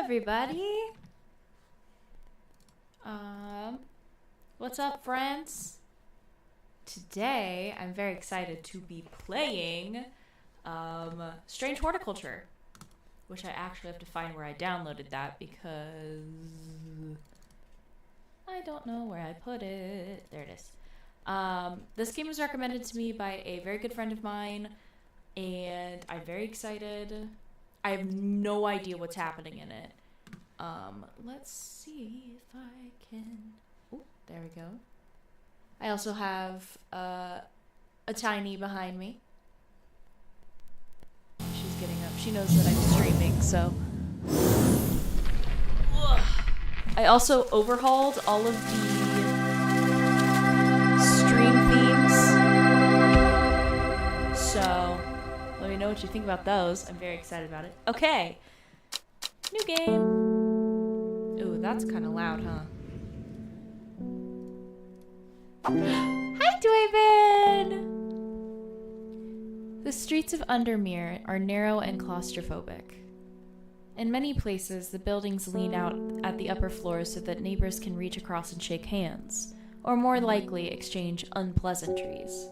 everybody. What's up, friends? Today, I'm very excited to be playing Strange Horticulture, which I actually have to find where I downloaded that because I don't know where I put it. There it is. This game was recommended to me by a very good friend of mine, and I'm very excited. I have no idea what's happening in it. Let's see if I can... Oh, there we go. I also have a tiny behind me. She's getting up. She knows that I'm streaming, so... Ugh. I also overhauled all of the stream themes. So, let me know what you think about those. I'm very excited about it. Okay. New game. Ooh, that's kind of loud, huh? Hi, Dwayven! The streets of Undermere are narrow and claustrophobic. In many places, the buildings lean out at the upper floors so that neighbors can reach across and shake hands, or more likely exchange unpleasantries.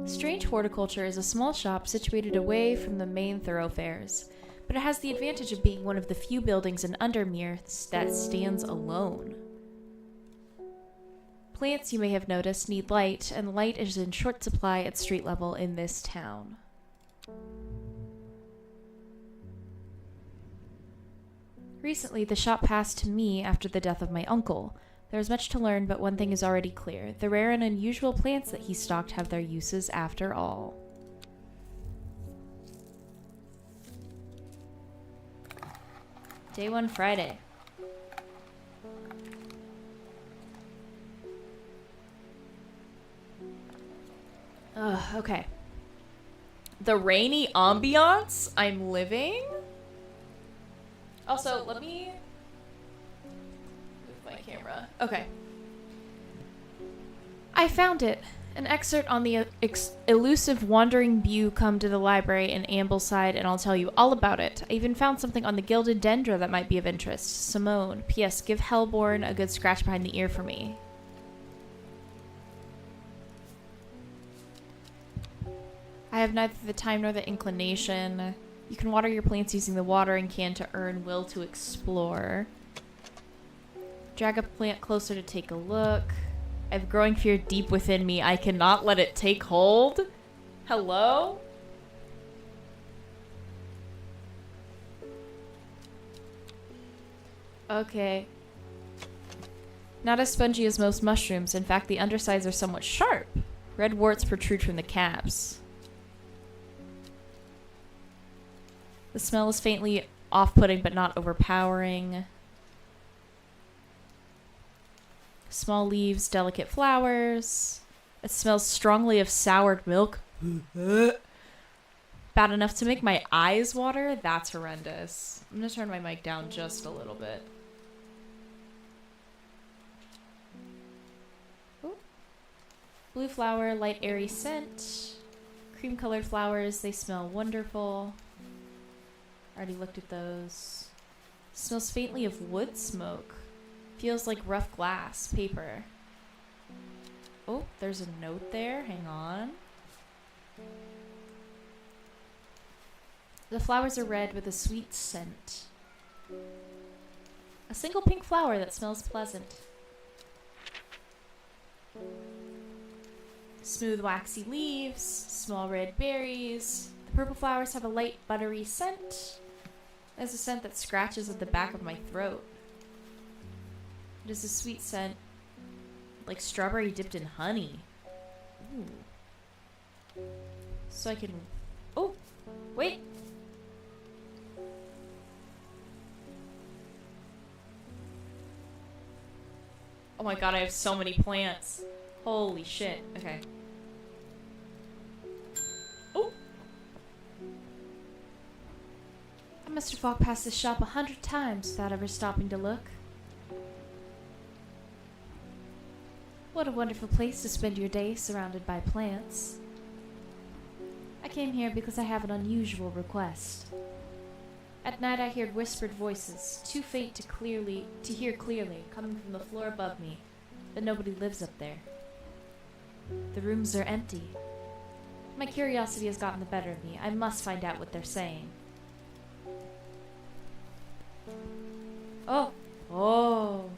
Strange Horticulture is a small shop situated away from the main thoroughfares, but it has the advantage of being one of the few buildings in Undermere that stands alone. Plants, you may have noticed, need light, and light is in short supply at street level in this town. Recently, the shop passed to me after the death of my uncle. There is much to learn, but one thing is already clear. The rare and unusual plants that he stocked have their uses after all. Day 1 Friday. Okay. The rainy ambiance I'm living? Also, let me move my camera. Okay. I found it. An excerpt on the elusive wandering beau come to the library in Ambleside, and I'll tell you all about it. I even found something on the gilded dendra that might be of interest. Simone. P.S. Give Hellborn a good scratch behind the ear for me. I have neither the time nor the inclination. You can water your plants using the watering can to earn will to explore. Drag a plant closer to take a look. I have growing fear deep within me. I cannot let it take hold. Hello? Okay. Not as spongy as most mushrooms. In fact, the undersides are somewhat sharp. Red warts protrude from the caps. The smell is faintly off-putting but not overpowering. Small leaves, delicate flowers. It smells strongly of soured milk. Bad enough to make my eyes water? That's horrendous. I'm going to turn my mic down just a little bit. Ooh. Blue flower, light airy scent. Cream-colored flowers, they smell wonderful. Already looked at those. Smells faintly of wood smoke. Feels like rough glass, paper. Oh, there's a note there. Hang on. The flowers are red with a sweet scent. A single pink flower that smells pleasant. Smooth waxy leaves, small red berries. The purple flowers have a light buttery scent. There's a scent that scratches at the back of my throat. It is a sweet scent, like strawberry dipped in honey. Ooh. So I can... Oh, wait. Oh my god, I have so many plants. Holy shit. Okay. Oh. I must have walked past this shop 100 times without ever stopping to look. What a wonderful place to spend your day surrounded by plants. I came here because I have an unusual request. At night I heard whispered voices, too faint to hear clearly, coming from the floor above me, but nobody lives up there. The rooms are empty. My curiosity has gotten the better of me. I must find out what they're saying. Oh! Oh!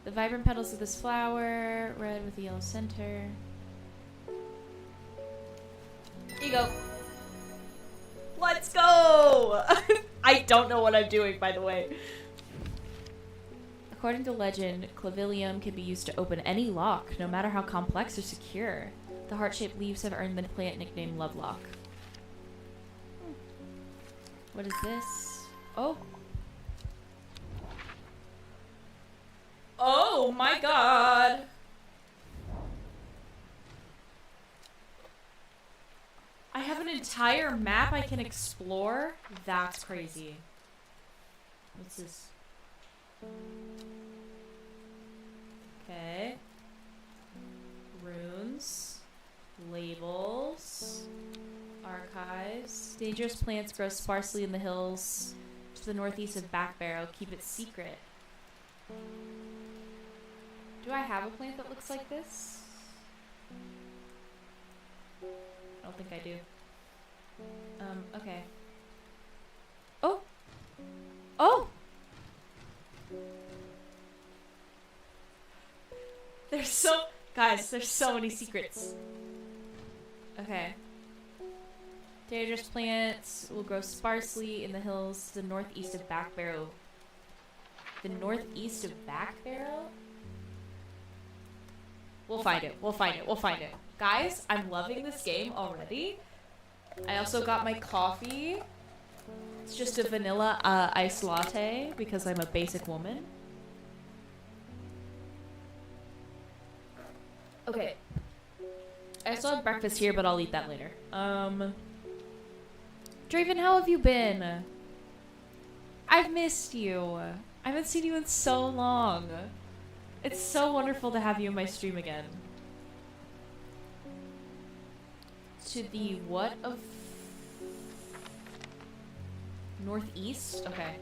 The vibrant petals of this flower, red with a yellow center. Here you go. Let's go! I don't know what I'm doing, by the way. According to legend, clavilium can be used to open any lock, no matter how complex or secure. The heart-shaped leaves have earned the plant nickname Lovelock. What is this? Oh. Oh my god! I have an entire map I can explore? That's crazy. What's this? Okay. Runes. Labels. Archives. Dangerous plants grow sparsely in the hills to the northeast of Backbarrow. Keep it secret. Do I have a plant that looks like this? I don't think I do. Okay. Oh! Oh! Guys, there's so many secrets. Okay. Dangerous plants will grow sparsely in the hills to the northeast of Backbarrow. The northeast of Backbarrow? We'll find it. We'll find it. We'll find it. Guys, I'm loving this game already. I also got my coffee. It's just a vanilla iced latte because I'm a basic woman. Okay. I still have breakfast here, but I'll eat that later. Draven, how have you been? I've missed you. I haven't seen you in so long. It's so wonderful to have you in my stream again. To the what of northeast? Okay.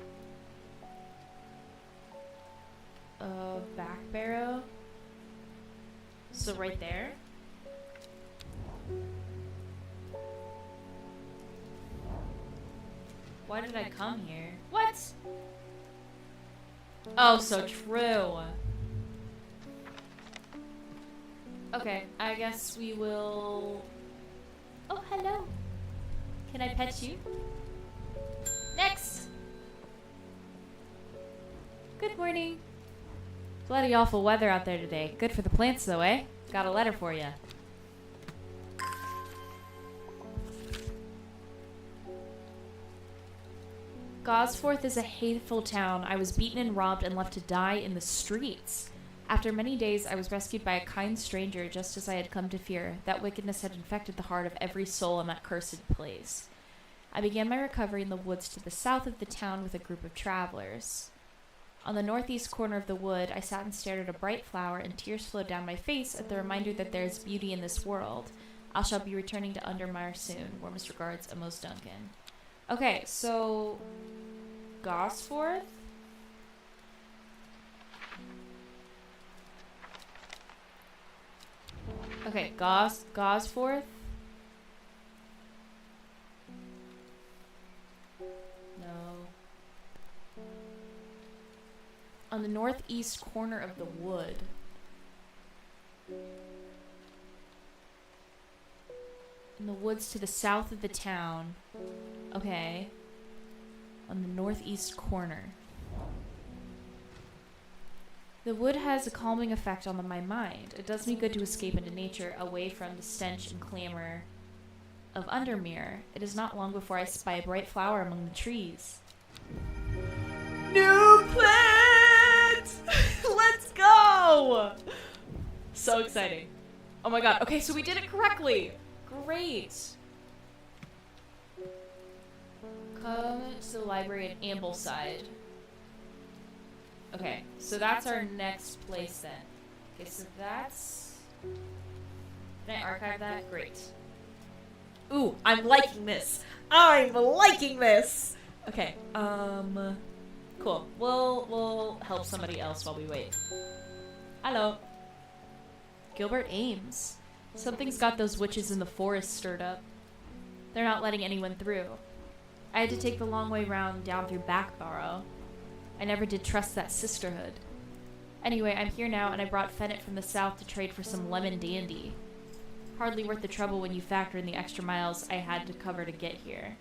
Backbarrow. So right there. Why did I come here? What? Oh, so true. Okay, I guess we will... Oh, hello. Can I pet you? Next! Good morning. Bloody awful weather out there today. Good for the plants though, eh? Got a letter for you. Gosforth is a hateful town. I was beaten and robbed and left to die in the streets. After many days, I was rescued by a kind stranger, just as I had come to fear. That wickedness had infected the heart of every soul in that cursed place. I began my recovery in the woods to the south of the town with a group of travelers. On the northeast corner of the wood, I sat and stared at a bright flower, and tears flowed down my face at the reminder that there is beauty in this world. I shall be returning to Undermire soon. Warmest regards, Amos Duncan. Okay, so... Gosforth? Okay, Gosforth? No. On the northeast corner of the wood. In the woods to the south of the town. Okay. On the northeast corner. The wood has a calming effect on my mind. It does me good to escape into nature, away from the stench and clamor of Undermere. It is not long before I spy a bright flower among the trees. New plant! Let's go! So exciting. Oh my god. Okay, so we did it correctly. Great. Come to the library at Ambleside. Okay, so that's our next place then. Okay, so that's... Can I archive that? Great. Ooh, I'm liking this. I'm liking this. Okay. Cool. We'll help somebody else while we wait. Hello. Gilbert Ames. Something's got those witches in the forest stirred up. They're not letting anyone through. I had to take the long way round down through Backborough. I never did trust that sisterhood. Anyway, I'm here now, and I brought Fennec from the south to trade for some lemon dandy. Hardly worth the trouble when you factor in the extra miles I had to cover to get here.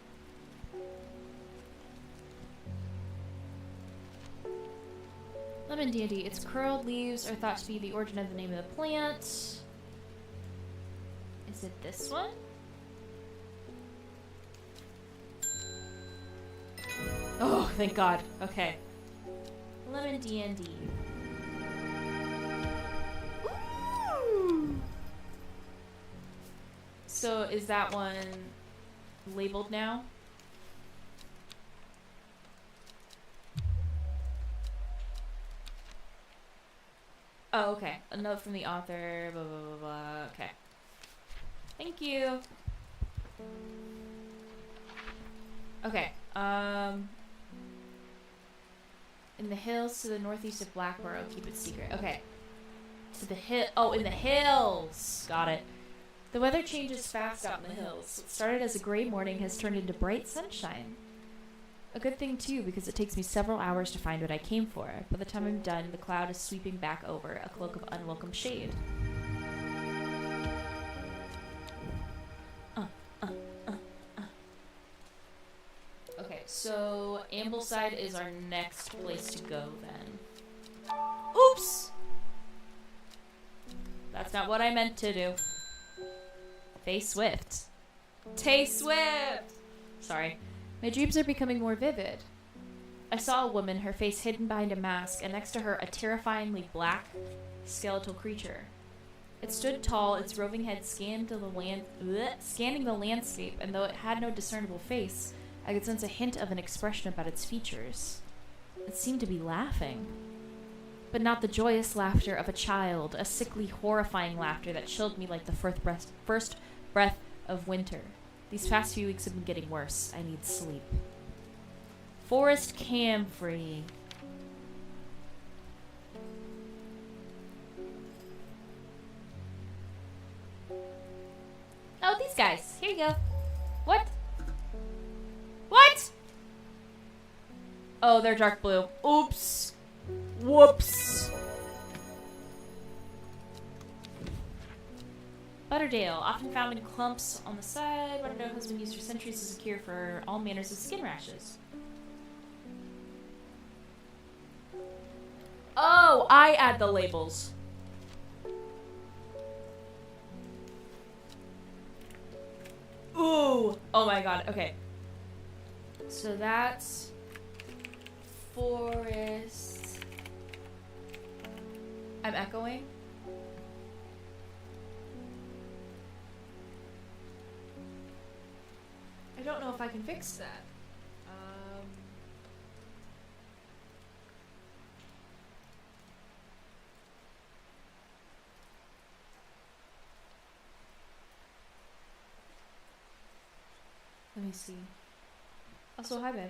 Lemon dandy. Its curled leaves are thought to be the origin of the name of the plant. Is it this one? Oh, thank God. Okay. Lemon dandy. Ooh. So is that one labeled now? Oh, okay. A note from the author, blah, blah, blah, blah. Okay. Thank you. Okay. In the hills to the northeast of Blackborough, keep it secret. Okay. To the hill. Oh, in the hills. Got it. The weather changes fast out in the hills. What started as a gray morning has turned into bright sunshine. A good thing, too, because it takes me several hours to find what I came for. By the time I'm done, the cloud is sweeping back over, a cloak of unwelcome shade. Okay, so Ambleside is our next place to go, then. Oops! That's not what I meant to do. Tay Swift. Tay Swift! Sorry. My dreams are becoming more vivid. I saw a woman, her face hidden behind a mask, and next to her a terrifyingly black, skeletal creature. It stood tall, its roving head scanning the landscape, and though it had no discernible face, I could sense a hint of an expression about its features. It seemed to be laughing. But not the joyous laughter of a child, a sickly, horrifying laughter that chilled me like the first breath of winter. These past few weeks have been getting worse. I need sleep. Forest Camphor. Oh, these guys. Here you go. What? What? Oh, they're dark blue. Oops. Whoops. Butterdale, often found in clumps on the side. Butterdale has been used for centuries as a cure for all manners of skin rashes. Oh, I add the labels. Ooh. Oh my God. Okay. So that's forest. I'm echoing. I don't know if I can fix that. Let me see. Also, hi, babe.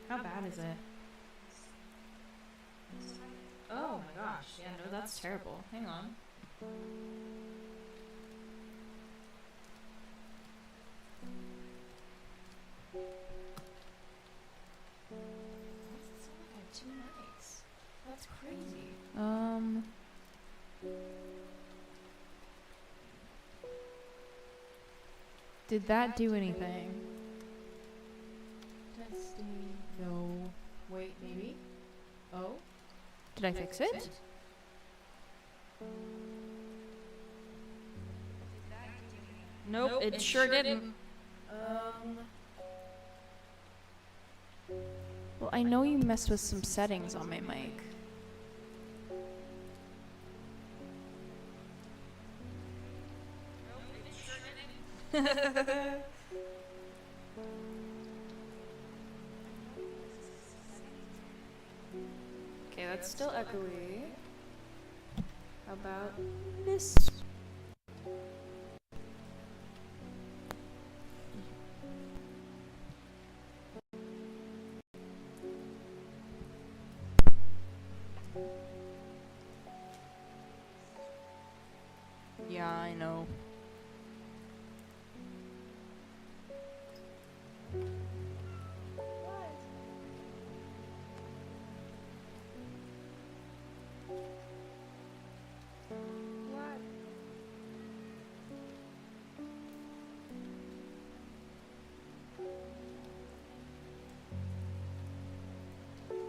How bad is it? Oh my gosh. Yeah, no, that's terrible. Hang on. Two nights. That's crazy. Did that do anything? Testing. No. Wait, maybe? Oh? Did I fix it? Nope, it sure didn't. Well, I know you messed with some settings on my mic. it's still echoey. How about this? Yeah, I know.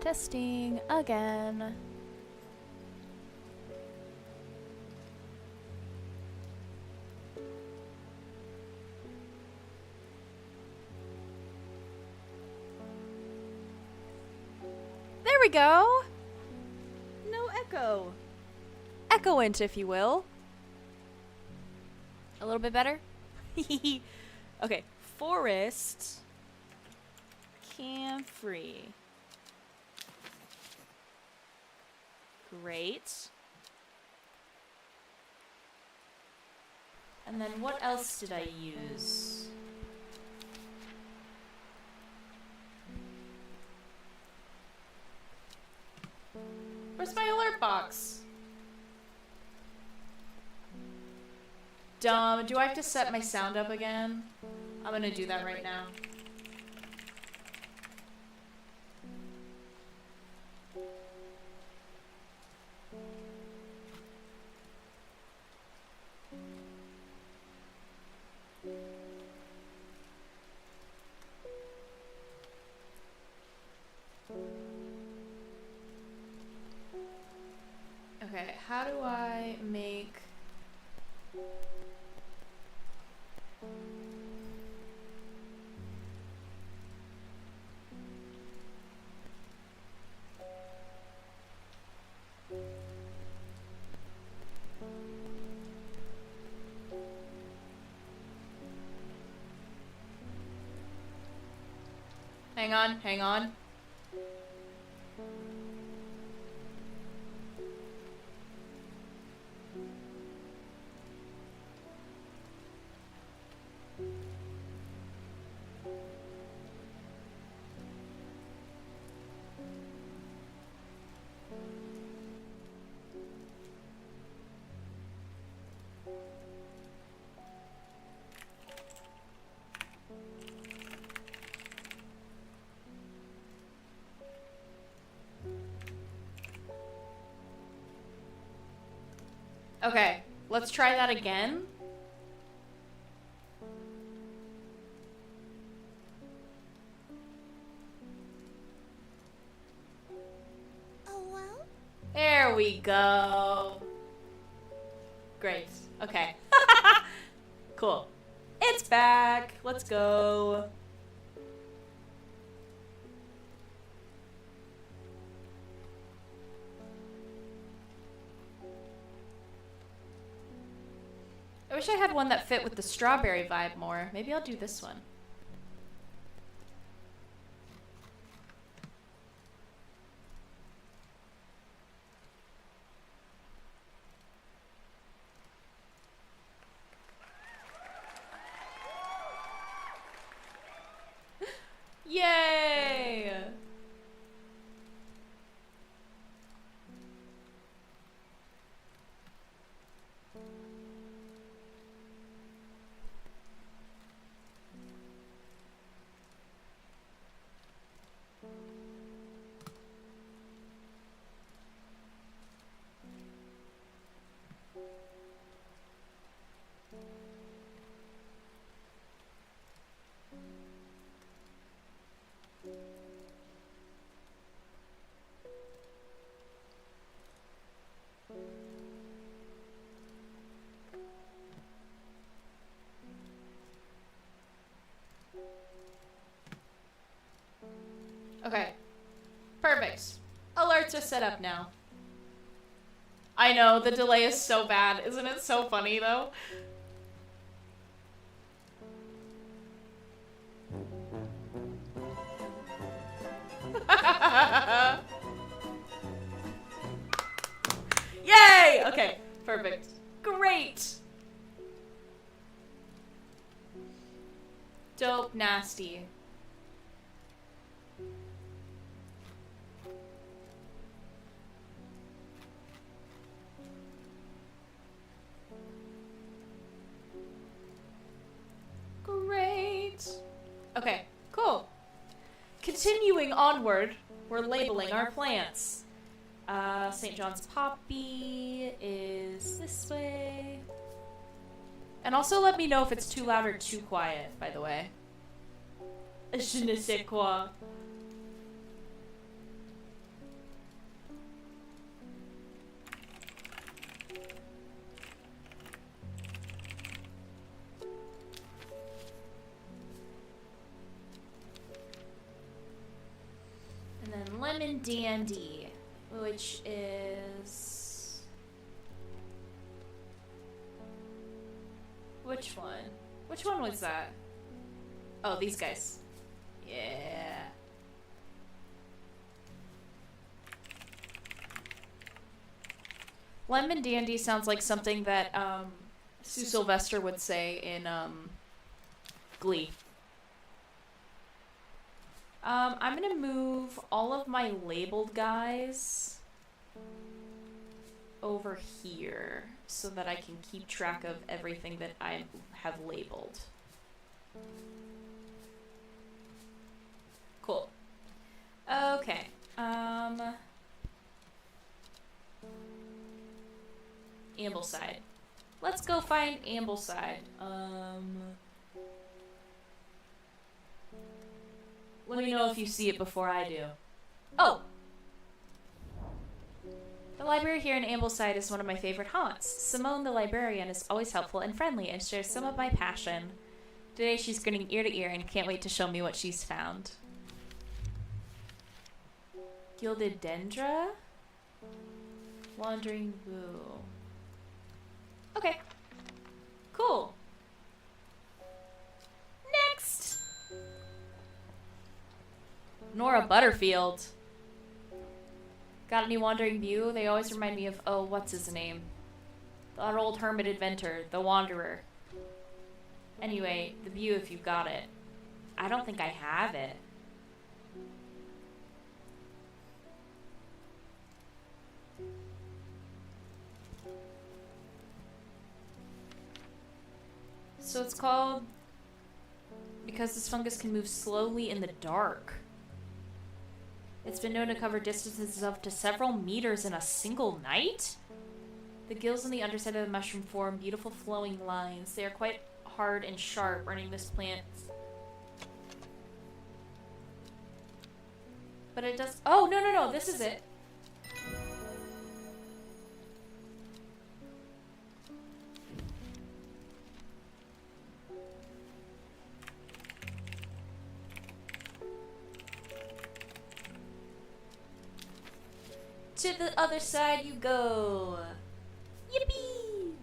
Testing again. There we go. No echo. Echoant, if you will. A little bit better? Okay, forest. Camphor. Great. And then what else did I use? Where's my alert box? Dumb. Do I have to set my sound up again? I'm gonna do that right now. Okay, how do I make... Hang on, hang on. Okay, let's try that again. Oh, well? There we go. Great. Okay. Cool. It's back. Let's go. I wish I had one that fit with the strawberry vibe more. Maybe I'll do this one. Yay! Okay. Perfect. Alerts are set up now. I know, the delay is so bad. Isn't it so funny, though? Yay! Okay, perfect. Great! Dope nasty. Great. Okay, cool. Continuing onward, we're labeling our plants. St. John's Poppy is this way. And also let me know if it's too loud or too quiet, by the way. Je ne sais quoi. And then Lemon Dandy, which is... Which one? Which one was that? Oh, these guys. Yeah. Lemon Dandy sounds like something that Sue Sylvester would say in Glee. I'm gonna move all of my labeled guys over here so that I can keep track of everything that I have labeled. Cool. Okay. Ambleside. Let's go find Ambleside. Let me know if you see it before I do. Oh! The library here in Ambleside is one of my favorite haunts. Simone, the librarian, is always helpful and friendly and shares some of my passion. Today she's grinning ear to ear and can't wait to show me what she's found. Gilded Dendra? Wandering Boo. Okay. Cool. Next! Nora Butterfield. Got any Wandering Boo? They always remind me of, oh, what's his name? That old hermit inventor, the Wanderer. Anyway, the Boo if you got it. I don't think I have it. So it's called because this fungus can move slowly in the dark. It's been known to cover distances of up to several meters in a single night. The gills on the underside of the mushroom form beautiful flowing lines. They are quite hard and sharp, earning this plant. But it does... Oh, no, this is it. To the other side you go. Yippee!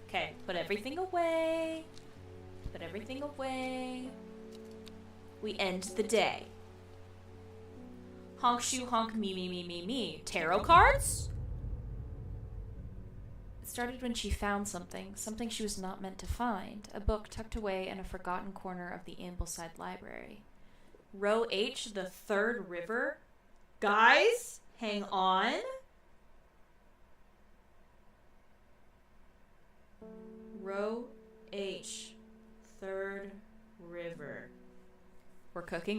Okay, put everything away. Put everything away. We end the day. Honk shoe honk me me me me me. Tarot cards? It started when she found something she was not meant to find. A book tucked away in a forgotten corner of the Ambleside Library. Row H, the Third River. Guys? Hang on. Row H, Third River. We're cooking.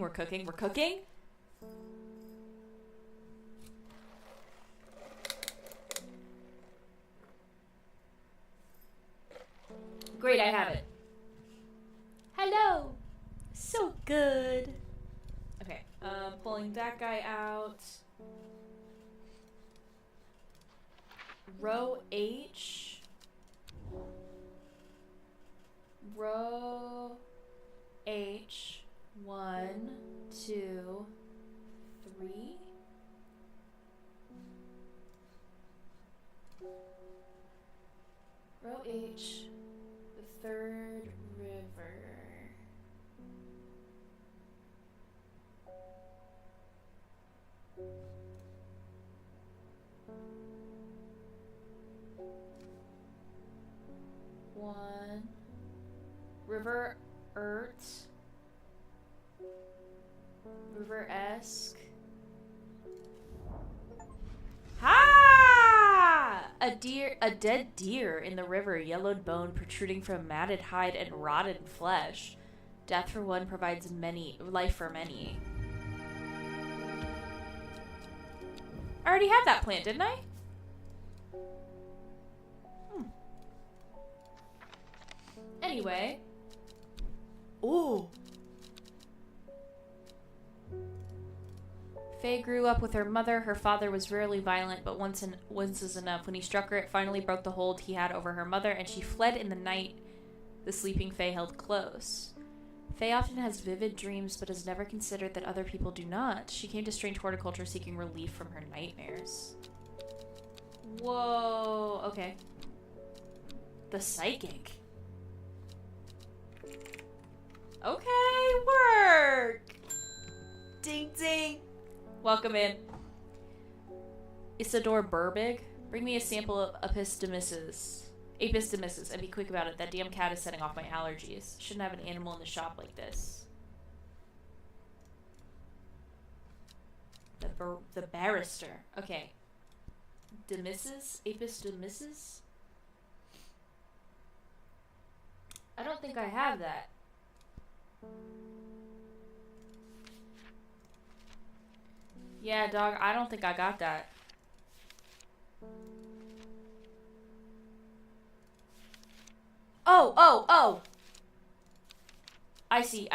Great, I have it. Hello. So good. Okay, pulling that guy out. Row H. Row H. 1, 2, 3. Row H. The Third River. one. River Ert. River-esque. Ha! A dead deer in the river, yellowed bone protruding from matted hide and rotted flesh. Death for one provides life for many. I already had that plant, didn't I? Anyway. Ooh. Faye grew up with her mother. Her father was rarely violent, but once is enough. When he struck her, it finally broke the hold he had over her mother, and she fled in the night the sleeping Faye held close. Faye often has vivid dreams, but has never considered that other people do not. She came to strange horticulture seeking relief from her nightmares. Whoa, okay. The psychic. Okay, work! Ding ding! Welcome in. Isidore Burbig. Bring me a sample of Epistemis's, and be quick about it. That damn cat is setting off my allergies. Shouldn't have an animal in the shop like this. The barrister. Okay. Demis's? Epistemis's? I don't think I have that. Yeah, dog, I don't think I got that. Oh! I see.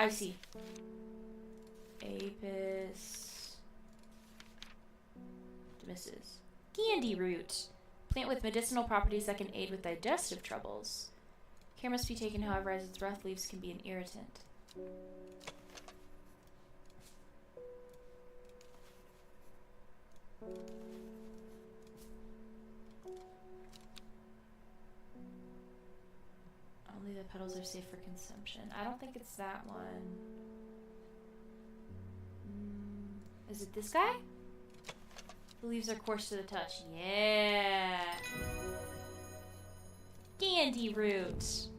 Apis. Demis's. Candy root. Plant with medicinal properties that can aid with digestive troubles. Care must be taken, however, as its rough leaves can be an irritant. Only the petals are safe for consumption. I don't think it's that one. Is it this guy? The leaves are coarse to the touch. Yeah. Candy root.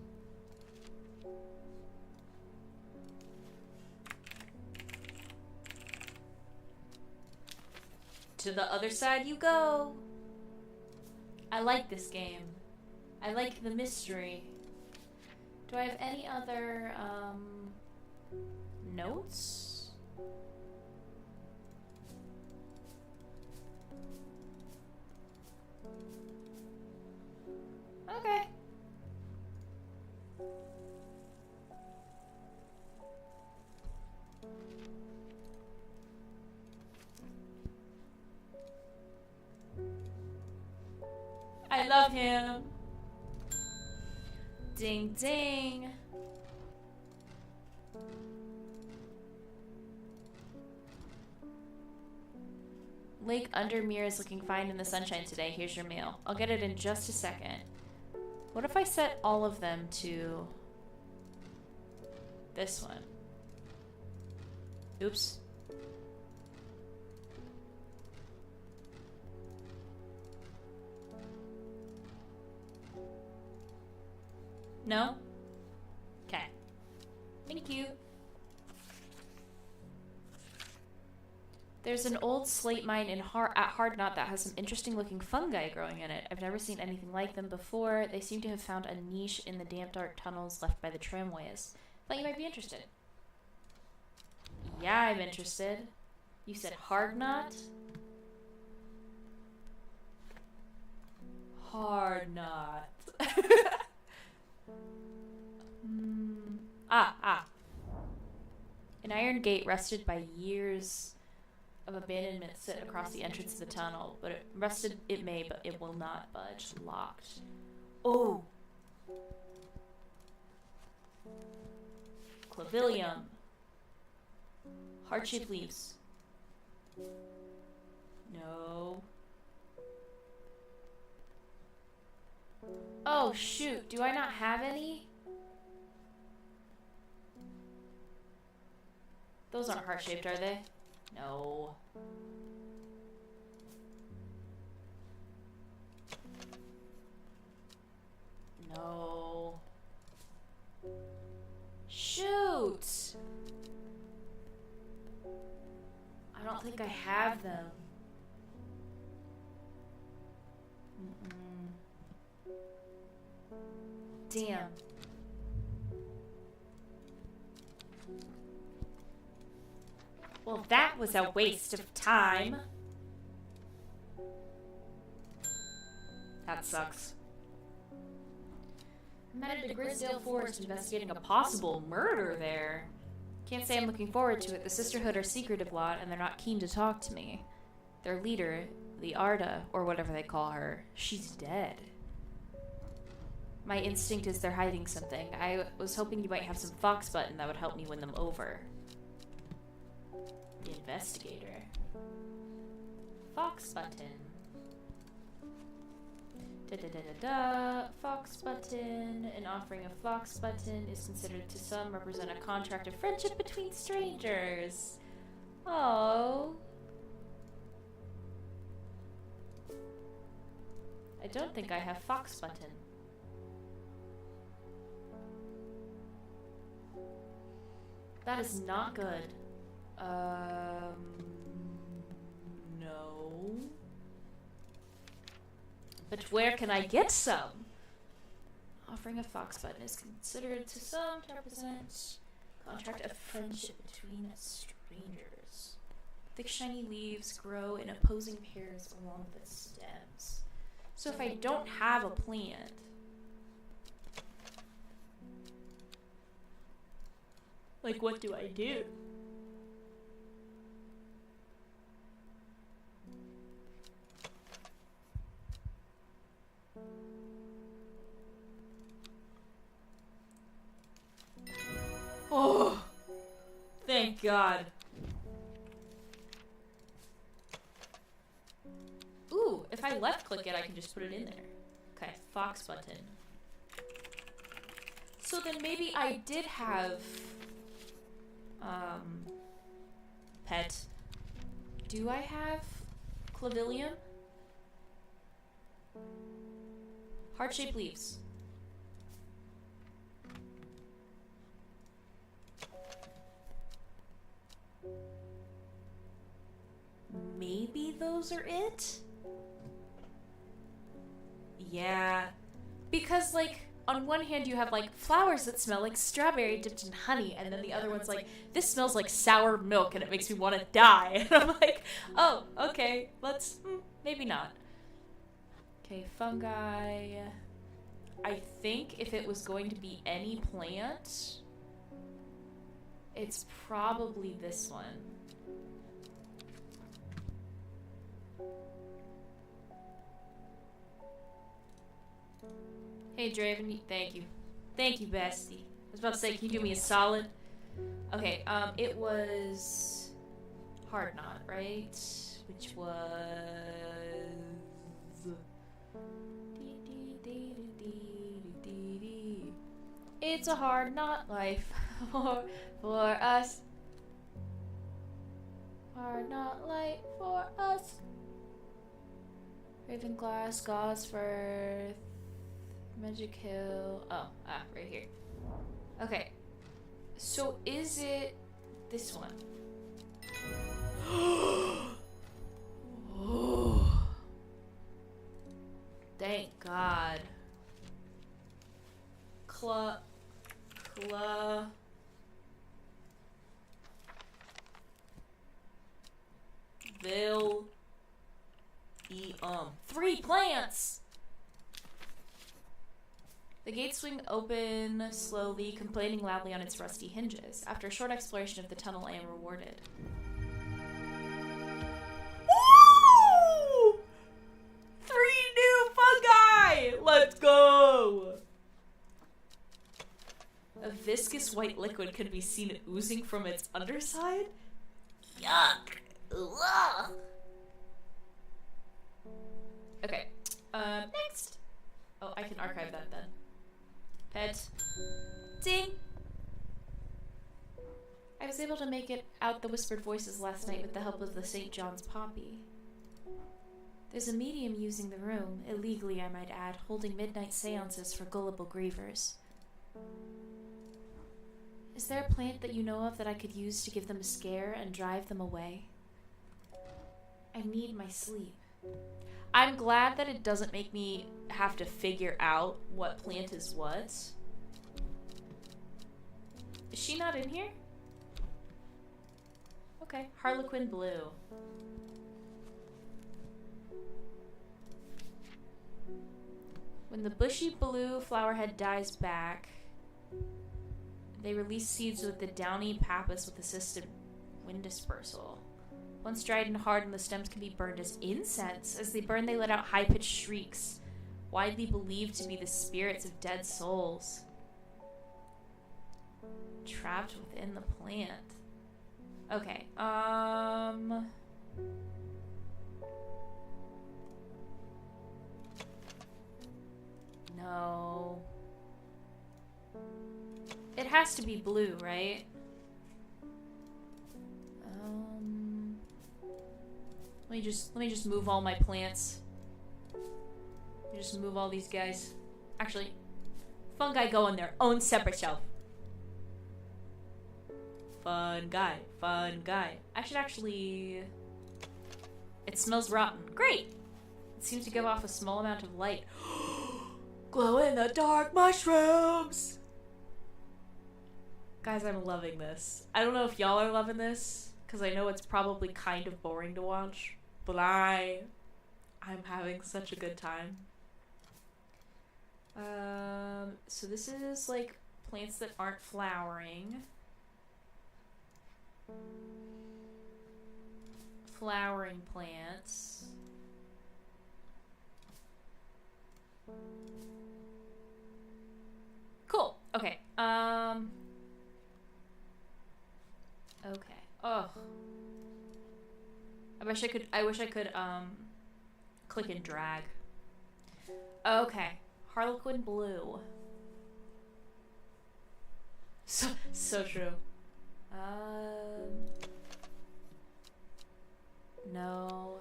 To the other side you go. I like this game. I like the mystery. Do I have any other notes? Okay. I love him. Ding ding. Lake Undermere is looking fine in the sunshine today. Here's your mail. I'll get it in just a second. What if I set all of them to this one? Oops. No? Okay. Thank you. There's an old slate mine at Hard Knot that has some interesting looking fungi growing in it. I've never seen anything like them before. They seem to have found a niche in the damp dark tunnels left by the tramways. Thought you might be interested. Yeah, I'm interested. You said Hard Knot? Hard Knot. An iron gate rusted by years of abandonment sit across the entrance of the tunnel, but it may, but it will not budge. Locked. Oh! Clavilium. Heart-shaped leaves. No. Oh, shoot. Do I not have any? Those aren't heart-shaped, are they? No. No. like I have them. Damn. Well, that was a waste of time. That sucks. I'm headed to Grisdale Forest investigating a possible murder there. Can't say I'm looking forward to it. The Sisterhood are secretive lot, and they're not keen to talk to me. Their leader, the Arda, or whatever they call her, she's dead. My instinct is they're hiding something. I was hoping you might have some fox button that would help me win them over. The investigator. Fox button. Da-da-da-da-da. Fox button. An offering of fox button is considered to some represent a contract of friendship between strangers. Oh. I don't think I have fox button. That is not good. No. But where can I get some? Offering a fox button is considered to some to represent contract of friendship between strangers. Thick shiny leaves grow in opposing pairs along the stems. So if I don't have a plant, like what do I do? Oh, thank God. Ooh, if I left click it, I can just put it in there. Okay, fox button. So then maybe I did have, pet. Do I have clavilium? Heart-shaped leaves. Maybe those are it? Yeah. Because, like, on one hand you have, like, flowers that smell like strawberry dipped in honey, and then the other one's like, this smells like sour milk and it makes me want to die. And I'm like, oh, okay, let's, maybe not. Okay, fungi. I think if it was going to be any plant, it's probably this one. Hey, Draven, thank you. Thank you, bestie. I was about to say, can you do me a solid? Okay, it was hard knot, right? Which was... It's a hard knot life for us. Hard knot life for us. Ravenglass, Gosforth, Magic Hill. Oh, right here. Okay. So is it this one? Oh. Thank God. Three plants! The gates swing open slowly, complaining loudly on its rusty hinges. After a short exploration of the tunnel, I am rewarded. Woo! 3 new fungi! Let's go! A viscous white liquid can be seen oozing from its underside. Yuck! Ugh. Okay. Next. Oh, I can archive that then. Pet. Ding! I was able to make it out the whispered voices last night with the help of the St. John's poppy. There's a medium using the room, illegally I might add, holding midnight seances for gullible grievers. Is there a plant that you know of that I could use to give them a scare and drive them away? I need my sleep. I'm glad that it doesn't make me have to figure out what plant is what. Is she not in here? Okay, Harlequin Blue. When the bushy blue flowerhead dies back, they release seeds with the downy pappus with assisted wind dispersal. Once dried and hardened, the stems can be burned as incense. As they burn, they let out high-pitched shrieks, widely believed to be the spirits of dead souls trapped within the plant. Okay, no. It has to be blue, right? Let me just move all my plants. Let me just move all these guys. Actually, fungi go on their own separate shelf. Fun guy, fun guy. I should actually... It smells rotten. Great! It seems to give off a small amount of light. Glow-in-the-dark mushrooms! Guys, I'm loving this. I don't know if y'all are loving this, because I know it's probably kind of boring to watch, but I'm having such a good time. So this is like plants that aren't flowering. Flowering plants. Cool. Okay. Okay. Oh. I wish I could click and drag. Okay. Harlequin Blue. So true. No.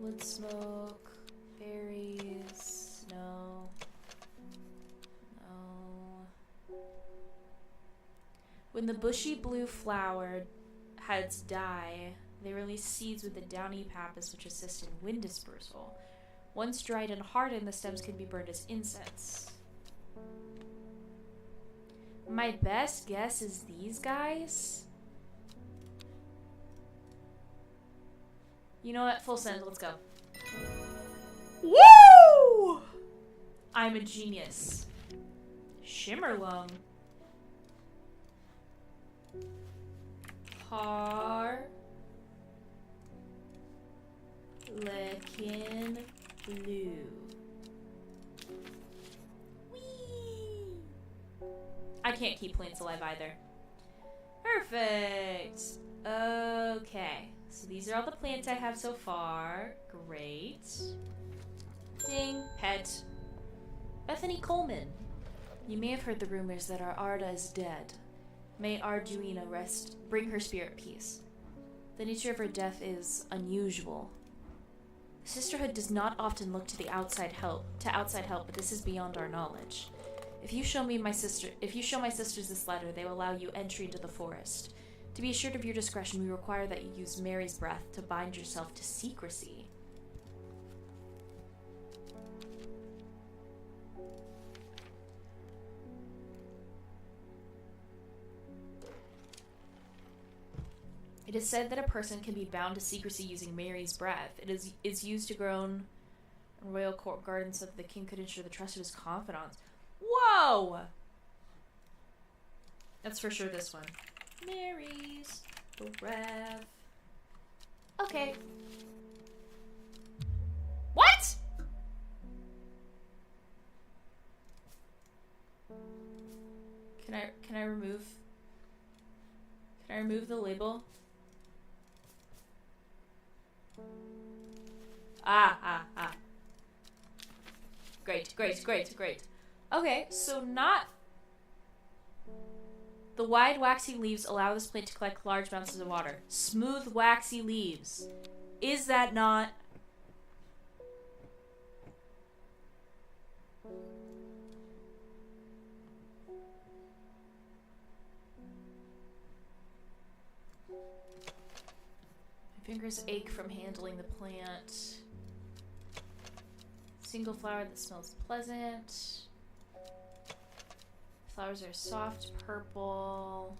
Wood smoke. Berries. No. No. When the bushy blue flower heads die, they release seeds with the downy pappus which assist in wind dispersal. Once dried and hardened, the stems can be burned as incense. My best guess is these guys. You know what? Full send. Let's go. Woo! I'm a genius. Shimmerlung. Harlequin Blue. Whee! I can't keep plants alive either. Perfect. Okay. So these are all the plants I have so far. Great. Ding. Pet. Bethany Coleman. You may have heard the rumors that our Arda is dead. May Arduina rest, bring her spirit peace. The nature of her death is unusual. The Sisterhood does not often look to outside help, but this is beyond our knowledge. If you show my sisters this letter, they will allow you entry into the forest. To be assured of your discretion, we require that you use Mary's breath to bind yourself to secrecy. It is said that a person can be bound to secrecy using Mary's breath. It is used to grow in royal court gardens so that the king could ensure the trust of his confidants. Whoa! That's for sure this one. Mary's breath. Okay. What? Can I remove the label? Ah. Great. Okay, so not... The wide, waxy leaves allow this plant to collect large amounts of water. Smooth, waxy leaves. Is that not... Fingers ache from handling the plant. Single flower that smells pleasant. Flowers are soft purple.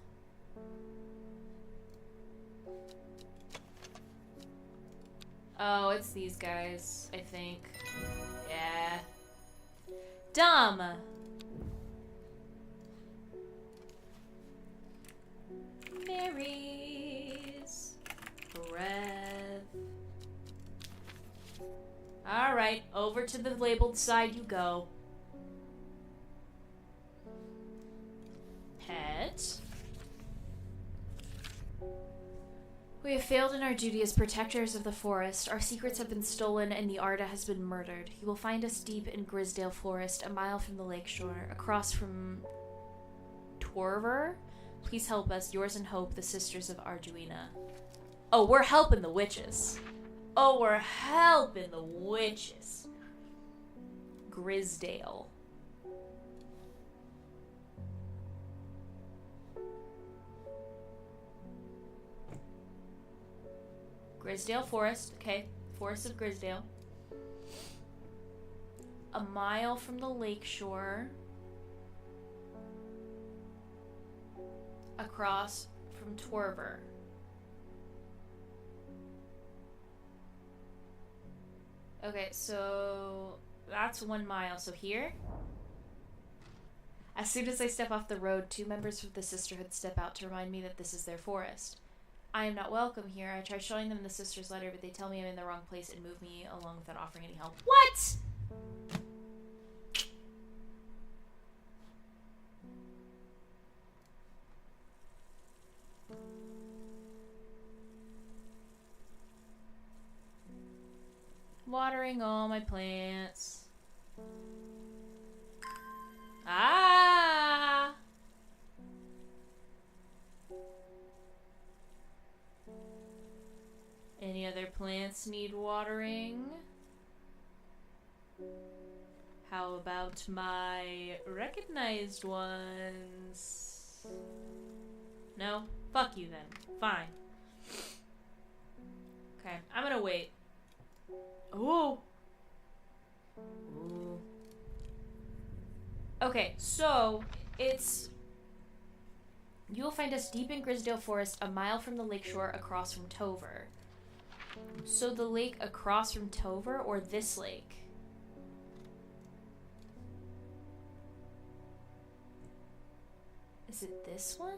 Oh, it's these guys, I think. Yeah. Dumb! Mary's breath. Alright, over to the labeled side you go. Pet. We have failed in our duty as protectors of the forest. Our secrets have been stolen and the Arda has been murdered. You will find us deep in Grisdale Forest, a mile from the lakeshore, across from Torver. Please help us. Yours in hope, the Sisters of Arduina. Oh, we're helping the witches. Oh, we're helping the witches. Grisdale. Grisdale Forest, okay. Forest of Grisdale. A mile from the lakeshore. Across from Torver. Okay, so that's 1 mile. So here. As soon as I step off the road, 2 members of the Sisterhood step out to remind me that this is their forest. I am not welcome here. I try showing them the sister's letter, but they tell me I'm in the wrong place and move me along without offering any help. What?! Watering all my plants. Ah! Any other plants need watering? How about my recognized ones? No? Fuck you then. Fine. Okay, I'm gonna wait. Ooh. Ooh. Okay, so it's... You'll find us deep in Grisdale Forest, a mile from the lakeshore across from Tover. So the lake across from Tover or this lake? Is it this one?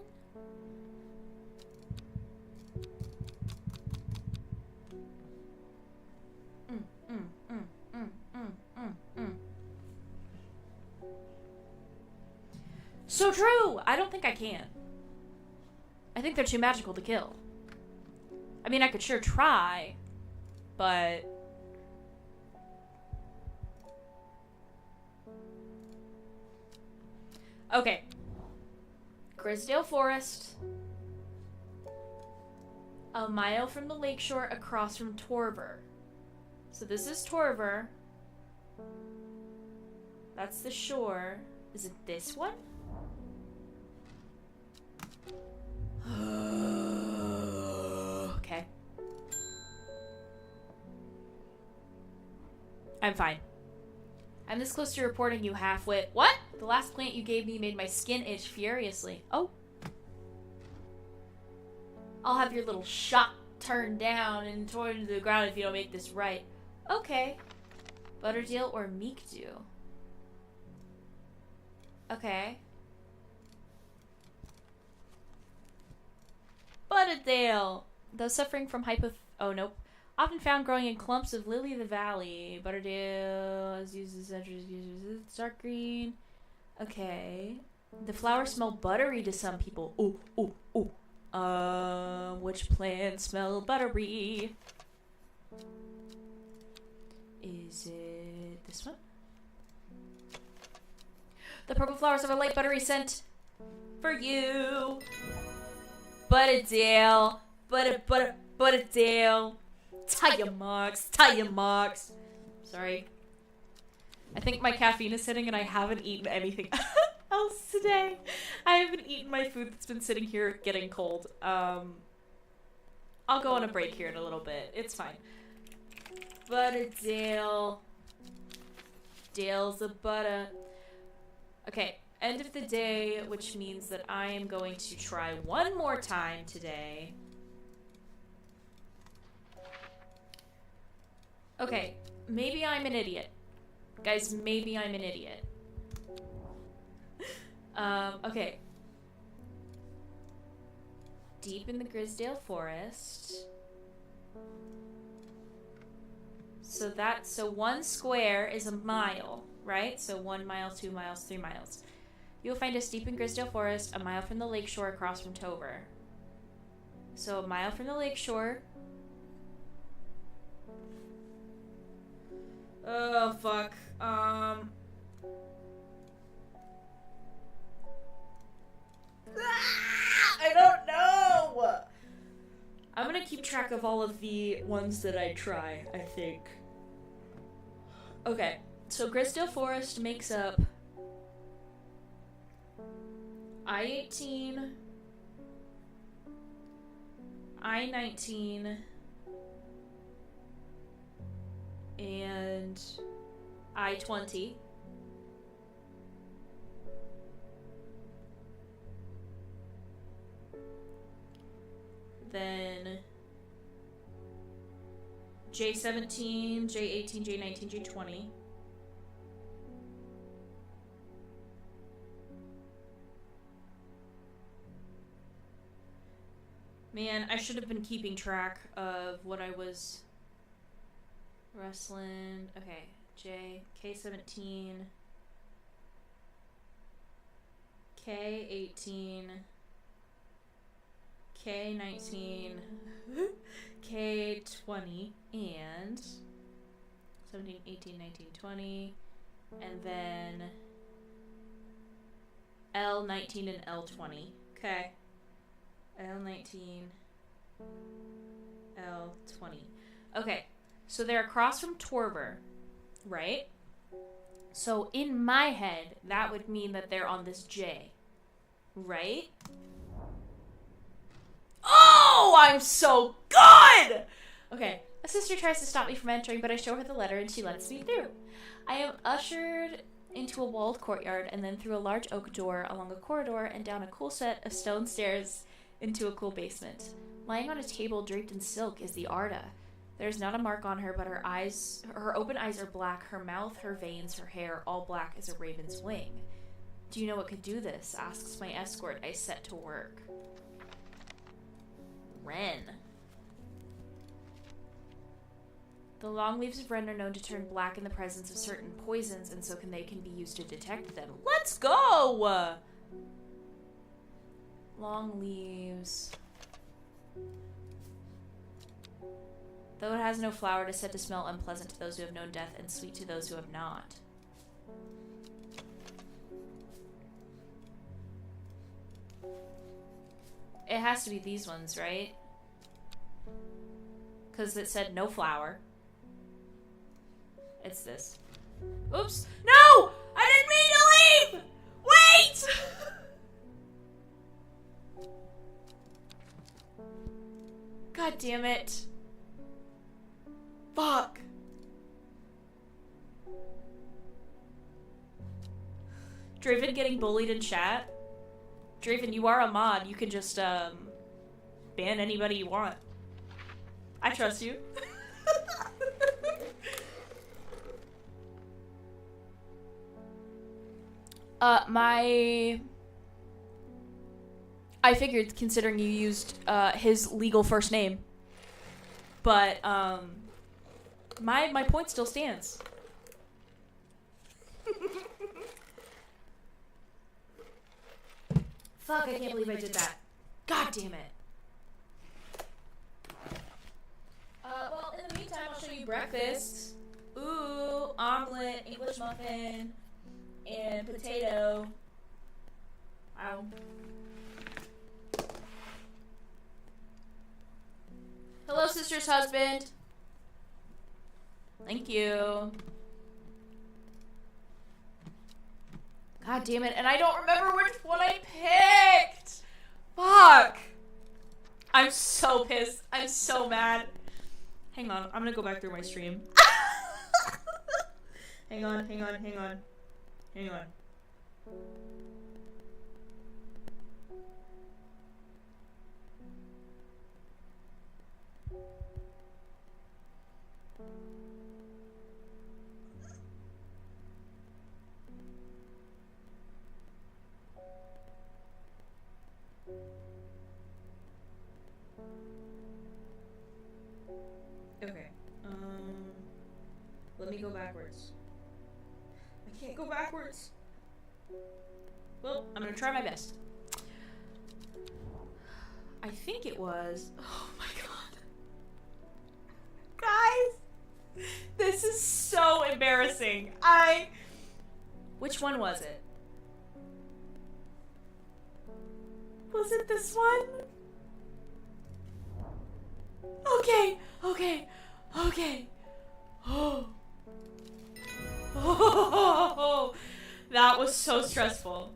So true! I don't think I can. I think they're too magical to kill. I mean, I could sure try, but... Okay. Grisdale Forest. A mile from the lakeshore across from Torver. So this is Torver. That's the shore. Is it this one? Okay. I'm fine. I'm this close to reporting you halfwit. What? The last plant you gave me made my skin itch furiously. Oh. I'll have your little shop turned down and torn into the ground if you don't make this right. Okay. Butterdale or Meekdew? Okay. Butterdale! Though suffering from oh, nope. Often found growing in clumps of lily of the valley. Butterdale is used as dark green. Okay. The flowers smell buttery to some people. Ooh, ooh, ooh. Which plants smell buttery? Is it this one? The purple flowers have a light buttery scent for you. Butterdale. Butterdale. Tie your marks. Sorry. I think my caffeine is hitting and I haven't eaten anything else today. I haven't eaten my food that's been sitting here getting cold. I'll go on a break here in a little bit. It's fine. Butterdale. Dale's a butter. Okay, end of the day, which means that I am going to try one more time today. Okay, maybe I'm an idiot. Guys, maybe I'm an idiot. Okay. Deep in the Grisdale Forest. So 1 square is a mile, right? So 1 mile, 2 miles, 3 miles. You'll find us deep in Grisdale Forest, a mile from the lakeshore across from Tover. So a mile from the lakeshore. Oh, fuck. I don't know! I'm gonna keep track of all of the ones that I try, I think. Okay, so Grisdale Forest makes up I-18, I-19, and I-20. Then J17, J18, J19, J20. Man, I should have been keeping track of what I was wrestling. Okay, K17, K18, K19, K20, and 17, 18, 19, 20, and then L19 and L20. Okay. L19, L20. Okay, so they're across from Torver, right? So in my head, that would mean that they're on this J, right? Oh, I'm so good! Okay, a sister tries to stop me from entering, but I show her the letter and she lets me through. I am ushered into a walled courtyard and then through a large oak door along a corridor and down a cool set of stone stairs into a cool basement. Lying on a table draped in silk is the Arda. There's not a mark on her, but her open eyes are black, her mouth, her veins, her hair, all black as a raven's wing. Do you know what could do this? Asks my escort. I set to work. Wren. The long leaves of wren are known to turn black in the presence of certain poisons, and so they can be used to detect them. Let's go! Long leaves. Though it has no flower, it is said to smell unpleasant to those who have known death and sweet to those who have not. It has to be these ones, right? Because it said no flower. It's this. Oops. No! I didn't mean to leave! Wait! God damn it. Fuck. Draven getting bullied in chat. Draven, you are a mod. You can just, ban anybody you want. I trust you. I figured, considering you used, his legal first name. But, my point still stands. Fuck, I can't believe I did that. God damn it. Well, in the meantime, I'll show you breakfast. Ooh, omelet, English muffin, and potato. Ow. Hello, sister's husband. Thank you. God damn it, and I don't remember which one I picked! Fuck! I'm so pissed. I'm so mad. Hang on. I'm gonna go back through my stream. Hang on. Okay. Let me go backwards. I can't go backwards. Well, I'm gonna try my best. I think it was. Oh my god. Guys! This is so embarrassing. Which one was it? Was it this one? Okay. Oh, that was so stressful.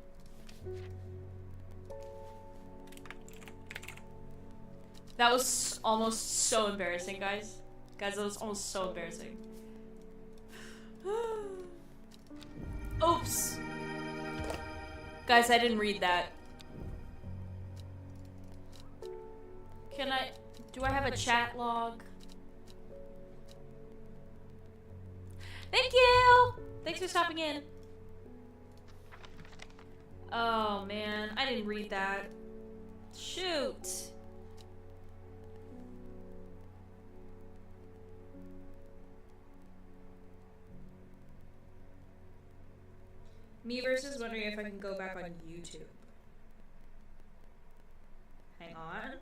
That was almost so embarrassing, guys. Guys, that was almost so embarrassing. Oops. Guys, I didn't read that. Do I have a chat log? Thank you! Thanks for stopping in. Oh man, I didn't read that. Shoot. Me versus wondering if I can go back on YouTube. Hang on.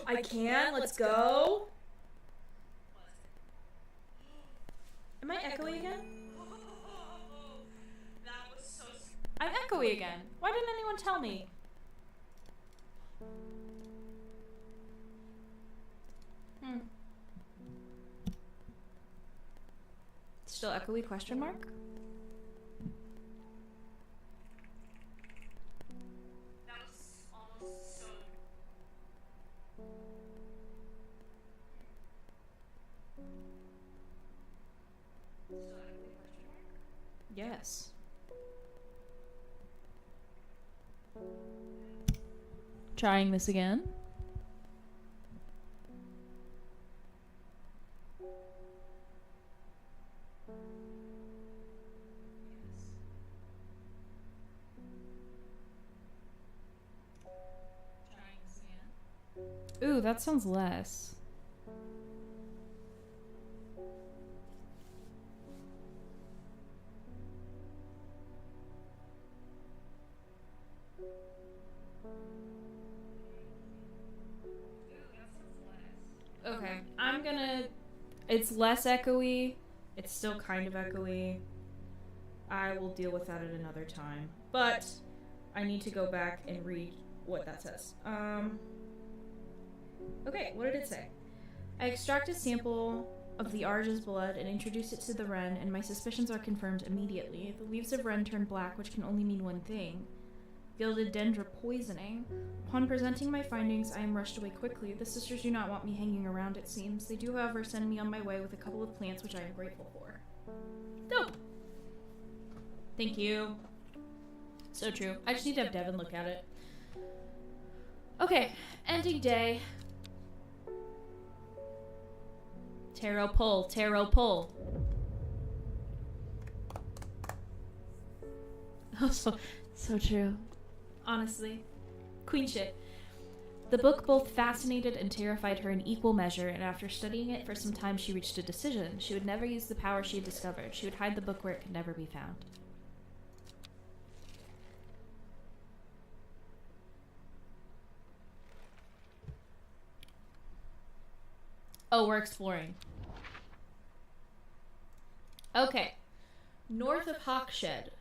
I can? Let's go. Am I echoey again? I'm echoey again. Why didn't anyone tell me? Still echoey question mark? That was almost so... Still echoey question mark? Yes. Trying this again. Ooh, that sounds less. Okay, I'm gonna... It's less echoey. It's still kind of echoey. I will deal with that at another time. But I need to go back and read what that says. Okay, what did it say? I extract a sample of the Arge's blood and introduce it to the wren, and my suspicions are confirmed immediately. The leaves of wren turn black, which can only mean one thing. Philodendra poisoning. Upon presenting my findings, I am rushed away quickly. The sisters do not want me hanging around, it seems. They do, however, send me on my way with a couple of plants, which I am grateful for. Dope! Thank you. So true. I just need to have Devin look at it. Okay, ending day. Tarot pull, tarot pull. Oh, so true. Honestly. Queen shit. The book both fascinated and terrified her in equal measure, and after studying it for some time, she reached a decision. She would never use the power she had discovered. She would hide the book where it could never be found. Oh, we're exploring. Okay. North of Hawkshed.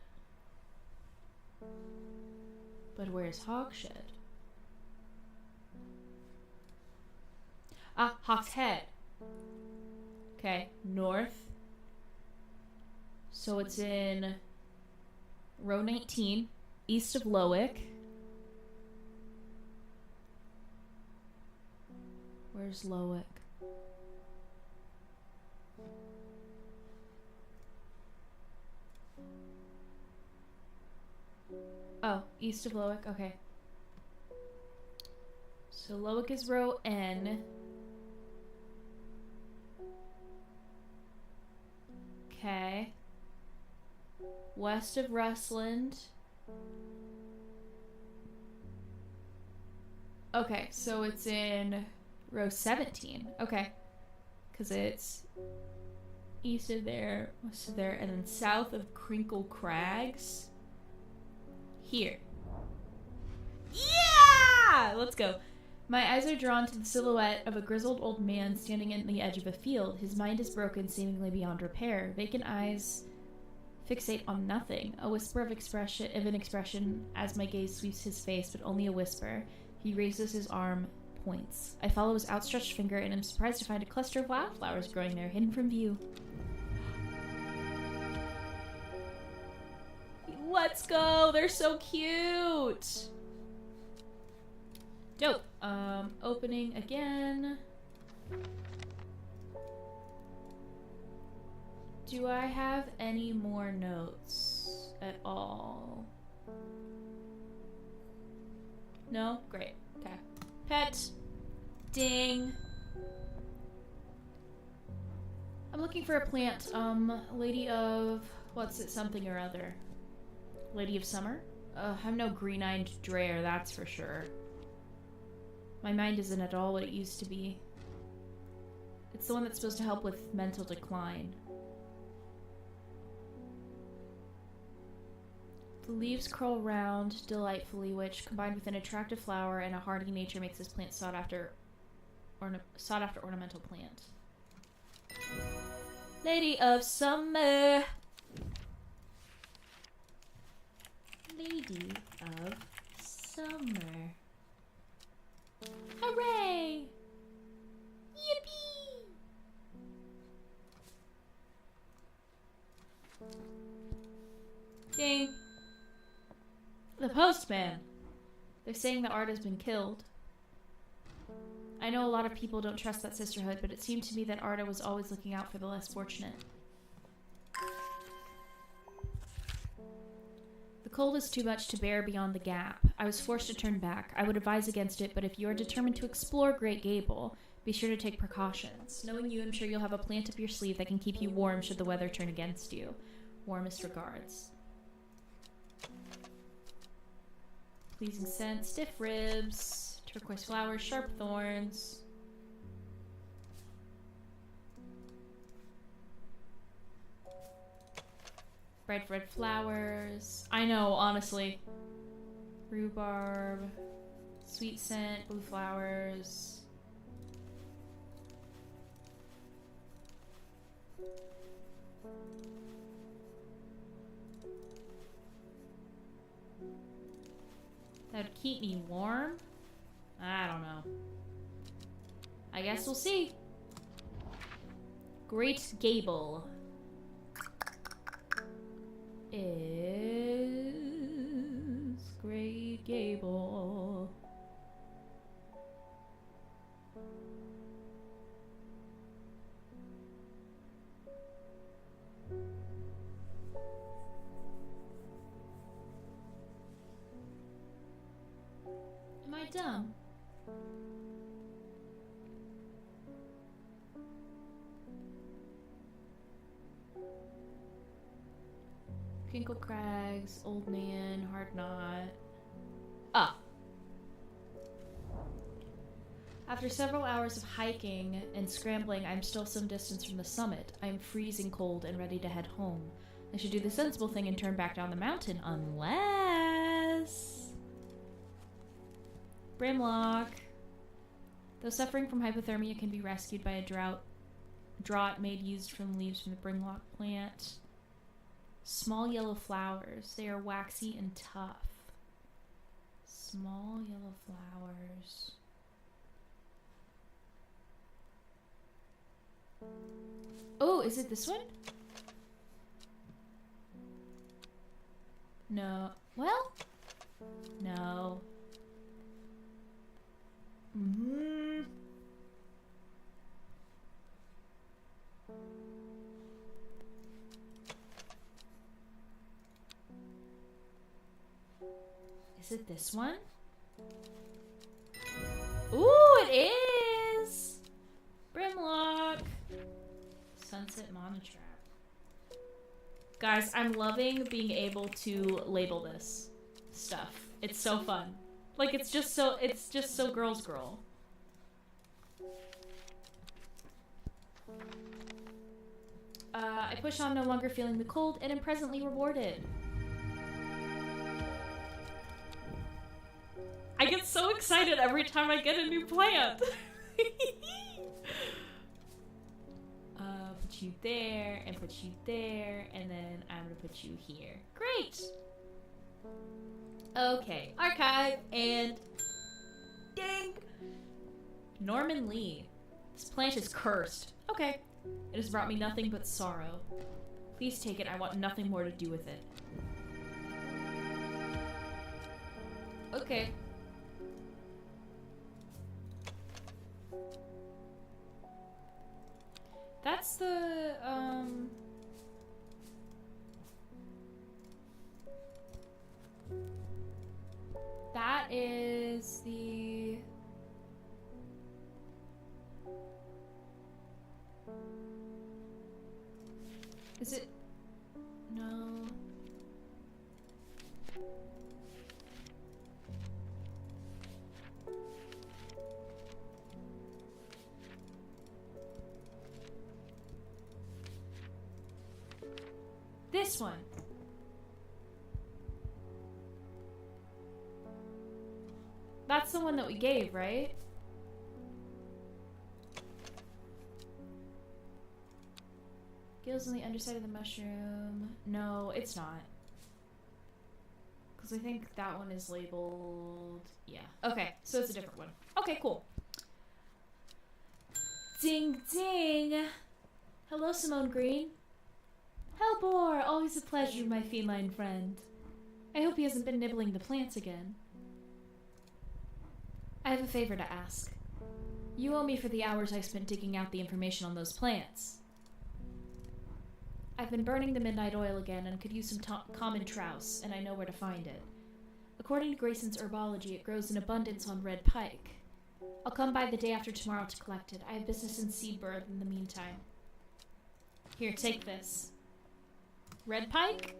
But where's Hawkshed? Ah, Hawkshead. Okay, north. So it's in row 19, east of Lowick. Where's Loic? Oh, east of Loic. Okay. So Loic is row N. Okay. West of Rustland. Okay, so it's in row 17. Okay. Because it's east of there, west of there, and then south of Crinkle Crags. Here. Yeah! Let's go. My eyes are drawn to the silhouette of a grizzled old man standing in the edge of a field. His mind is broken, seemingly beyond repair. Vacant eyes fixate on nothing. A whisper of an expression as my gaze sweeps his face, but only a whisper. He raises his arm, points. I follow his outstretched finger and am surprised to find a cluster of wildflowers growing there, hidden from view. Let's go! They're so cute! Dope. Opening again. Do I have any more notes at all? No? Great. Okay. Pet. Ding. I'm looking for a plant. Lady of... what's it? Something or other. Lady of Summer? I'm no green-eyed dreyer, that's for sure. My mind isn't at all what it used to be. It's the one that's supposed to help with mental decline. The leaves curl round delightfully, which, combined with an attractive flower and a hardy nature, makes this plant sought-after ornamental plant. Lady of Summer! Lady of Summer. Hooray! Yippee! Ding. The postman. They're saying that Art has been killed. I know a lot of people don't trust that sisterhood, but it seemed to me that Arda was always looking out for the less fortunate. The cold is too much to bear beyond the gap. I was forced to turn back. I would advise against it, but if you are determined to explore Great Gable, be sure to take precautions. Knowing you, I'm sure you'll have a plant up your sleeve that can keep you warm should the weather turn against you. Warmest regards. Pleasing scent, stiff ribs, turquoise flowers, sharp thorns. Bright red flowers. I know, honestly. Rhubarb. Sweet scent, blue flowers. That would keep me warm? I don't know. I guess we'll see. Great Gable is Great Gable. Am I dumb? Kinkle Crags, Old Man, Hard Knot. Ah! After several hours of hiking and scrambling, I'm still some distance from the summit. I'm freezing cold and ready to head home. I should do the sensible thing and turn back down the mountain, unless... Brimlock. Though suffering from hypothermia can be rescued by a draught made used from leaves from the Brimlock plant. Small yellow flowers. They are waxy and tough. Small yellow flowers. Oh, is it this one? No. Well? No. Is it this one? Ooh, it is! Brimlock. Sunset Monotrap. Guys, I'm loving being able to label this stuff. It's so fun. Like, it's just so girls girl. I push on, no longer feeling the cold, and am presently rewarded. I get so excited every time I get a new plant. Put you there, and put you there, and then I'm gonna put you here. Great! Okay, archive, and ding! Norman Lee. This plant is cursed. Okay. It has brought me nothing but sorrow. Please take it, I want nothing more to do with it. Okay. That's the, that is the... Is it... No... This one. That's the one that we gave, right? Gills on the underside of the mushroom. No, it's not. Because I think that one is labeled... Yeah. Okay, so it's a different one. Okay, cool. Ding ding! Hello, Simone Green. Hellbore! Always a pleasure, my feline friend. I hope he hasn't been nibbling the plants again. I have a favor to ask. You owe me for the hours I spent digging out the information on those plants. I've been burning the midnight oil again and could use some common trouse, and I know where to find it. According to Grayson's herbology, it grows in abundance on red pike. I'll come by the day after tomorrow to collect it. I have business in Seabird in the meantime. Here, take this. Red pike?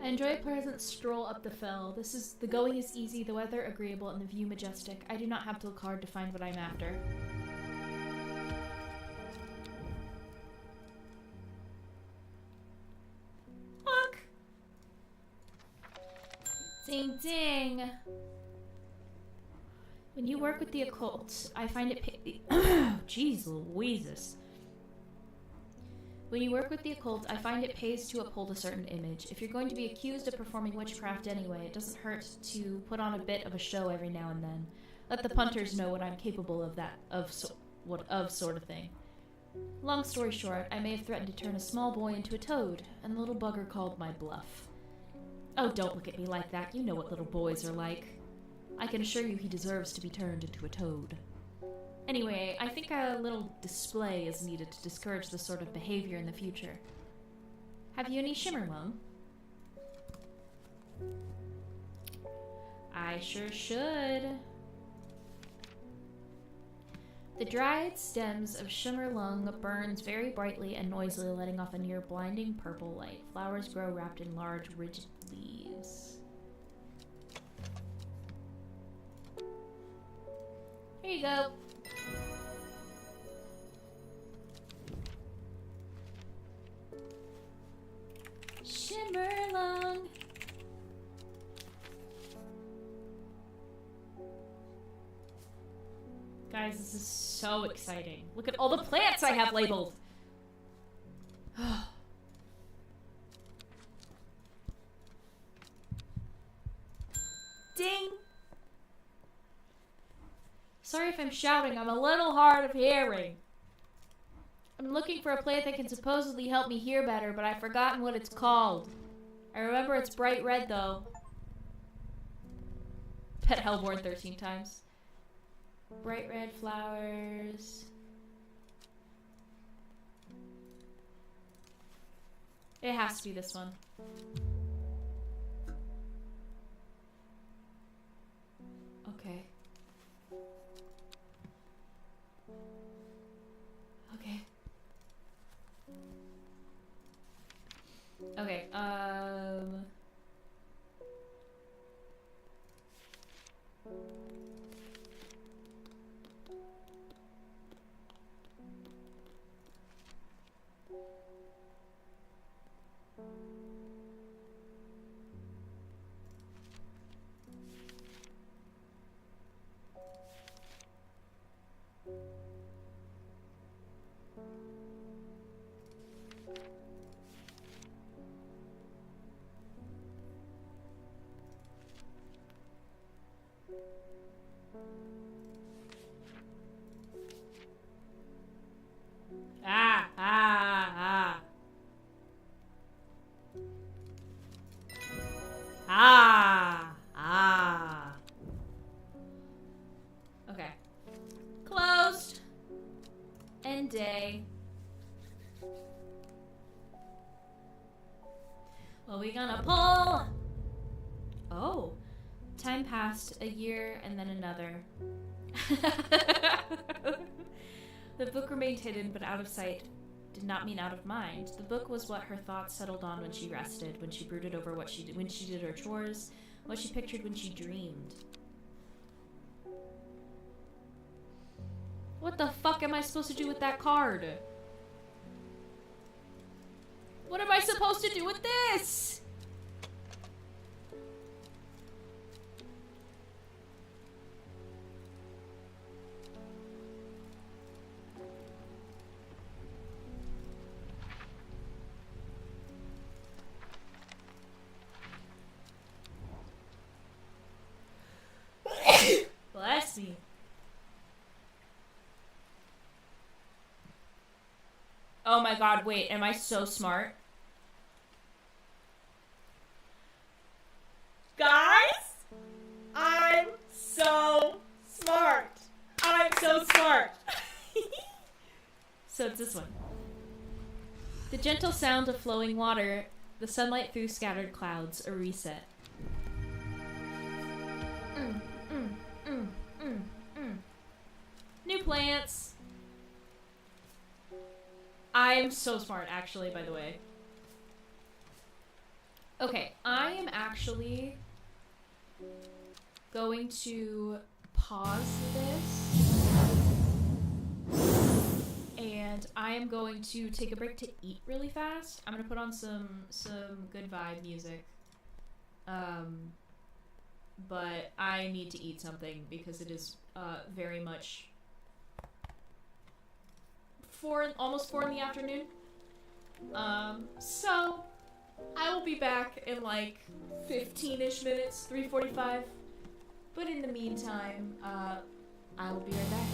I enjoy a pleasant stroll up the fell. The going is easy, the weather agreeable, and the view majestic. I do not have to look hard to find what I'm after. Look! Ding ding! When you work with the occult, I find it Jeez Louises. When you work with the occult, I find it pays to uphold a certain image. If you're going to be accused of performing witchcraft anyway, it doesn't hurt to put on a bit of a show every now and then. Let the punters know what I'm capable of sort of thing. Long story short, I may have threatened to turn a small boy into a toad, and the little bugger called my bluff. Oh, don't look at me like that. You know what little boys are like. I can assure you he deserves to be turned into a toad. Anyway, I think a little display is needed to discourage this sort of behavior in the future. Have you any shimmerlung? I sure should. The dried stems of shimmerlung burns very brightly and noisily, letting off a near blinding purple light. Flowers grow wrapped in large, rigid leaves. Here you go. Shimmerlung. Guys, this is so exciting. Look at all the plants I have labeled. Ding. Sorry if I'm shouting, I'm a little hard of hearing. I'm looking for a plant that can supposedly help me hear better, but I've forgotten what it's called. I remember it's bright red, though. Pet Hellborn 13 times. Bright red flowers. It has to be this one. Okay. Okay. Okay, ah. Okay. Closed. End day. Well, we gonna pull. Oh. Time passed, a year, and then another. The book remained hidden, but out of sight did not mean out of mind. The book was what her thoughts settled on when she rested, when she brooded over what she did, when she did her chores, what she pictured when she dreamed. What the fuck am I supposed to do with that card? What am I supposed to do with this? Bless me. Oh my god, wait, am I so smart? Guys, I'm so smart. I'm so smart. So it's this one. The gentle sound of flowing water, the sunlight through scattered clouds, a reset. New plants. I'm so smart, actually, by the way. Okay, I am actually going to pause this. And I am going to take a break to eat really fast. I'm going to put on some good vibe music. But I need to eat something because it is very much almost 4 in the afternoon. So I will be back in like 15-ish minutes, 3:45. But in the meantime, I will be right back.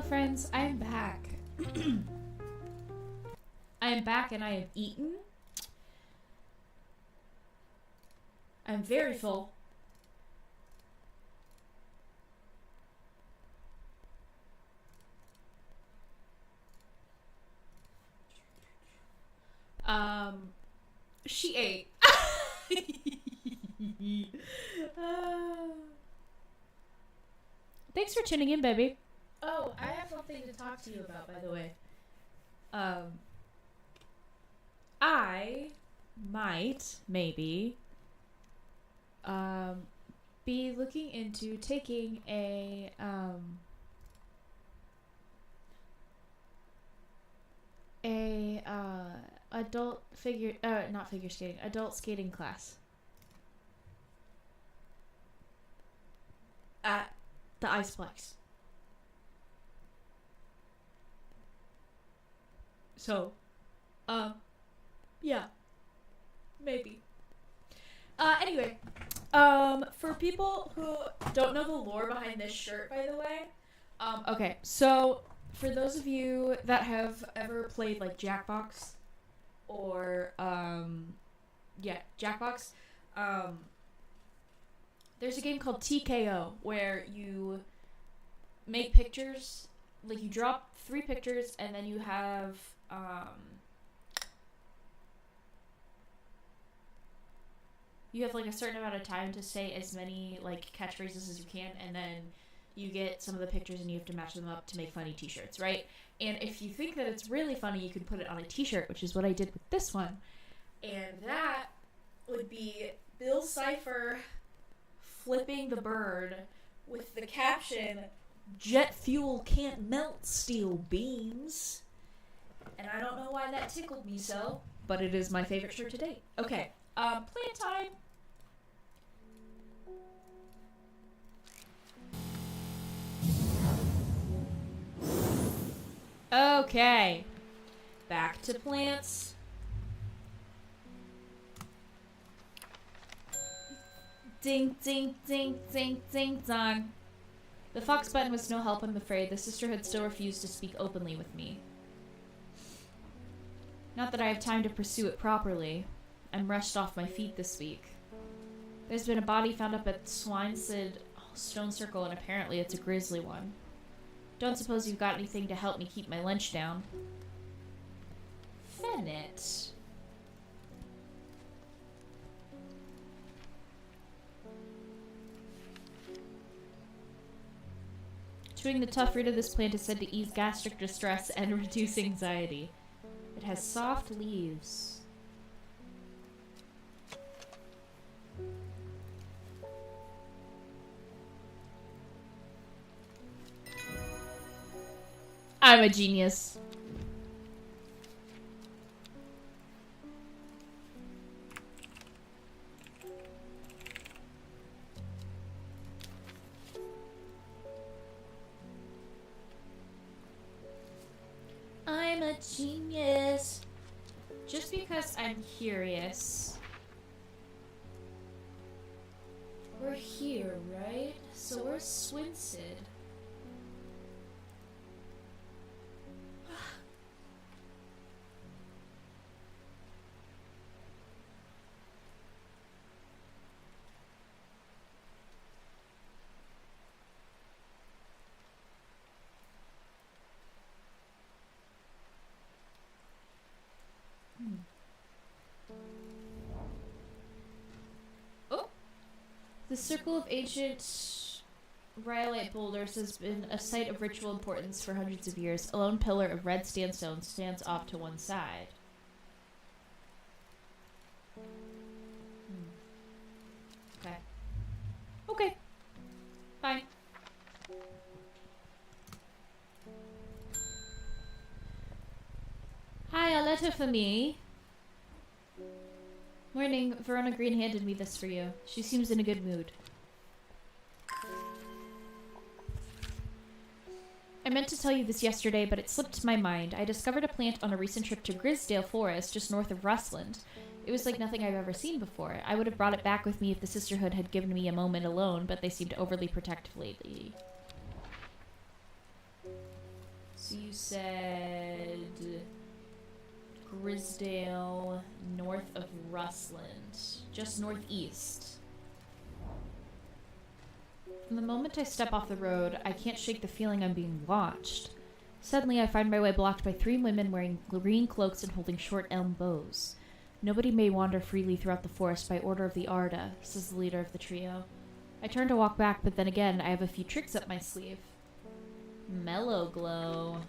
friends, I'm back. I am back and I have eaten. I'm very full. She ate. Thanks for tuning in, baby. Oh, I have something to talk to you about, by the way. I might, maybe, be looking into taking a, adult adult skating class at the Iceplex. So, yeah, maybe. Anyway, for people who don't know the lore behind this shirt, by the way, okay, so for those of you that have ever played like Jackbox or Jackbox, there's a game called TKO where you make pictures, like you drop 3 pictures and then you have like a certain amount of time to say as many like catchphrases as you can, and then you get some of the pictures and you have to match them up to make funny t-shirts, right? And if you think that it's really funny, you can put it on a t-shirt, which is what I did with this one. And that would be Bill Cipher flipping the bird with the caption, "Jet fuel can't melt steel beams." And I don't know why that tickled me so, but it is my favorite shirt to date. Okay, plant time. Okay, back to plants. Ding, ding, ding, ding, ding, dong. The fox button was no help, I'm afraid. The sisterhood still refused to speak openly with me. Not that I have time to pursue it properly. I'm rushed off my feet this week. There's been a body found up at Swineside Stone Circle, and apparently it's a grisly one. Don't suppose you've got anything to help me keep my lunch down. Fennett. Chewing the tough root of this plant is said to ease gastric distress and reduce anxiety. It has soft leaves. I'm a genius. I'm a genius. Just because I'm curious. We're here, right? So we're Swinsid. Oh! The circle of ancient rhyolite boulders has been a site of ritual importance for hundreds of years. A lone pillar of red sandstone stands off to one side. Okay. Okay. Fine. Hi, a letter for me. Morning, Verona Green handed me this for you. She seems in a good mood. I meant to tell you this yesterday, but it slipped my mind. I discovered a plant on a recent trip to Grisdale Forest, just north of Rustland. It was like nothing I've ever seen before. I would have brought it back with me if the Sisterhood had given me a moment alone, but they seemed overly protective lately. So you said Grisdale, north of Rustland, just northeast. From the moment I step off the road, I can't shake the feeling I'm being watched. Suddenly, I find my way blocked by 3 women wearing green cloaks and holding short elm bows. Nobody may wander freely throughout the forest by order of the Arda, says the leader of the trio. I turn to walk back, but then again, I have a few tricks up my sleeve. Mellow Glow.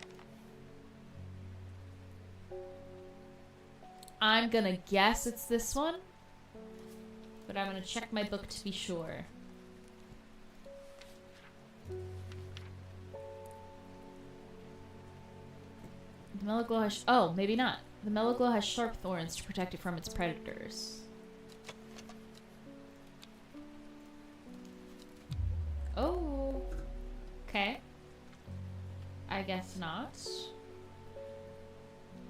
I'm gonna guess it's this one, but I'm gonna check my book to be sure. The Mellow Glow has... oh, maybe not. The Mellow Glow has sharp thorns to protect it from its predators. Oh. Okay. I guess not.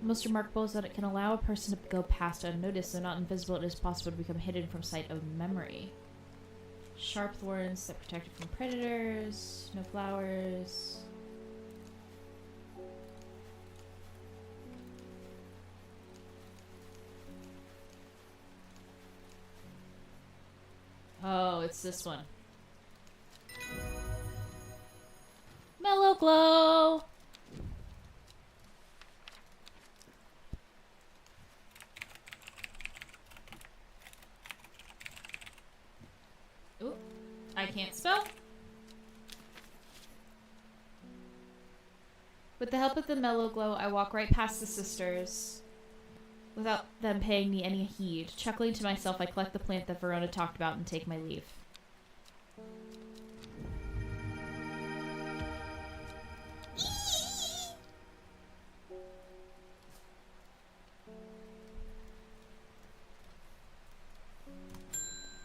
Most remarkable is that it can allow a person to go past unnoticed, though not invisible. It is possible to become hidden from sight of memory. Sharp thorns that protect it from predators. No flowers. Oh, it's this one. Mellow Glow! Ooh, I can't spell. With the help of the Mellow Glow, I walk right past the sisters without them paying me any heed. Chuckling to myself, I collect the plant that Verona talked about and take my leave.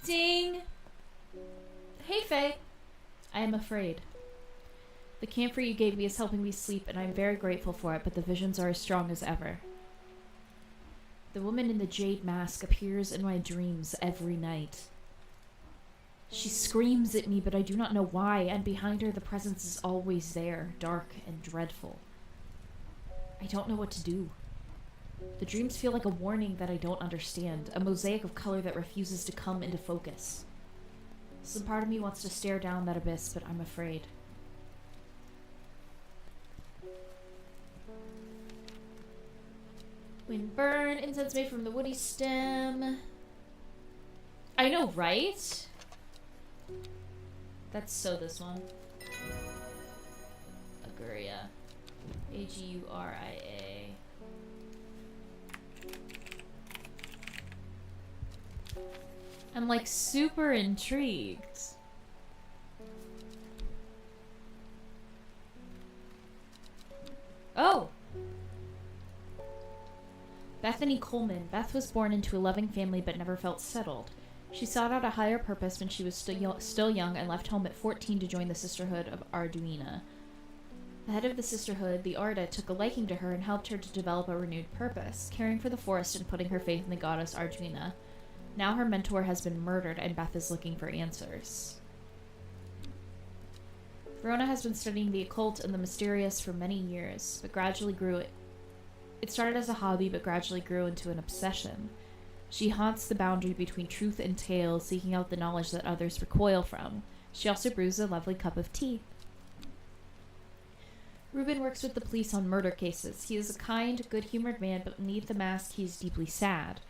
Ding! Hey, Faye. I am afraid. The camphor you gave me is helping me sleep, and I am very grateful for it, but the visions are as strong as ever. The woman in the jade mask appears in my dreams every night. She screams at me, but I do not know why, and behind her the presence is always there, dark and dreadful. I don't know what to do. The dreams feel like a warning that I don't understand, a mosaic of color that refuses to come into focus. Some part of me wants to stare down that abyss, but I'm afraid. Wind burn, incense made from the woody stem. I know, right? That's so this one. Aguria. Aguria. I'm like super intrigued. Oh! Bethany Coleman. Beth was born into a loving family but never felt settled. She sought out a higher purpose when she was still young and left home at 14 to join the Sisterhood of Arduina. The head of the Sisterhood, the Arda, took a liking to her and helped her to develop a renewed purpose, caring for the forest and putting her faith in the goddess Arduina. Now her mentor has been murdered and Beth is looking for answers. Verona has been studying the occult and the mysterious for many years, but gradually grew It started as a hobby, but gradually grew into an obsession. She haunts the boundary between truth and tale, seeking out the knowledge that others recoil from. She also brews a lovely cup of tea. Reuben works with the police on murder cases. He is a kind, good-humored man, but beneath the mask he is deeply sad.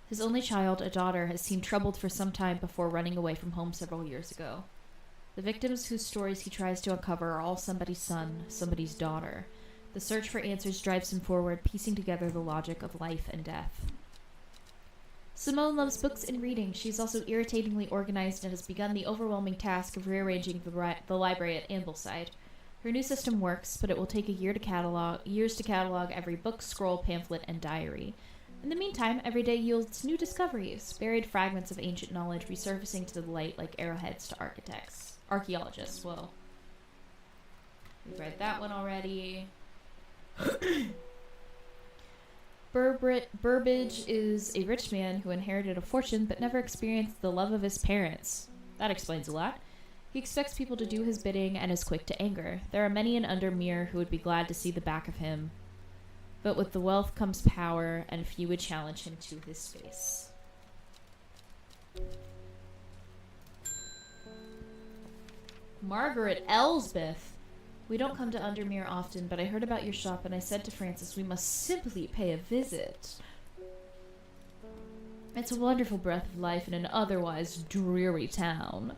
His only child, a daughter, has seemed troubled for some time before running away from home several years ago. The victims whose stories he tries to uncover are all somebody's son, somebody's daughter. The search for answers drives him forward, piecing together the logic of life and death. Simone loves books and reading. She's also irritatingly organized and has begun the overwhelming task of rearranging the library at Ambleside. Her new system works, but it will take years to catalog every book, scroll, pamphlet, and diary. In the meantime, every day yields new discoveries, buried fragments of ancient knowledge resurfacing to the light like arrowheads to archaeologists. Whoa. We've read that one already. Burbage is a rich man who inherited a fortune but never experienced the love of his parents. That explains a lot. He expects people to do his bidding and is quick to anger. There are many in Undermere who would be glad to see the back of him, but with the wealth comes power, and few would challenge him to his face. Margaret Elsbeth. We don't come to Undermere often, but I heard about your shop and I said to Francis we must simply pay a visit. It's a wonderful breath of life in an otherwise dreary town.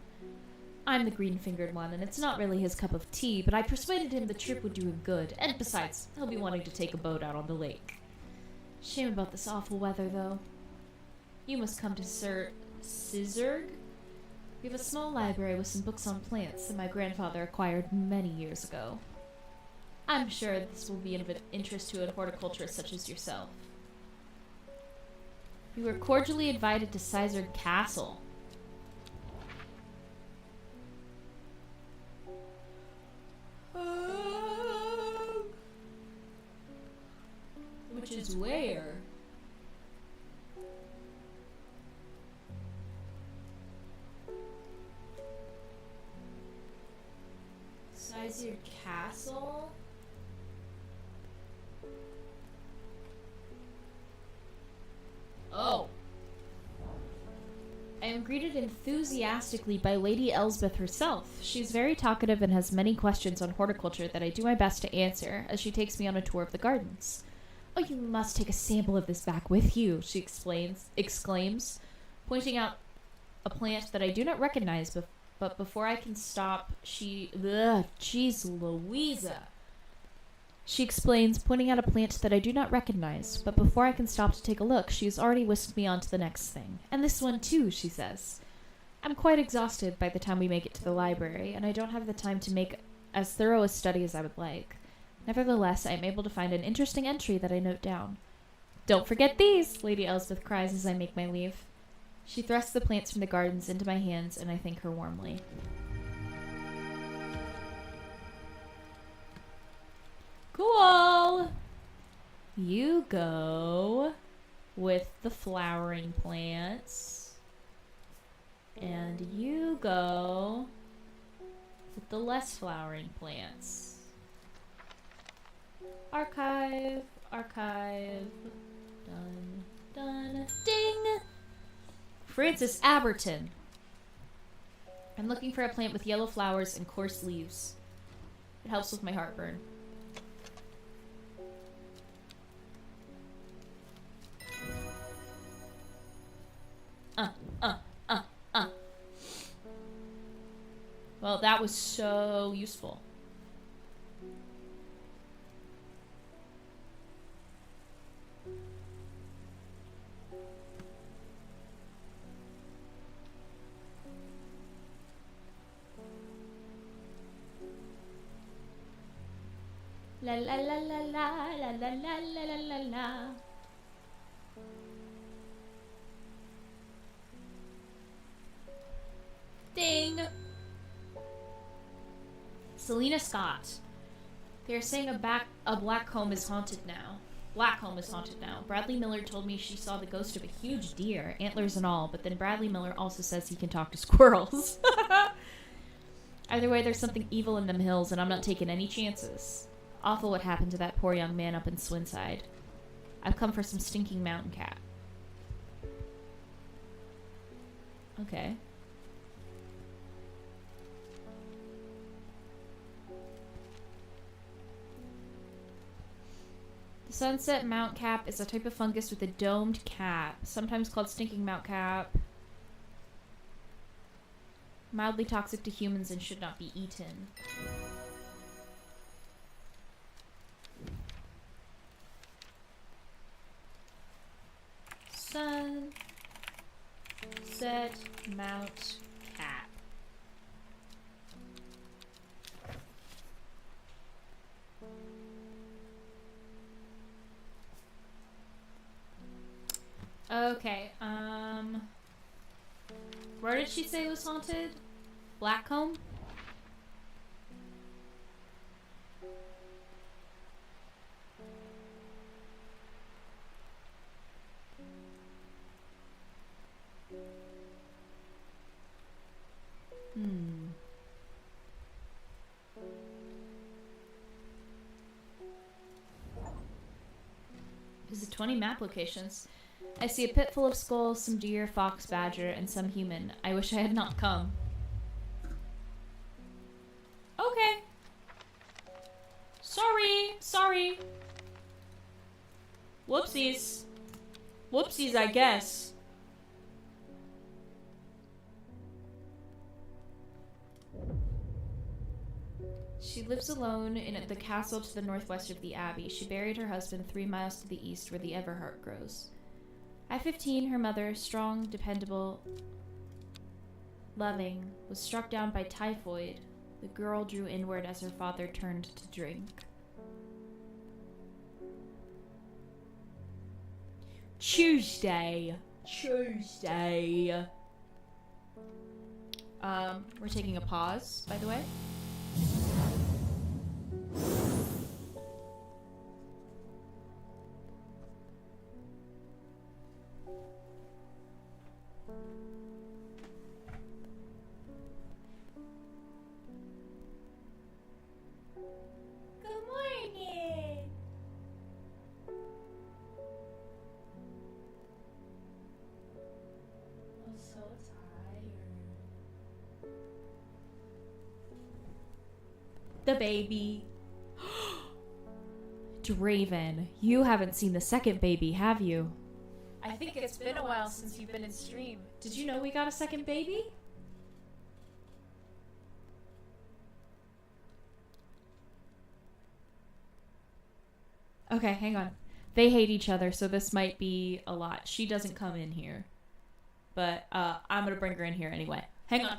I'm the green-fingered one, and it's not really his cup of tea, but I persuaded him the trip would do him good, and besides, he'll be wanting to take a boat out on the lake. Shame about this awful weather, though. You must come to Sir Sizerg? We have a small library with some books on plants that my grandfather acquired many years ago. I'm sure this will be of interest to a horticulturist such as yourself. We were cordially invited to Sizerg Castle. Which is where? Sizerg Castle? Oh. I am greeted enthusiastically by Lady Elsbeth herself. She is very talkative and has many questions on horticulture that I do my best to answer as she takes me on a tour of the gardens. Oh, you must take a sample of this back with you, she exclaims, pointing out a plant that I do not recognize, but before I can stop, jeez Louisa. She explains, pointing out a plant that I do not recognize, but before I can stop to take a look, she has already whisked me on to the next thing. And this one too, she says. I'm quite exhausted by the time we make it to the library, and I don't have the time to make as thorough a study as I would like. Nevertheless, I am able to find an interesting entry that I note down. Don't forget these, Lady Elsbeth cries as I make my leave. She thrusts the plants from the gardens into my hands, and I thank her warmly. Cool! You go with the flowering plants, and you go with the less flowering plants. Archive. Done. Ding! Francis Aberton. I'm looking for a plant with yellow flowers and coarse leaves. It helps with my heartburn. Well, that was so useful. La la la la la la la la la la la. Ding! Selena Scott. They are saying a black comb is haunted now. Blackcomb is haunted now. Bradley Miller told me she saw the ghost of a huge deer, antlers and all, but then Bradley Miller also says he can talk to squirrels. Either way, there's something evil in them hills, and I'm not taking any chances. Awful what happened to that poor young man up in Swinside. I've come for some stinking mountain cat. Okay. The sunset mount cap is a type of fungus with a domed cap, sometimes called stinking mount cap. Mildly toxic to humans and should not be eaten. Sunset mount cap. Okay, where did she say it was haunted? Blackcomb? 20 map locations. I see a pit full of skulls, some deer, fox, badger, and some human. I wish I had not come. Okay. Sorry. Whoopsies. Whoopsies, I guess. She lives alone in the castle to the northwest of the abbey. She buried her husband 3 miles to the east where the everheart grows. At 15, her mother, strong, dependable, loving, was struck down by typhoid. The girl drew inward as her father turned to drink. Tuesday. We're taking a pause, by the way. Good morning. I'm so tired. The baby. Draven, you haven't seen the second baby, have you? I think it's been a while since you've been in stream. Did you know we got a second baby? Okay, hang on. They hate each other, so this might be a lot. She doesn't come in here. But I'm gonna bring her in here anyway. Hang on.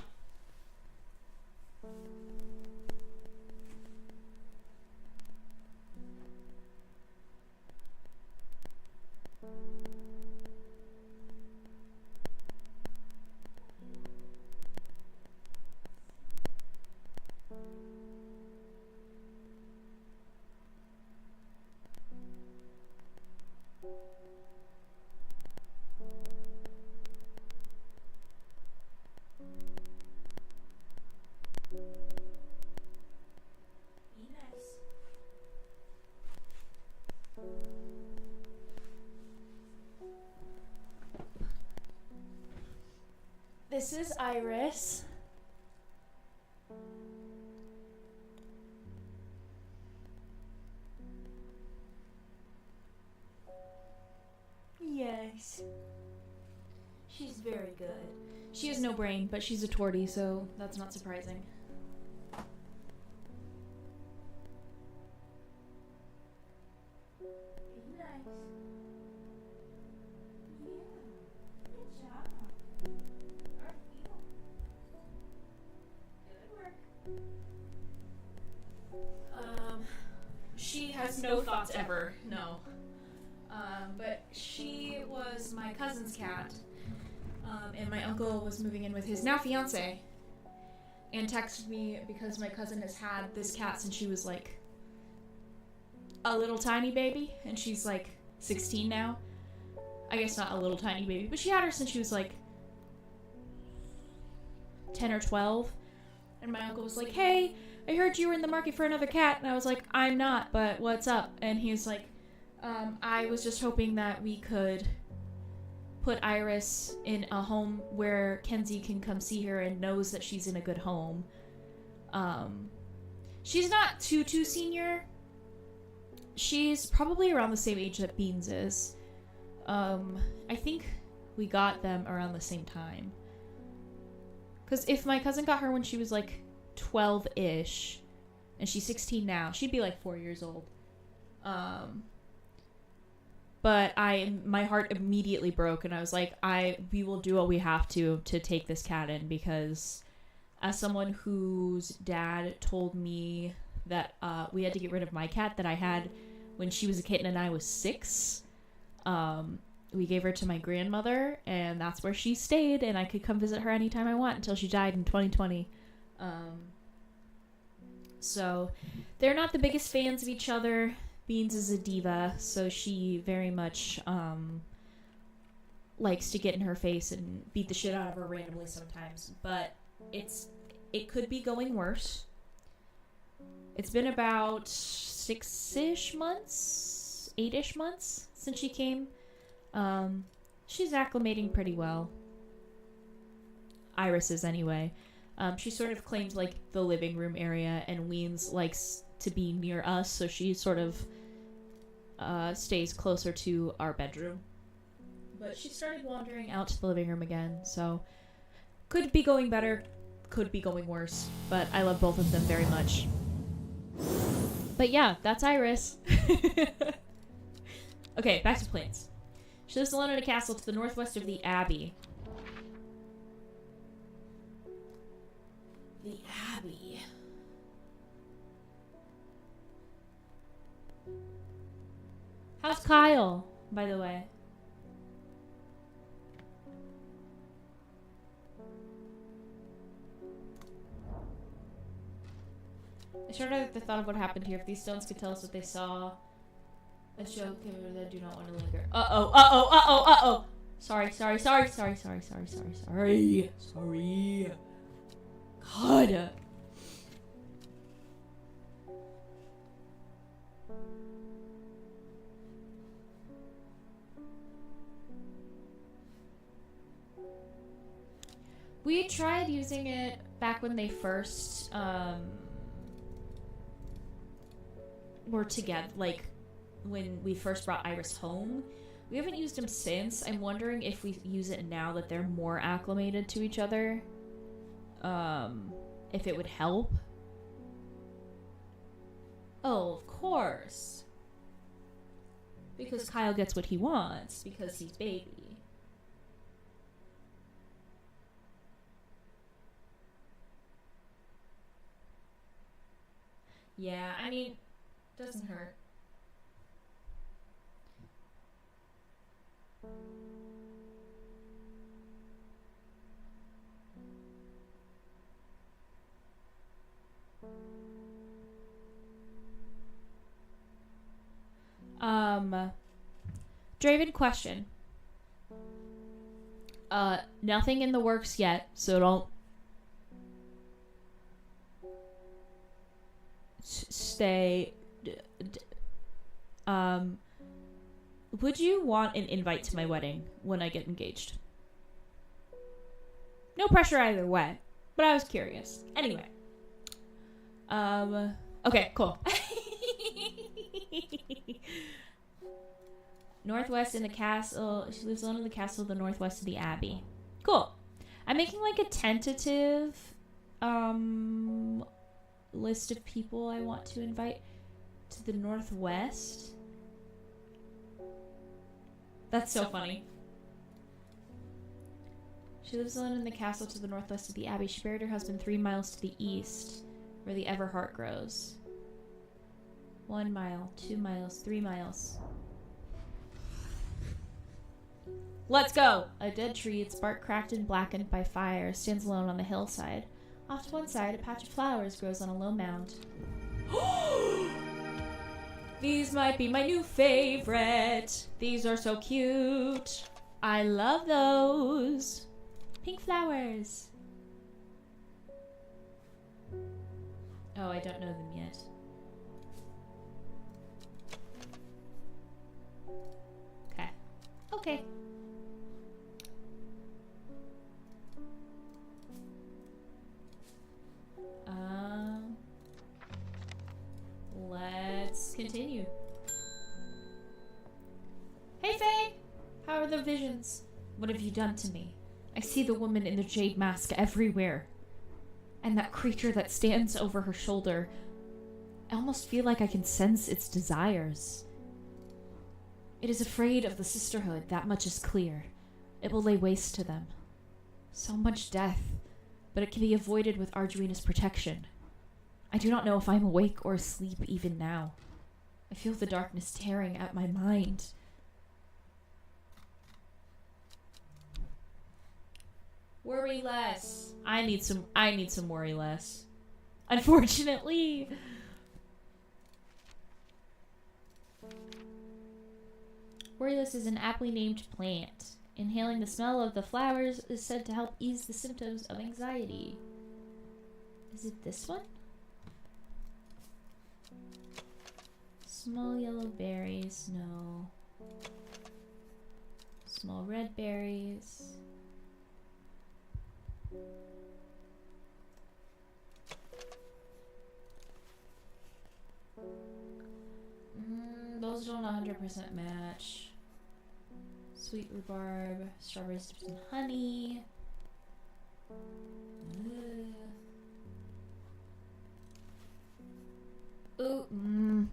Be nice. This is Iris. Yes. She's very good. She has no brain, but she's a tortie, so that's not surprising. Be nice. Yeah. Good job. Aren't you? Good work. She has no thoughts ever, no. But she was my cousin's cat, and my uncle was moving in with his now fiance, and texted me because my cousin has had this cat since she was like a little tiny baby, and she's like 16 now. I guess not a little tiny baby, but she had her since she was like 10 or 12, and my uncle was like, hey, I heard you were in the market for another cat, and I was like, I'm not, but what's up? And he was like, I was just hoping that we could put Iris in a home where Kenzie can come see her and knows that she's in a good home. She's not too senior. She's probably around the same age that Beans is. I think we got them around the same time. Because if my cousin got her when she was like 12-ish, and she's 16 now, she'd be like 4 years old. But my heart immediately broke, and I was like, we will do what we have to take this cat in, because as someone whose dad told me that we had to get rid of my cat that I had when she was a kitten and I was 6, we gave her to my grandmother, and that's where she stayed, and I could come visit her anytime I want until she died in 2020. So they're not the biggest fans of each other. Beans is a diva, so she very much likes to get in her face and beat the shit out of her randomly sometimes. But it could be going worse. It's been about 6-ish months, 8-ish months since she came. She's acclimating pretty well. Iris is anyway. She sort of claims like the living room area, and Weens likes to be near us, so she sort of stays closer to our bedroom. But she started wandering out to the living room again, so could be going better, could be going worse, but I love both of them very much. But yeah, that's Iris. Okay, back to plants. She lives alone in a castle to the northwest of the Abbey. The Abbey. How's Kyle, by the way? I shudder at the thought of what happened here. If these stones could tell us what they saw. A joke that do not want to linger. Uh-oh. Sorry. God. We tried using it back when they first were together, like when we first brought Iris home. We haven't used them since. I'm wondering if we use it now that they're more acclimated to each other, if it would help. Oh, of course. Because Kyle gets what he wants, because he's baby. Yeah, I mean, doesn't hurt. Draven, question. Nothing in the works yet, so don't stay. Would you want an invite to my wedding when I get engaged? No pressure either way, but I was curious. Anyway. Okay, cool. Northwest in the castle. She lives alone in the castle to the northwest of the Abbey. Cool. I'm making like a tentative list of people I want to invite to the northwest. That's so funny. She lives alone in the castle to the northwest of the Abbey. She buried her husband 3 miles to the east, where the Everheart grows. 1 mile, 2 miles, 3 miles. Let's go! A dead tree, its bark cracked and blackened by fire, stands alone on the hillside. Off to one side, a patch of flowers grows on a low mound. These might be my new favorite. These are so cute. I love those. Pink flowers. Oh, I don't know them yet. Okay. Okay. Let's continue. Hey, Faye! How are the visions? What have you done to me? I see the woman in the jade mask everywhere. And that creature that stands over her shoulder. I almost feel like I can sense its desires. It is afraid of the sisterhood, that much is clear. It will lay waste to them. So much death, but it can be avoided with Arduino's protection. I do not know if I'm awake or asleep even now. I feel the darkness tearing at my mind. Worry less. I need some worry less. Unfortunately. Worry less is an aptly named plant. Inhaling the smell of the flowers is said to help ease the symptoms of anxiety. Is it this one? Small yellow berries, no. Small red berries. Those don't 100% match. Sweet rhubarb, strawberries dipped in honey. Ooh.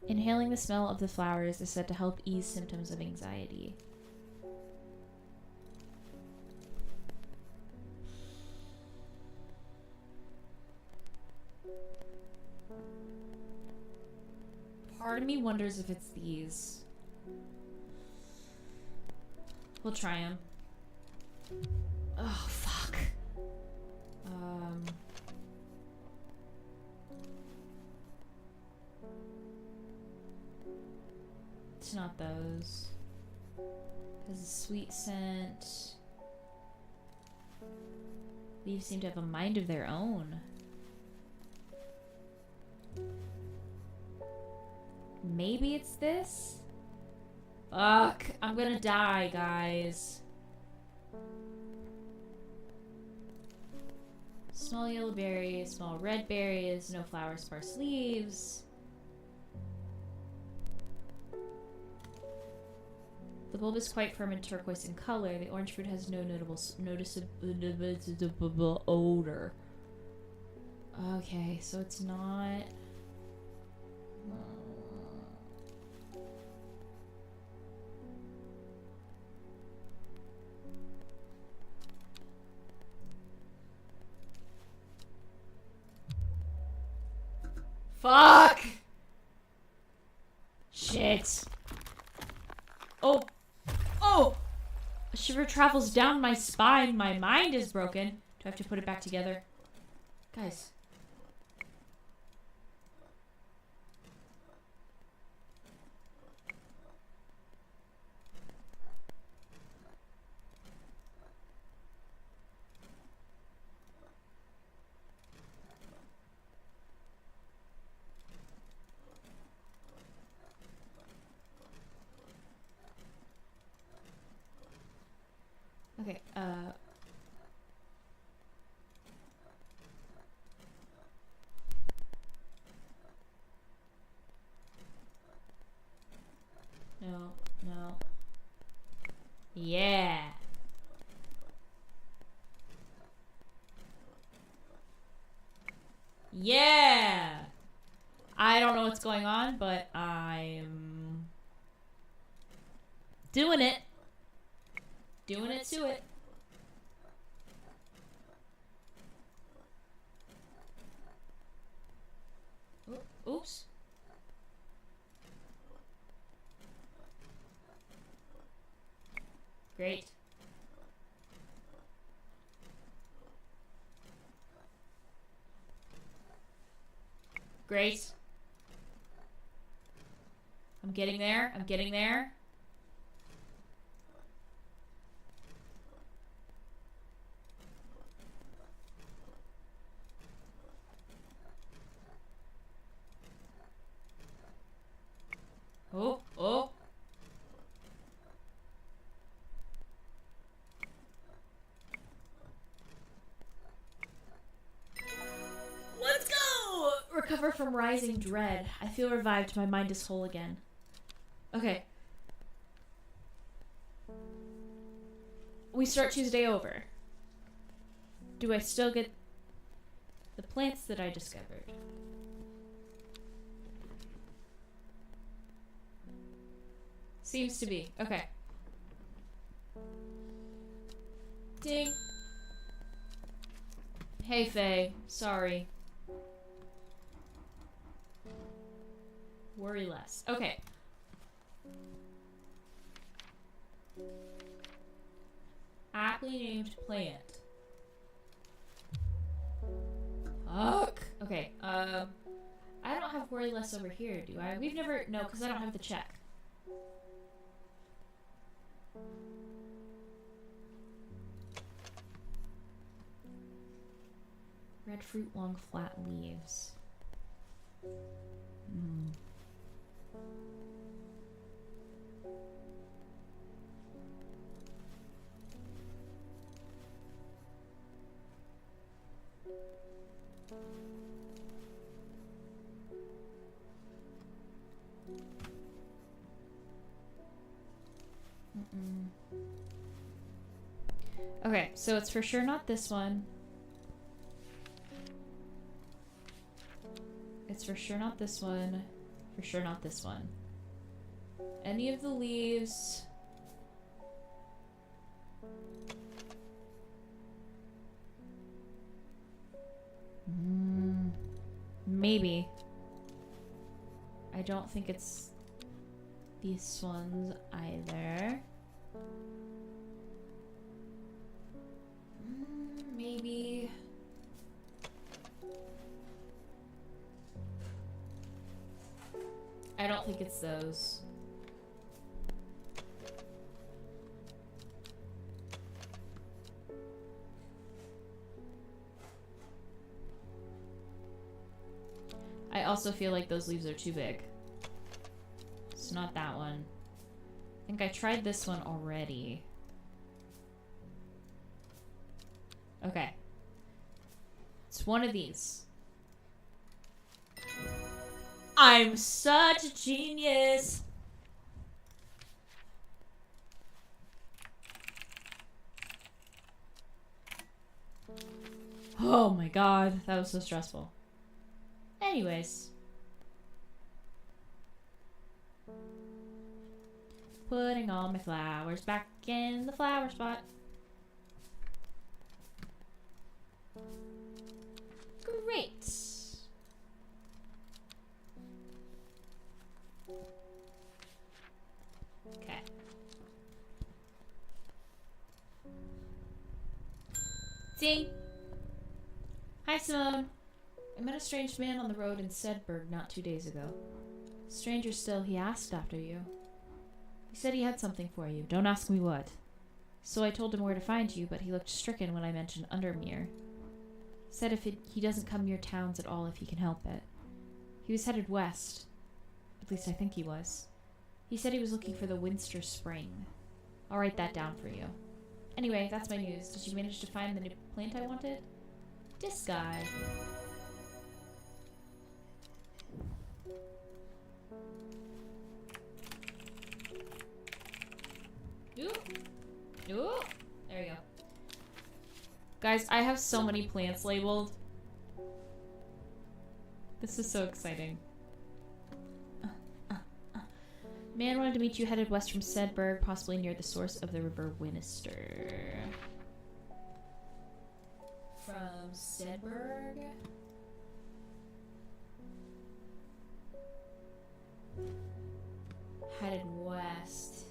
Inhaling the smell of the flowers is said to help ease symptoms of anxiety. Part of me wonders if it's these. We'll try them. Oh, fuck. It's not those. Has a sweet scent. Leaves seem to have a mind of their own. Maybe it's this? Fuck, I'm gonna die, guys. Small yellow berries, small red berries, no flowers, sparse leaves. The bulb is quite firm and turquoise in color. The orange fruit has no noticeable odor. Okay, so it's not... Fuck! Shit. Oh. Oh! A shiver travels down my spine. My mind is broken. Do I have to put it back together? Guys. Okay, no, no. Yeah. Yeah. I don't know what's going on, but I'm doing it. Doing it to it. Oops. Great. Great. I'm getting there. I'm getting there. Oh, oh. Let's go! Recover from rising dread. I feel revived. My mind is whole again. Okay. We start Tuesday over. Do I still get the plants that I discovered? Seems to be. Okay. Ding. Hey, Faye. Sorry. Worry less. Okay. Aptly named plant. Fuck. Okay. I don't have worry less over here, do I? We've never... No, because I don't have the check. Red fruit, long flat leaves. Hmm. Mm-mm. Okay, so it's for sure not this one. It's for sure not this one. For sure not this one. Any of the leaves. Maybe. I don't think it's these ones either. Maybe. I don't think it's those. I also feel like those leaves are too big. It's not that one. I think I tried this one already. Okay. It's one of these. I'm such a genius! Oh my god, that was so stressful. Anyways. Putting all my flowers back in the flower spot. Great. Okay. Ding. Hi, Simone. I met a strange man on the road in Sedberg not 2 days ago. Stranger still, he asked after you. He said he had something for you. Don't ask me what. So I told him where to find you, but he looked stricken when I mentioned Undermere. Said he doesn't come near towns at all if he can help it. He was headed west. At least I think he was. He said he was looking for the Winster Spring. I'll write that down for you. Anyway, that's my news. Did you manage to find the new plant I wanted? This guy. Ooh. Ooh. There we go. Guys, I have so many plants labeled. This is so exciting. Man wanted to meet you headed west from Sedberg, possibly near the source of the river Winister. From Sedberg? Headed west.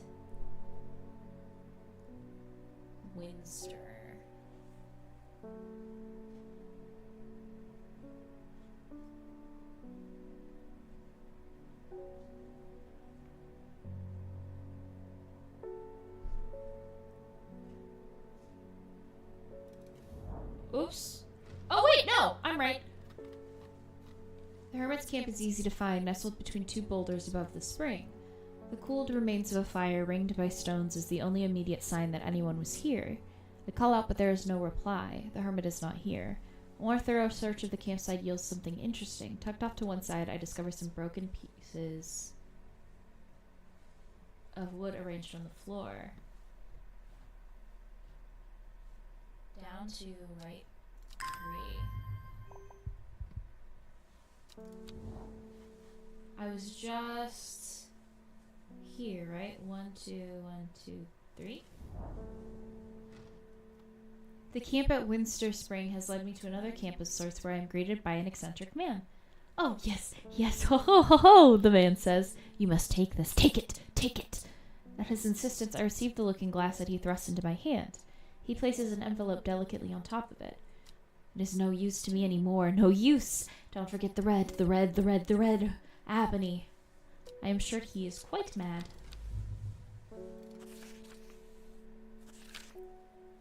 Winster. Oops. Oh wait, no! I'm right. The hermit's camp is easy to find, nestled between two boulders above the spring. The cooled remains of a fire ringed by stones is the only immediate sign that anyone was here. I call out, but there is no reply. The hermit is not here. A more thorough search of the campsite yields something interesting. Tucked off to one side, I discover some broken pieces of wood arranged on the floor. Down to right 3. I was just here, right? 1, 2, 1, 2, 3. The camp at Winster Spring has led me to another camp of sorts where I am greeted by an eccentric man. Oh, yes, yes, ho, ho, ho, ho, the man says. You must take this. Take it, take it. At his insistence, I received the looking glass that he thrust into my hand. He places an envelope delicately on top of it. It is no use to me anymore. No use. Don't forget the red, the red, the red, the red. Ebony. I am sure he is quite mad.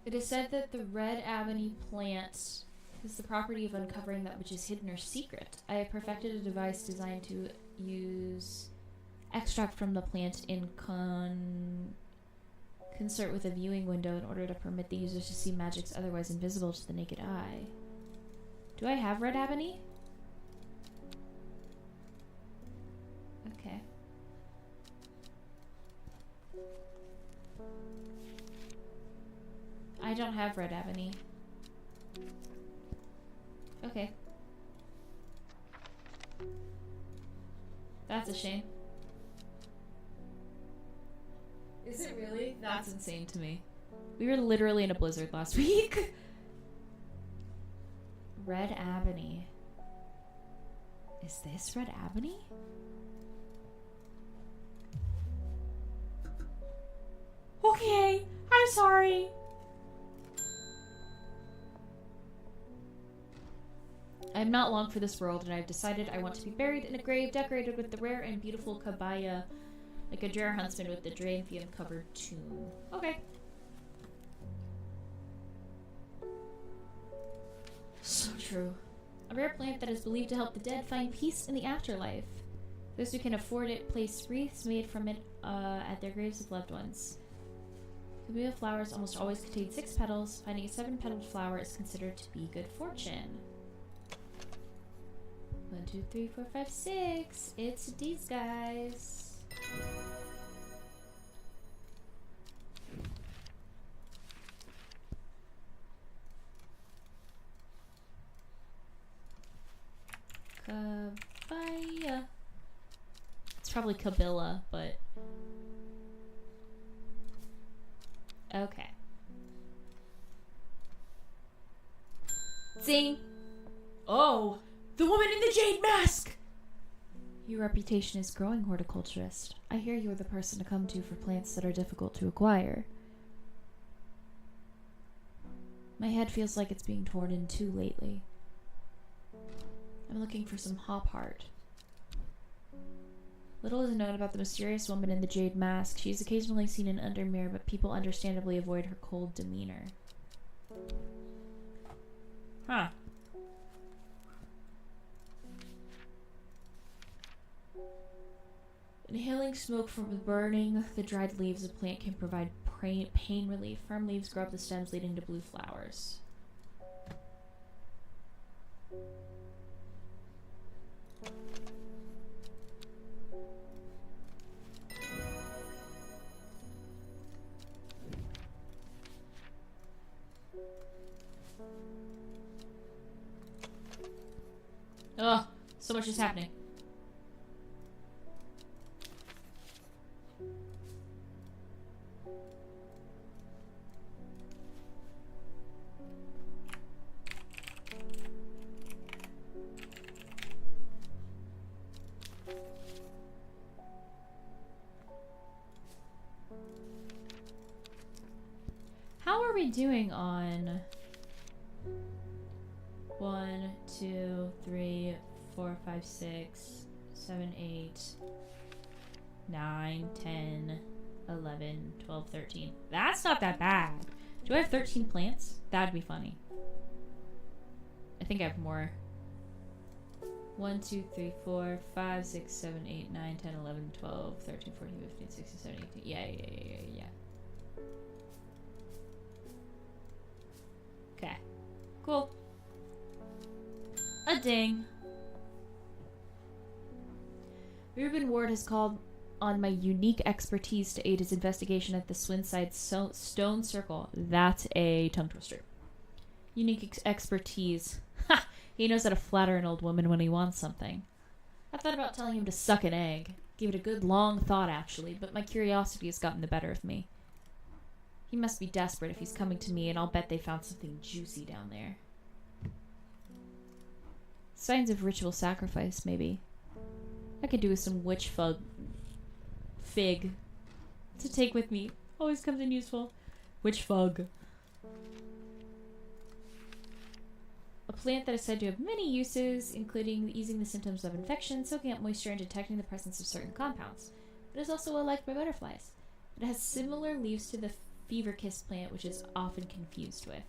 It is said that the red ebony plant is the property of uncovering that which is hidden or secret. I have perfected a device designed to use extract from the plant in concert with a viewing window in order to permit the users to see magics otherwise invisible to the naked eye. Do I have red ebony? Okay. I don't have red ebony. Okay. That's a shame. Is it really? That's insane to me. We were literally in a blizzard last week. Red ebony. Is this red ebony? Okay, I'm sorry. I am not long for this world, and I've decided I want to be buried in a grave decorated with the rare and beautiful kabaya, like a Dreher huntsman with the Draenfium-covered tomb. Okay. So true. A rare plant that is believed to help the dead find peace in the afterlife. Those who can afford it place wreaths made from it at their graves of loved ones. Kabaya flowers almost always contain 6 petals. Finding a 7-petaled flower is considered to be good fortune. 1, 2, 3, 4, 5, 6. It's these guys. Kabaya. It's probably Kabila, but okay. Zing. Oh, the woman in the jade mask! Your reputation is growing, horticulturist. I hear you're the person to come to for plants that are difficult to acquire. My head feels like it's being torn in two lately. I'm looking for some hop heart. Little is known about the mysterious woman in the jade mask. She is occasionally seen in Undermere, but people understandably avoid her cold demeanor. Huh. Inhaling smoke from burning the dried leaves of a plant can provide pain relief. Firm leaves grow up the stems, leading to blue flowers. Oh, so much is happening. How are we doing on 1, 2, 3, 4, 5, 6, 7, 8, 9, 10, 11, 12, 13. That's not that bad. Do I have 13 plants? That'd be funny. I think I have more. 1, 2, 3, 4, 5, 6, 7, 8, 9, 10, 11, 12, 13, 14, 15, 16, 17, 18. Yeah. Okay. Cool. A ding. Reuben Ward has called on my unique expertise to aid his investigation at the Swinside Stone Circle. That's a tongue twister. Unique expertise. Ha! He knows how to flatter an old woman when he wants something. I thought about telling him to suck an egg. Gave it a good long thought, actually, but my curiosity has gotten the better of me. He must be desperate if he's coming to me, and I'll bet they found something juicy down there. Signs of ritual sacrifice, maybe. I could do with some witch fig to take with me. Always comes in useful. Witch fug. A plant that is said to have many uses, including easing the symptoms of infection, soaking up moisture, and detecting the presence of certain compounds. It is also well liked by butterflies. It has similar leaves to the fever kiss plant, which is often confused with.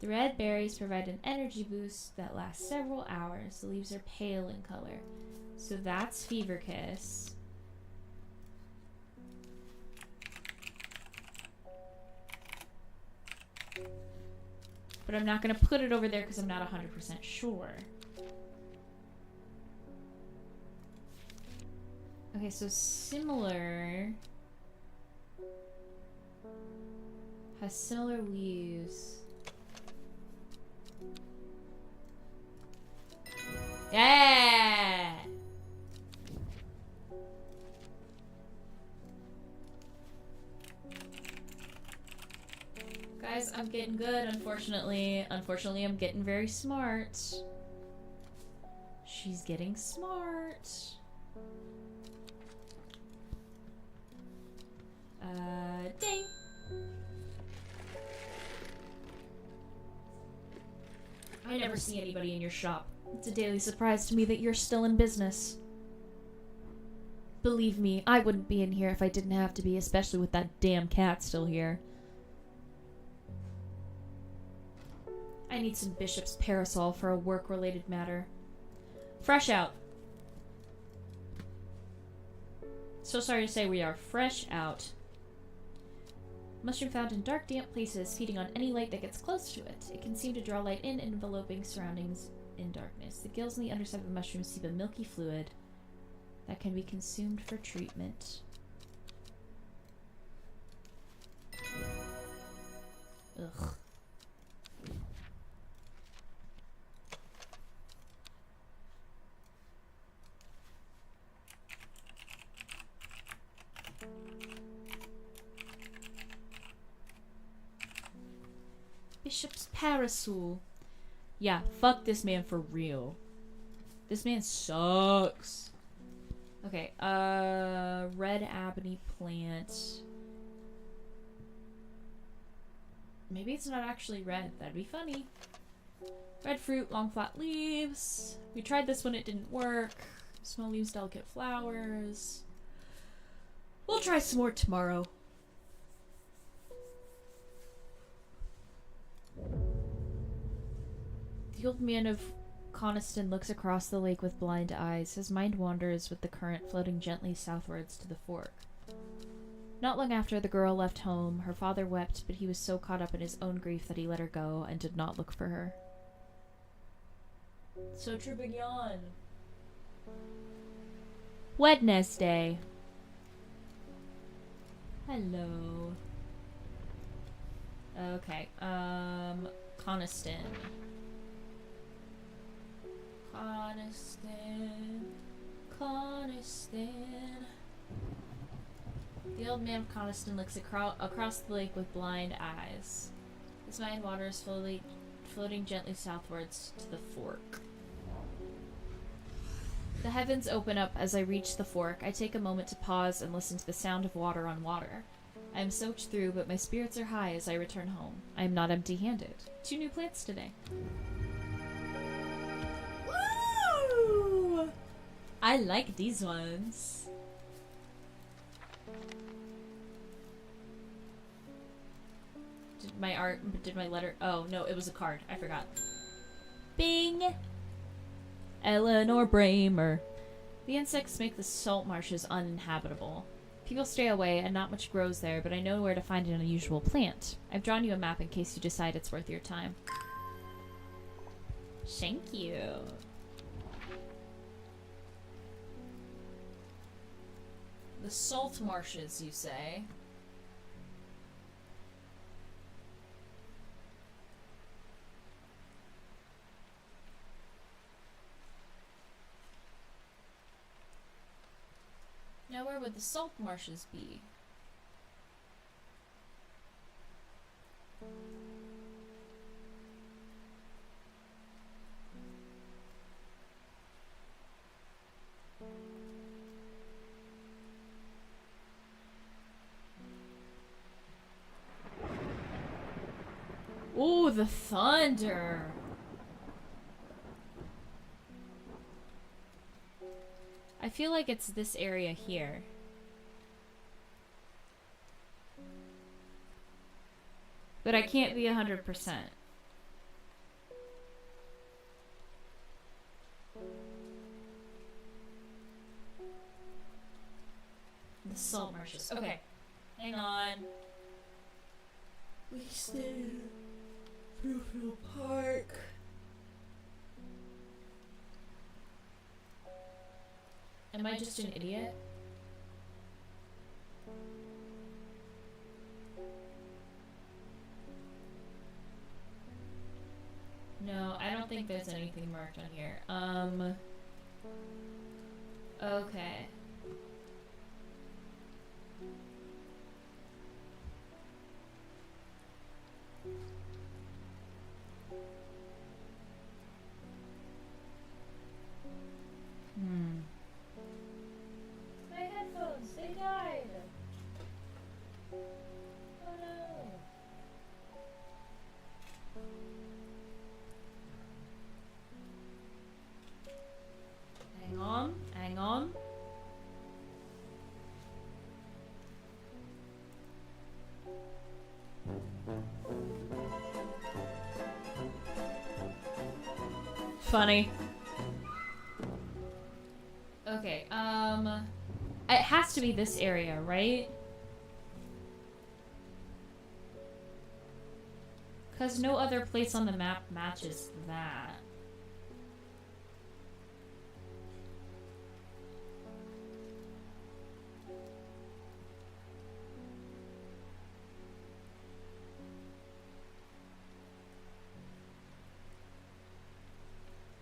The red berries provide an energy boost that lasts several hours. The leaves are pale in color. So that's Fever Kiss. But I'm not going to put it over there because I'm not 100% sure. Okay, so similar... has similar leaves. Yeah! Guys, I'm getting good, unfortunately. Unfortunately, I'm getting very smart. She's getting smart. Ding! I never see anybody in your shop. It's a daily surprise to me that you're still in business. Believe me, I wouldn't be in here if I didn't have to be, especially with that damn cat still here. I need some Bishop's parasol for a work-related matter. Fresh out. So sorry to say we are fresh out. Mushroom found in dark, damp places, feeding on any light that gets close to it. It can seem to draw light in, enveloping surroundings in darkness. The gills on the underside of the mushroom seep a milky fluid that can be consumed for treatment. Ugh. Bishop's parasol. Yeah, fuck this man for real. This man sucks. Okay, red ebony plant. Maybe it's not actually red. That'd be funny. Red fruit, long flat leaves. We tried this one, it didn't work. Small leaves, delicate flowers. We'll try some more tomorrow. The old man of Coniston looks across the lake with blind eyes. His mind wanders with the current floating gently southwards to the fork. Not long after the girl left home, her father wept, but he was so caught up in his own grief that he let her go and did not look for her. So Trubignon. Wednesday. Hello. Okay, Coniston. Coniston. The old man of Coniston looks across the lake with blind eyes. His mind wanders floating gently southwards to the fork. The heavens open up as I reach the fork. I take a moment to pause and listen to the sound of water on water. I am soaked through, but my spirits are high as I return home. I am not empty-handed. 2 new plants today. Woo! I like these ones. Did my letter? Oh, no, it was a card. I forgot. Bing! Eleanor Bramer. The insects make the salt marshes uninhabitable. People stay away and not much grows there, but I know where to find an unusual plant. I've drawn you a map in case you decide it's worth your time. Thank you. The salt marshes, you say? Now where would the salt marshes be? Ooh, the thunder! I feel like it's this area here. But I can't be 100%. The salt marshes. Okay. Hang on. Wasted Fruitville Park. Am I just an idiot? No, I don't think there's anything marked on here. Okay. My headphones, they died. Oh no. Hang on, hang on. Funny. Okay, it has to be this area, right? Because no other place on the map matches that.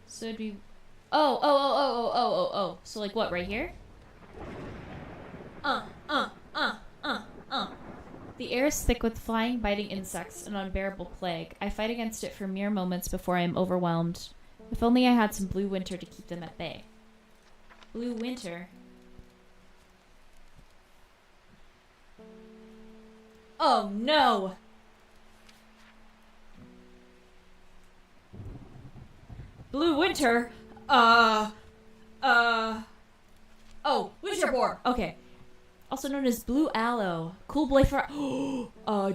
So it'd be... Oh. So like what, right here? The air is thick with flying, biting insects, an unbearable plague. I fight against it for mere moments before I am overwhelmed. If only I had some blue winter to keep them at bay. Blue winter? Oh no! Blue winter? Oh, winter boar! Okay. Also known as blue aloe. Cool boy for...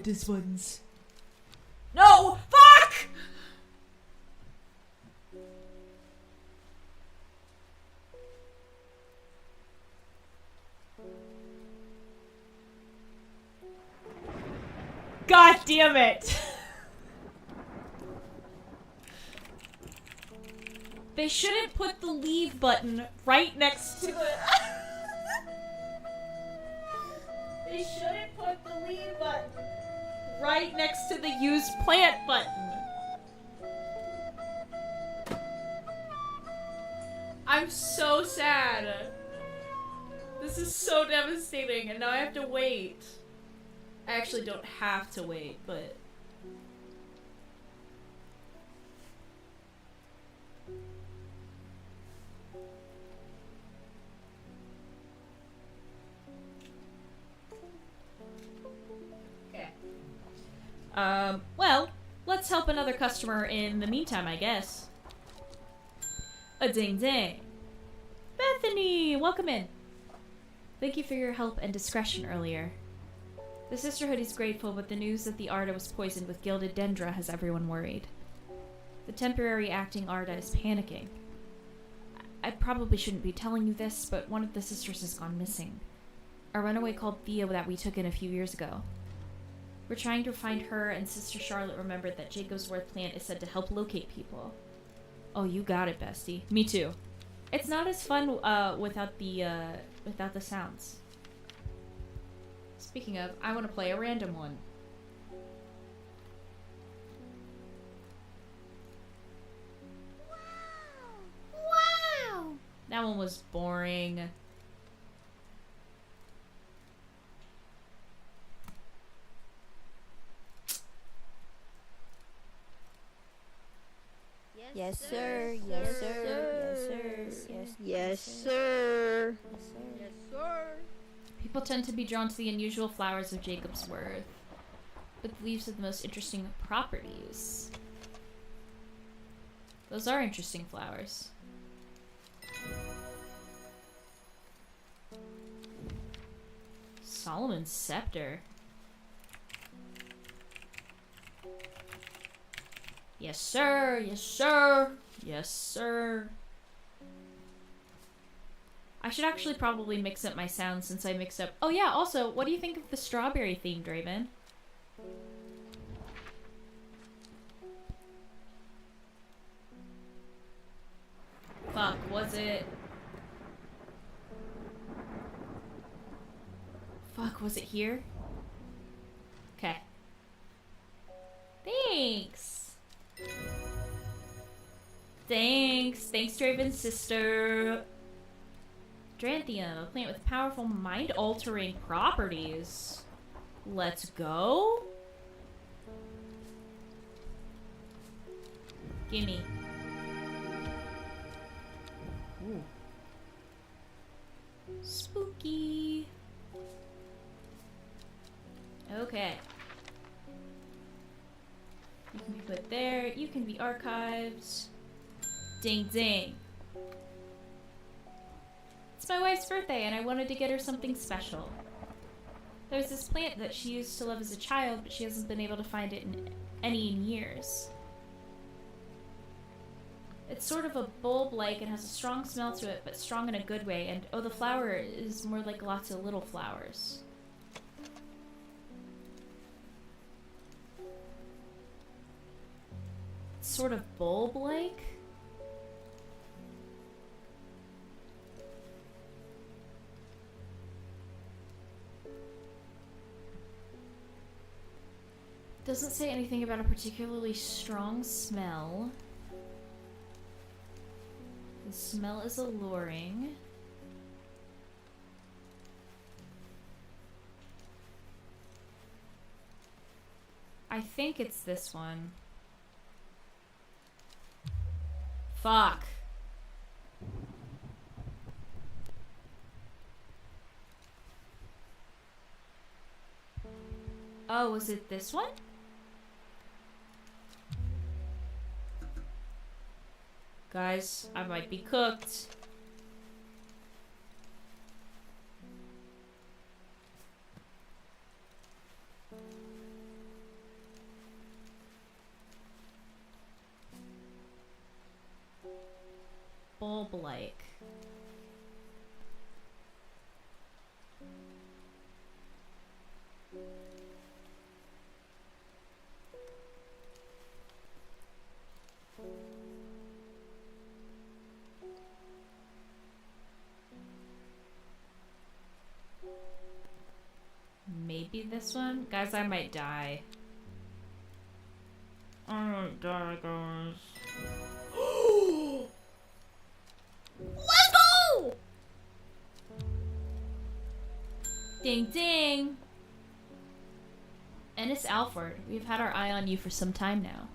this one's... No! Fuck! God damn it! They shouldn't put the leave button right next to the... They shouldn't put the leave button right next to the use plant button. I'm so sad. This is so devastating, and now I have to wait. I actually don't have to wait, but... Well, let's help another customer in the meantime, I guess. A ding ding. Bethany, welcome in. Thank you for your help and discretion earlier. The Sisterhood is grateful, but the news that the Arda was poisoned with gilded dendra has everyone worried. The temporary acting Arda is panicking. I probably shouldn't be telling you this, but one of the sisters has gone missing. A runaway called Thea that we took in a few years ago. We're trying to find her, and Sister Charlotte remembered that Jacob's Worth plant is said to help locate people. Oh, you got it, bestie. Me too. It's not as fun without the sounds. Speaking of, I want to play a random one. Wow! That one was boring. Yes, sir. Yes, sir. Yes, sir. Yes, sir. Yes, sir. People tend to be drawn to the unusual flowers of Jacob's Worth, but the leaves have the most interesting properties. Those are interesting flowers. Solomon's Scepter. Yes, sir. Yes, sir. Yes, sir. I should actually probably mix up my sounds since I mixed up. Oh yeah, also, what do you think of the strawberry theme, Draven? Fuck, was it? Fuck, was it here? Okay. Thanks. Thanks, Draven's sister. Dranthium, a plant with powerful mind-altering properties. Let's go. Gimme. Ooh. Spooky. Okay. You can be put there. You can be archived. Ding ding. It's my wife's birthday and I wanted to get her something special. There's this plant that she used to love as a child, but she hasn't been able to find it in years. It's sort of a bulb-like and has a strong smell to it, but strong in a good way, and oh, the flower is more like lots of little flowers. It's sort of bulb-like? Doesn't say anything about a particularly strong smell. The smell is alluring. I think it's this one. Fuck. Oh, was it this one? Guys, I might be cooked. Bulb-like. Maybe this one? Guys, I might die. I might die, guys. Let's go! Ding ding! Ennis Alford, we've had our eye on you for some time now.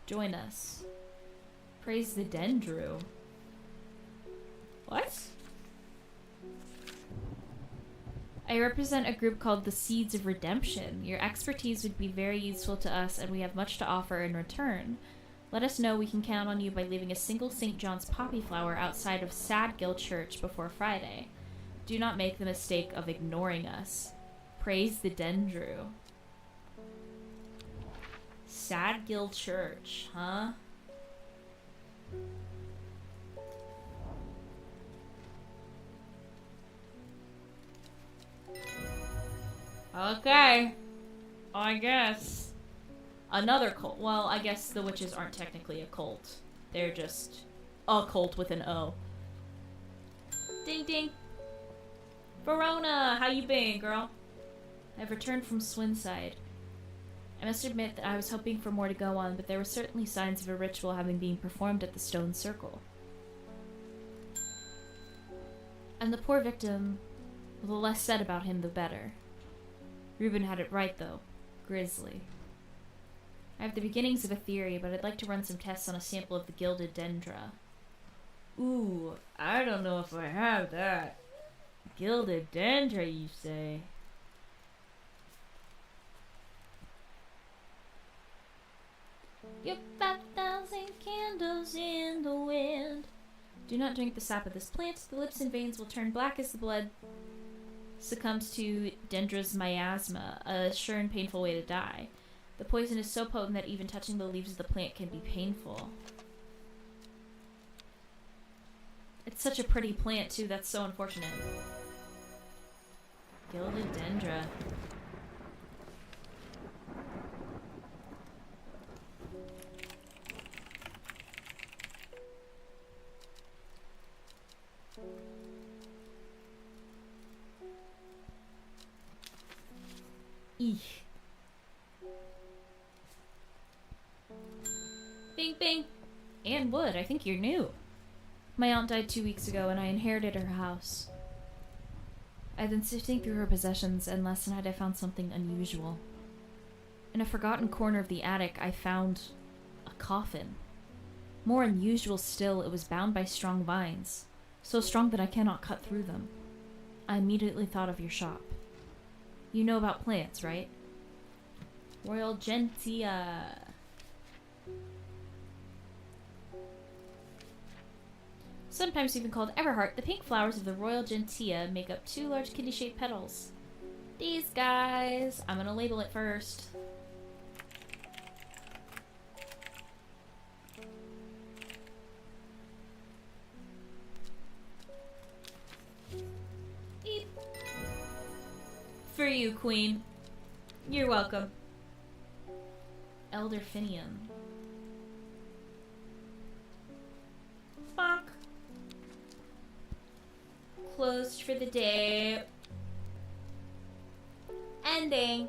Join us. Praise the Dendru. What? I represent a group called the Seeds of Redemption. Your expertise would be very useful to us, and we have much to offer in return. Let us know we can count on you by leaving a single St. John's poppy flower outside of Sadgill Church before Friday. Do not make the mistake of ignoring us. Praise the Dendru. Sadgill Church, huh? Okay. I guess. Another cult. Well, I guess the witches aren't technically a cult. They're just a cult with an O. Ding ding. Verona, how you been, girl? I've returned from Swinside. I must admit that I was hoping for more to go on, but there were certainly signs of a ritual having been performed at the stone circle. And the poor victim, well, the less said about him, the better. Reuben had it right, though. Grisly. I have the beginnings of a theory, but I'd like to run some tests on a sample of the gilded dendra. Ooh, I don't know if I have that. Gilded dendra, you say? You're 5,000 candles in the wind. Do not drink the sap of this plant. The lips and veins will turn black as the blood succumbs to Dendra's miasma, a sure and painful way to die. The poison is so potent that even touching the leaves of the plant can be painful. It's such a pretty plant, too. That's so unfortunate. Gilded dendra. Eek. Bing, bing. And wood, I think you're new. My aunt died 2 weeks ago and I inherited her house. I've been sifting through her possessions and last night I found something unusual. In a forgotten corner of the attic, I found a coffin. More unusual still, it was bound by strong vines. So strong that I cannot cut through them. I immediately thought of your shop. You know about plants, right? Royal Gentian. Sometimes even called Everheart, the pink flowers of the Royal Gentian make up 2 large kidney-shaped petals. These guys. I'm gonna label it first. Beep. For you, Queen. You're welcome. Elder Finium. Bonk. Closed for the day. Ending.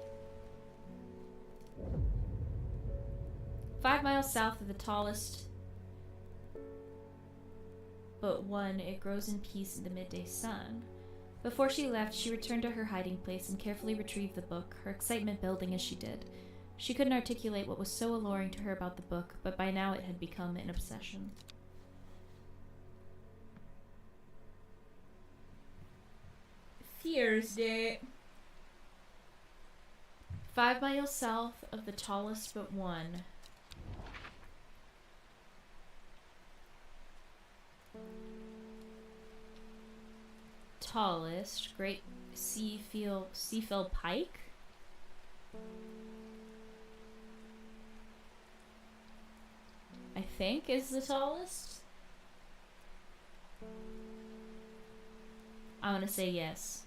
5 miles south of the tallest but one, it grows in peace in the midday sun. Before she left, she returned to her hiding place and carefully retrieved the book, her excitement building as she did. She couldn't articulate what was so alluring to her about the book, but by now it had become an obsession. Thursday. 5 miles south of the tallest but one. Tallest, Great Seafill Pike? I think is the tallest. I'm gonna say yes.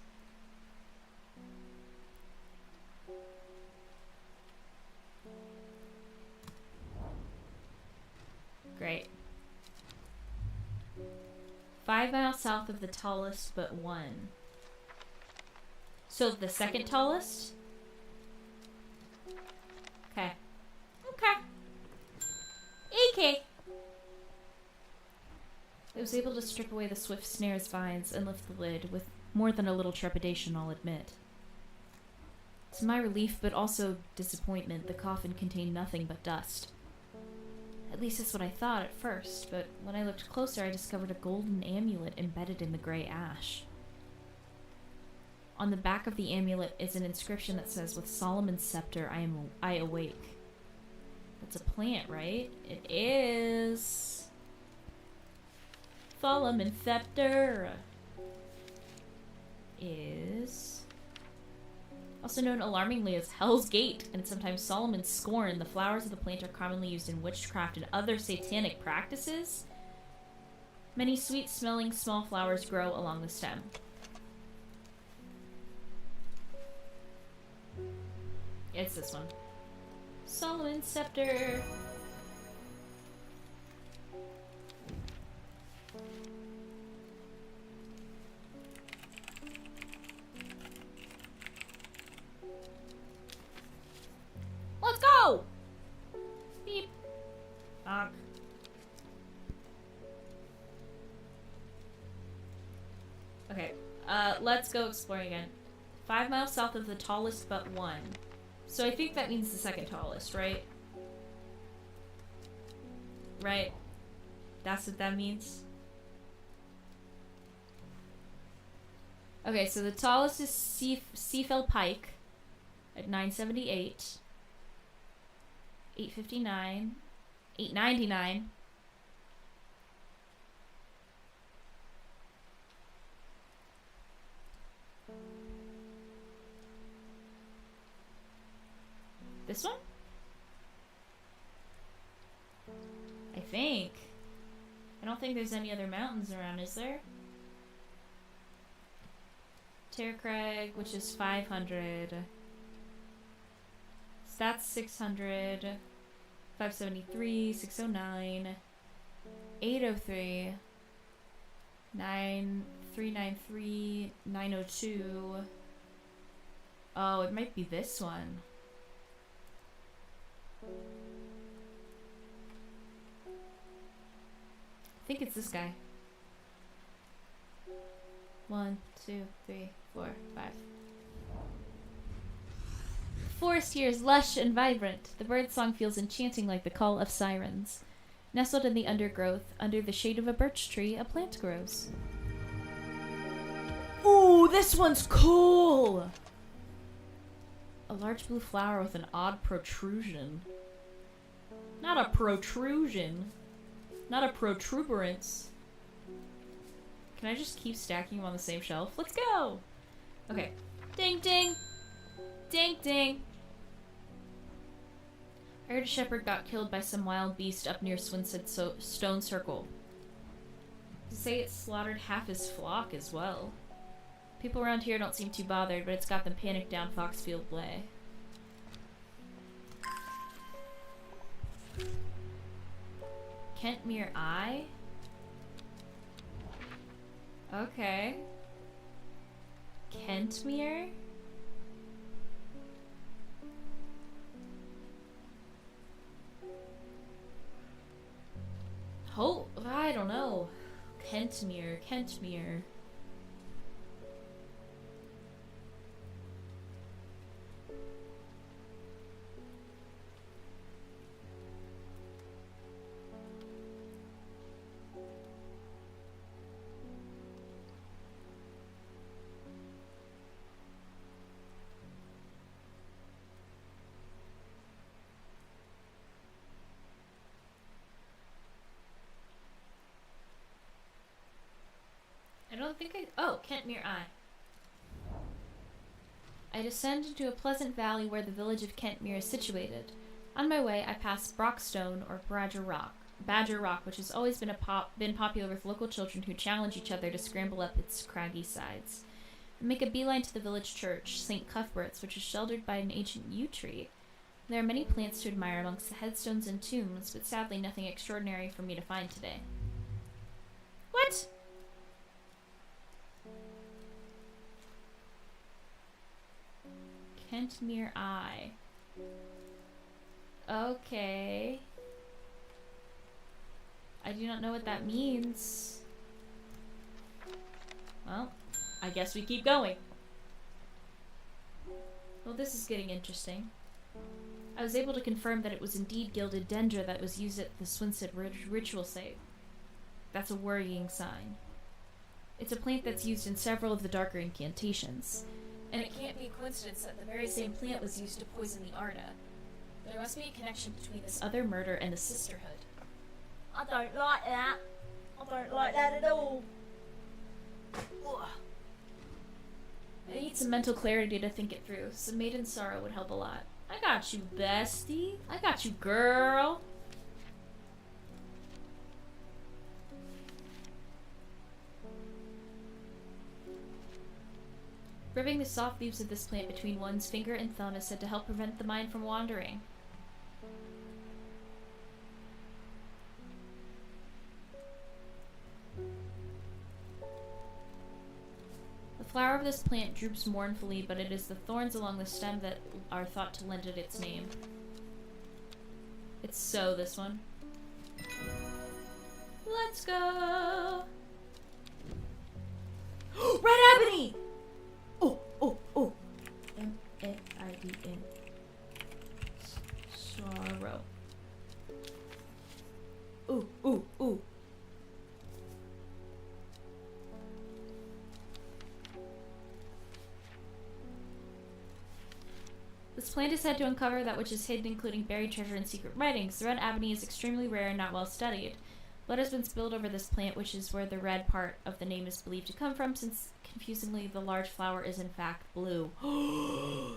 Great. 5 miles south of the tallest but one. So the second tallest? Okay. Okay. AK. I was able to strip away the swift snare's vines and lift the lid with more than a little trepidation, I'll admit. To my relief, but also disappointment, the coffin contained nothing but dust. At least that's what I thought at first, but when I looked closer, I discovered a golden amulet embedded in the gray ash. On the back of the amulet is an inscription that says, "With Solomon's scepter, I awake." That's a plant, right? It is. Solomon's scepter is also known alarmingly as Hell's Gate, and sometimes Solomon's Scorn. The flowers of the plant are commonly used in witchcraft and other satanic practices. Many sweet-smelling small flowers grow along the stem. It's this one. Solomon's Scepter. Let's go! Beep. Honk. Okay, let's go exploring again. 5 miles south of the tallest but one. So I think that means the second tallest, right? Right? That's what that means? Okay, so the tallest is Seafill Pike at 978. 859, 899. This one? think. I don't think there's any other mountains around, is there? Terra Crag, which is 500. So that's 600. 573, 609, 803, 9393, 902. Oh, it might be this one. I think it's this guy. 1, 2, 3, 4, 5. The forest here is lush and vibrant. The bird song feels enchanting like the call of sirens. Nestled in the undergrowth, under the shade of a birch tree, a plant grows. Ooh, this one's cool! A large blue flower with an odd protrusion. Not a protrusion. Not a protuberance. Can I just keep stacking them on the same shelf? Let's go! Okay. Ding ding! Ding ding! I heard a shepherd got killed by some wild beast up near Swinstead Stone Circle. To say it slaughtered half his flock as well. People around here don't seem too bothered, but it's got them panicked down Foxfield way. Kentmere Eye? Okay. Kentmere? Oh, I don't know. Kentmere, Kentmere. I don't think oh, Kentmere Eye. I descend into a pleasant valley where the village of Kentmere is situated. On my way, I pass Brockstone or Badger Rock, which has always been popular with local children who challenge each other to scramble up its craggy sides. I make a beeline to the village church, St. Cuthbert's, which is sheltered by an ancient yew tree. There are many plants to admire amongst the headstones and tombs, but sadly nothing extraordinary for me to find today. What? Kentmere Eye. Okay. I do not know what that means. Well, I guess we keep going. Well, this is getting interesting. I was able to confirm that it was indeed gilded dendra that was used at the Swinstead ritual site. That's a worrying sign. It's a plant that's used in several of the darker incantations. And it can't be a coincidence that the very same plant was used to poison the Arda. There must be a connection between this other murder and the Sisterhood. I don't like that. I don't like that at all. Ugh. I need some mental clarity to think it through. Some maiden sorrow would help a lot. I got you, bestie. I got you, girl. Rubbing the soft leaves of this plant between one's finger and thumb is said to help prevent the mind from wandering. The flower of this plant droops mournfully, but it is the thorns along the stem that are thought to lend it its name. It's so this one. Let's go! Red Ebony! Oh, oh, oh. M-A-I-E-N. Sorrow. Ooh, ooh, ooh. This plant is said to uncover that which is hidden, including buried treasure and secret writings. The red ebony is extremely rare and not well studied. Blood has been spilled over this plant, which is where the red part of the name is believed to come from, since, confusingly, the large flower is in fact blue. Oh!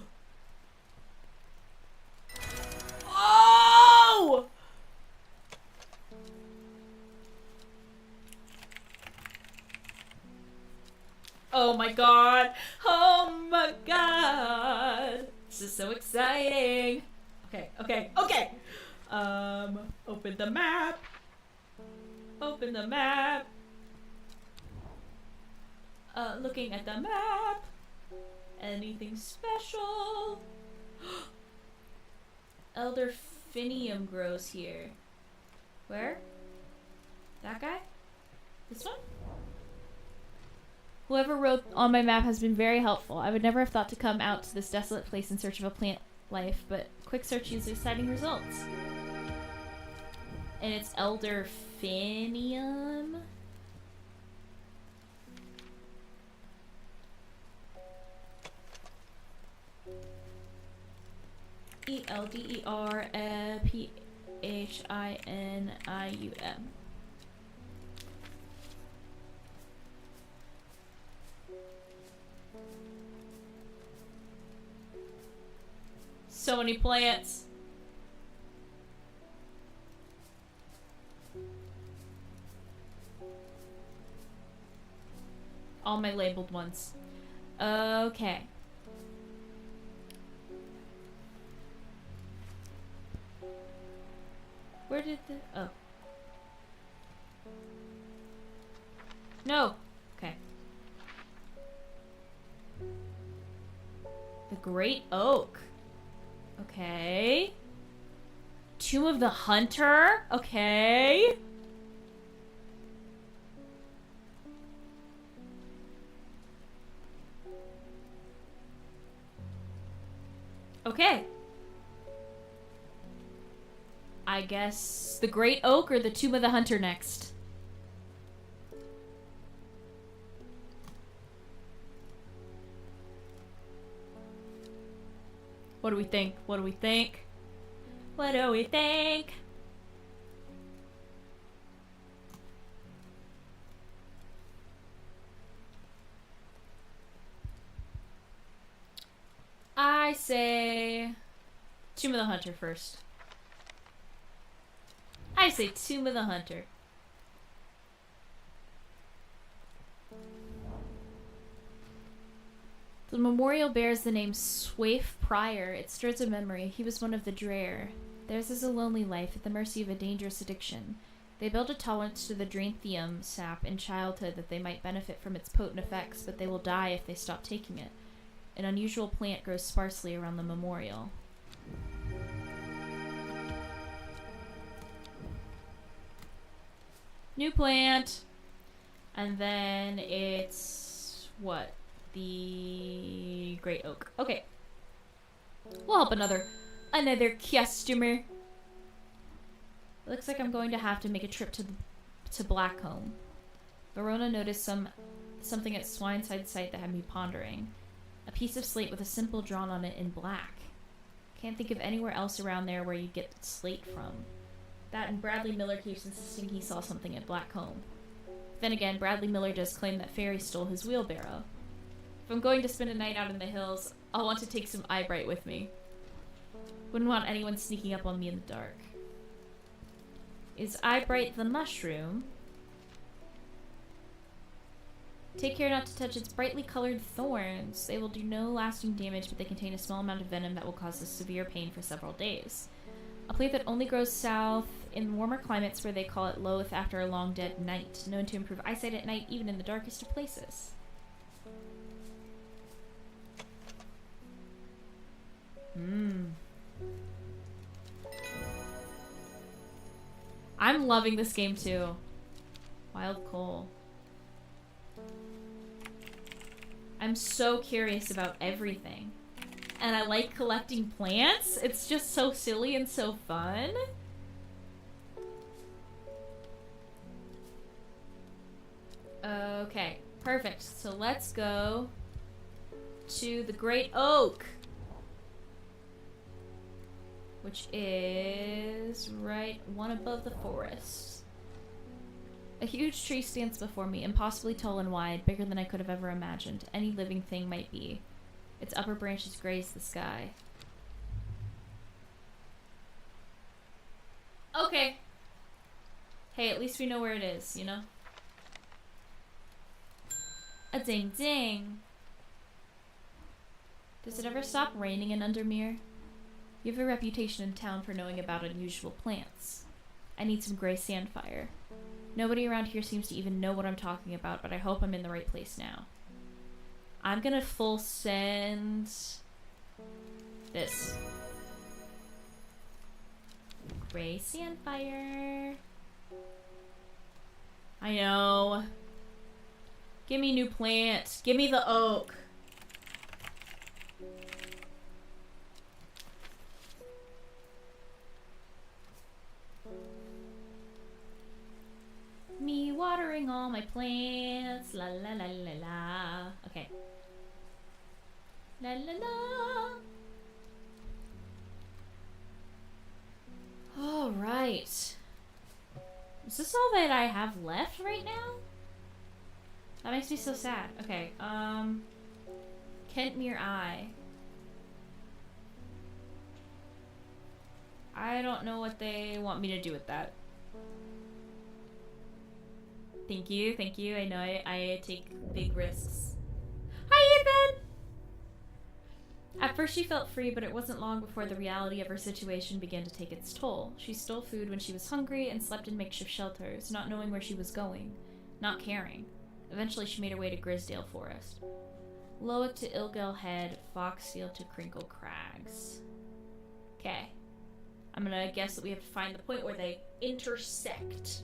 Oh my god. Oh my god. This is so exciting. Okay. Open the map. Open the map. Looking at the map. Anything special? Elder Finium grows here. Where? That guy? This one? Whoever wrote on my map has been very helpful. I would never have thought to come out to this desolate place in search of a plant life, but quick search yields exciting results. And it's Elder Finium. ELDERPHINIUM. So many plants. All my labeled ones. Okay. Where did the... Oh. No. Okay. The Great Oak. Okay. Tomb of the Hunter. Okay. Okay. I guess the Great Oak or the Tomb of the Hunter next. What do we think? What do we think? What do we think? I say Tomb of the Hunter first. I say Tomb of the Hunter. The memorial bears the name Swaif Prior. It stirs a memory. He was one of the Drear. Theirs is a lonely life at the mercy of a dangerous addiction. They build a tolerance to the Dranthium sap in childhood that they might benefit from its potent effects, but they will die if they stop taking it. An unusual plant grows sparsely around the memorial. New plant. And then it's... what? The Great Oak. Okay. We'll help another customer. It looks like I'm going to have to make a trip to Blackcomb. Verona noticed something at Swineside site that had me pondering. A piece of slate with a symbol drawn on it in black. Can't think of anywhere else around there where you get slate from. That and Bradley Miller keeps insisting he saw something at Blackcomb. Then again, Bradley Miller does claim that Fairy stole his wheelbarrow. If I'm going to spend a night out in the hills, I'll want to take some Eyebright with me. Wouldn't want anyone sneaking up on me in the dark. Is Eyebright the mushroom? Take care not to touch its brightly colored thorns. They will do no lasting damage, but they contain a small amount of venom that will cause a severe pain for several days. A plant that only grows south in warmer climates where they call it loath after a long dead night, known to improve eyesight at night even in the darkest of places. I'm loving this game too. Wild Coal. I'm so curious about everything. And I like collecting plants. It's just so silly and so fun. Okay, perfect. So let's go to the Great Oak, which is right one above the forest. A huge tree stands before me, impossibly tall and wide, bigger than I could have ever imagined any living thing might be. Its upper branches graze the sky. Okay. Hey, at least we know where it is, you know? A ding ding. Does it ever stop raining in Undermere? You have a reputation in town for knowing about unusual plants. I need some gray sandfire. Nobody around here seems to even know what I'm talking about, but I hope I'm in the right place now. I'm gonna full send this. Gray sandfire. I know. Give me new plant. Give me the oak. Me watering all my plants. La la la la la. Okay. La la la. All right. Is this all that I have left right now? That makes me so sad. Okay. Kentmere Eye. I don't know what they want me to do with that. Thank you, thank you. I know I take big risks. Hi, Ethan! At first she felt free, but it wasn't long before the reality of her situation began to take its toll. She stole food when she was hungry and slept in makeshift shelters, not knowing where she was going, not caring. Eventually she made her way to Grisdale Forest. Lowick to Ilgel Head, Foxfield to Crinkle Crags. Okay. I'm gonna guess that we have to find the point where they intersect.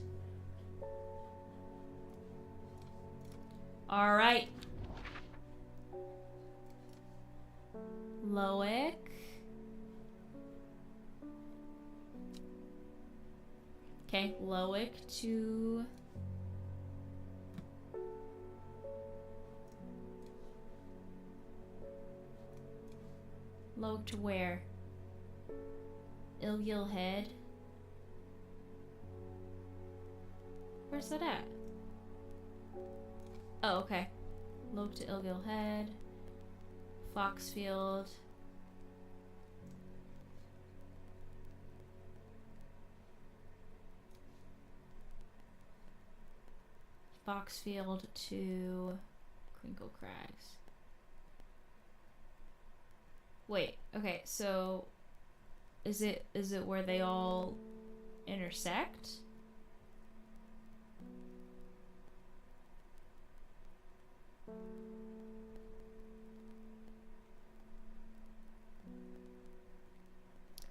Alright. Lowick. Okay, Lowick to... Lowick to where? Ilgil Head? Where's that at? Oh, okay. Lowick to Ilgil Head. Foxfield. Foxfield to Crinkle Crags. Wait, okay, so is it where they all intersect?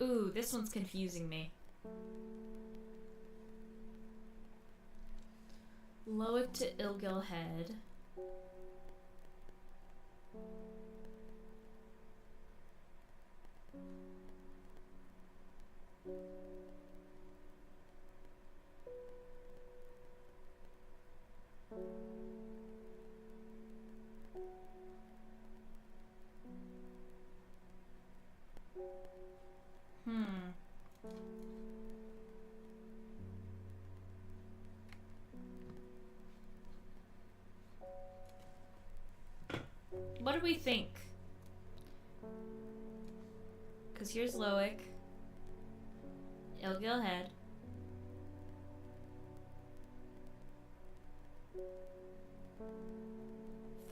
Ooh, this one's confusing me. Lowick to Ilgil Head. What do we think? Because here's Lowick. Ilgil Head.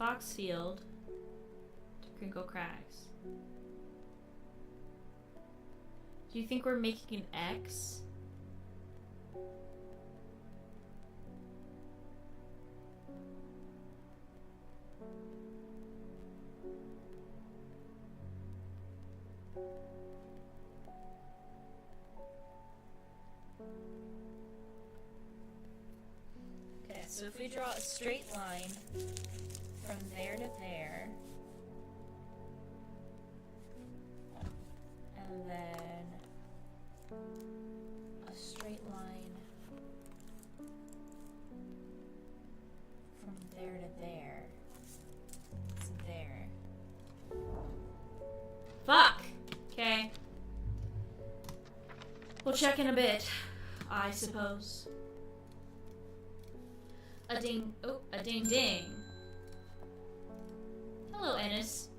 Foxfield to Crinkle Crags. Do you think we're making an X? Okay, so if we draw a straight line from there to there, and then a straight line from there to there, to there. Fuck! Okay. We'll check in a bit, I suppose. A ding, oh, a ding ding. Hello, Ennis.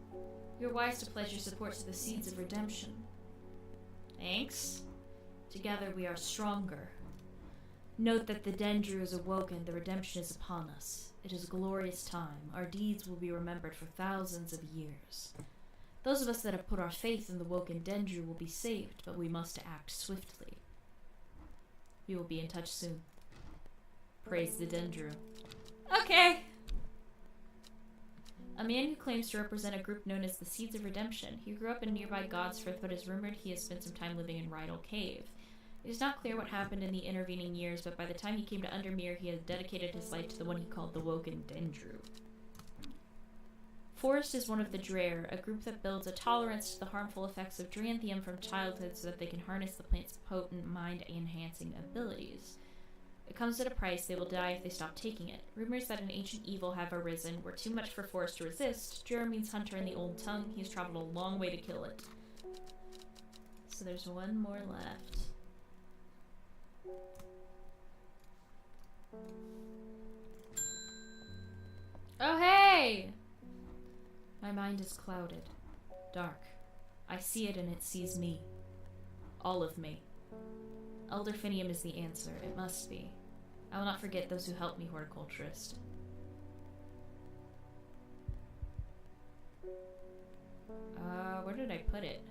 You're wise to pledge your support to the Seeds of Redemption. Thanks. Together we are stronger. Note that the Dendru is awoken, the redemption is upon us. It is a glorious time. Our deeds will be remembered for thousands of years. Those of us that have put our faith in the Woken Dendru will be saved, but we must act swiftly. We will be in touch soon. Praise the Dendru. Okay! A man who claims to represent a group known as the Seeds of Redemption. He grew up in nearby Godsforth, but is rumored he has spent some time living in Rydal Cave. It is not clear what happened in the intervening years, but by the time he came to Undermere, he had dedicated his life to the one he called the Woken Dendru. Forest is one of the Dreher, a group that builds a tolerance to the harmful effects of Dranthium from childhood so that they can harness the plant's potent mind-enhancing abilities. It comes at a price. They will die if they stop taking it. Rumors that an ancient evil have arisen were too much for Forest to resist. Dreher means hunter in the old tongue. He's traveled a long way to kill it. So there's one more left. Oh, hey! My mind is clouded. Dark. I see it and it sees me. All of me. Elder Finium is the answer. It must be. I will not forget those who helped me, horticulturist. Where did I put it?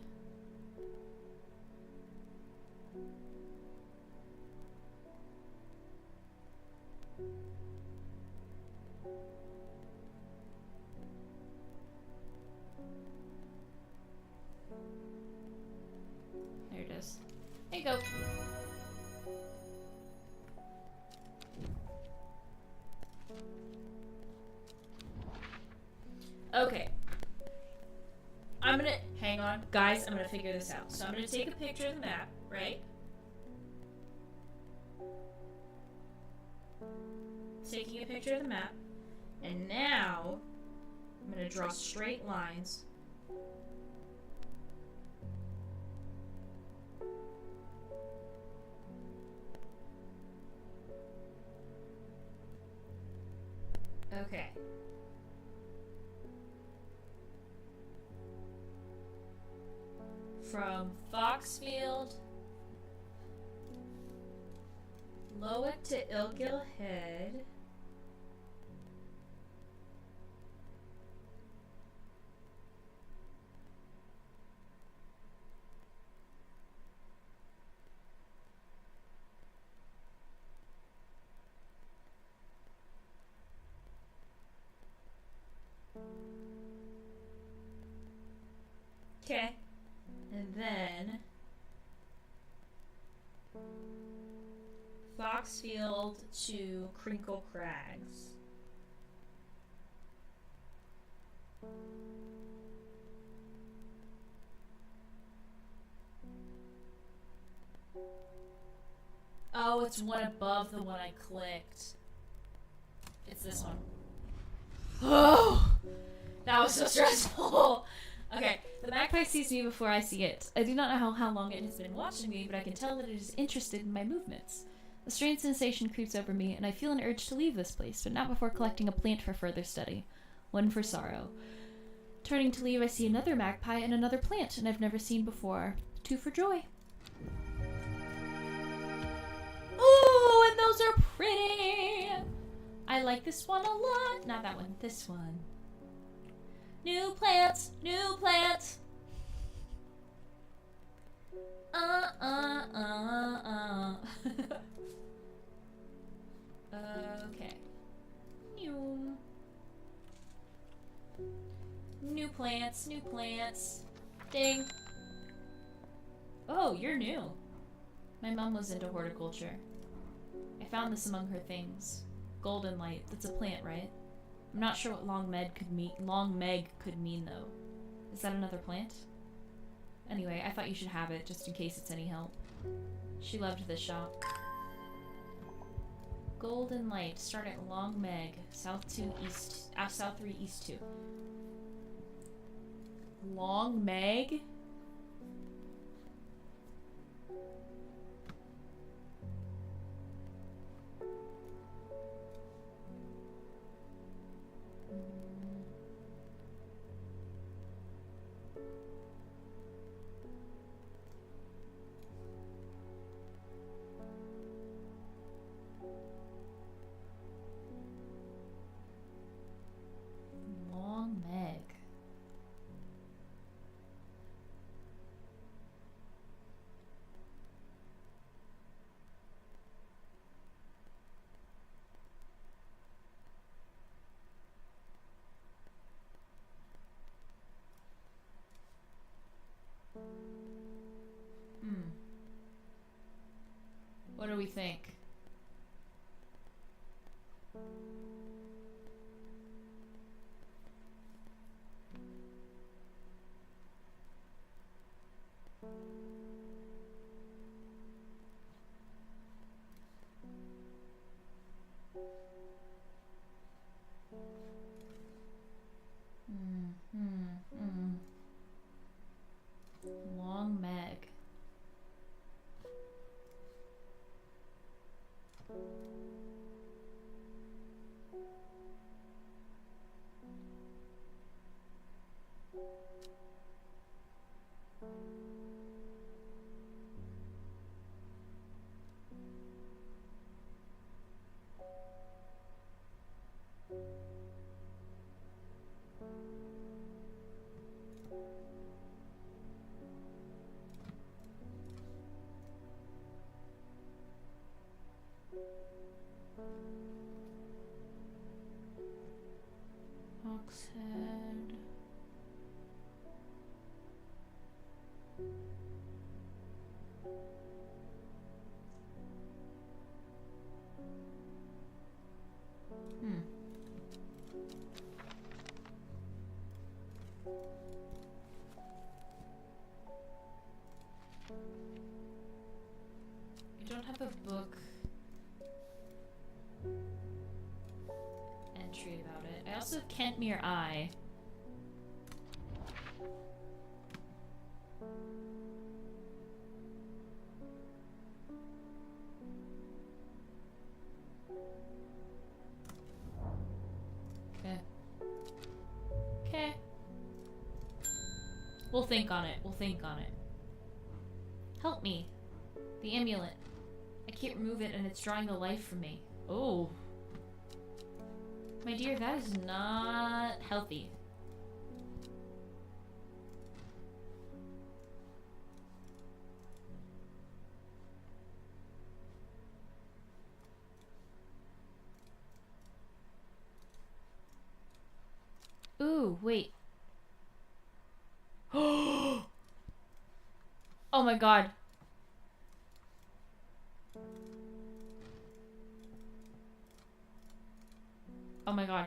There it is. There you go. Okay. I'm gonna, hang on, guys, I'm gonna figure this out. So I'm gonna take a picture of the map, right? Taking a picture of the map. And now, I'm gonna draw straight lines. Okay. From Foxfield, Lowick to Ilgill Head. Okay. And then Foxfield to Crinkle Crags. Oh, it's one above the one I clicked. It's this one. Oh! That was so stressful! Okay, the magpie sees me before I see it. I do not know how long it has been watching me, but I can tell that it is interested in my movements. A strange sensation creeps over me, and I feel an urge to leave this place, but not before collecting a plant for further study. One for sorrow. Turning to leave, I see another magpie and another plant, and I've never seen before. Two for joy. Ooh, and those are pretty! I like this one a lot. Not that one, this one. New plants, new plants. Okay. New plants, new plants. Ding. Oh, you're new. My mom was into horticulture. I found this among her things. Golden light. That's a plant, right? I'm not sure what Long Meg could mean, though. Is that another plant? Anyway, I thought you should have it, just in case it's any help. She loved this shop. Golden light. Start at Long Meg. South 3 East 2. Long Meg? we think? Long Meg. Oxhead. I don't have a book entry about it. I also have Kentmere Eye. Okay. Okay. We'll think on it. We'll think on it. Help me. The amulet. I can't remove it and it's drawing the life from me. Oh. My dear, that is not healthy. Ooh, wait. Oh my god. Oh my god.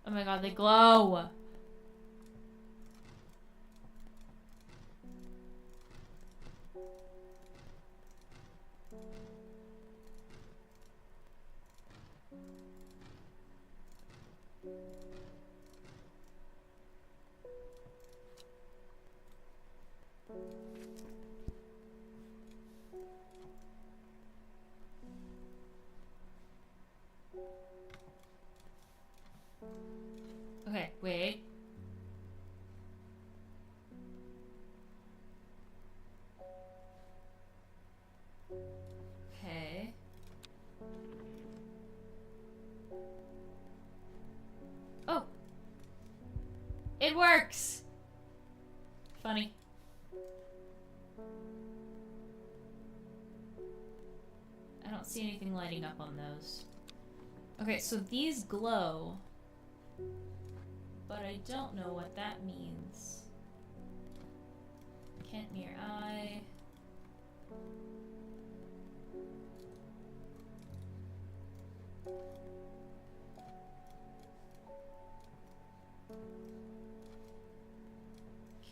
Oh my god, they glow. Okay, wait. Okay. Oh! It works! Funny. I don't see anything lighting up on those. Okay, so these glow, but I don't know what that means. Kentmere Eye.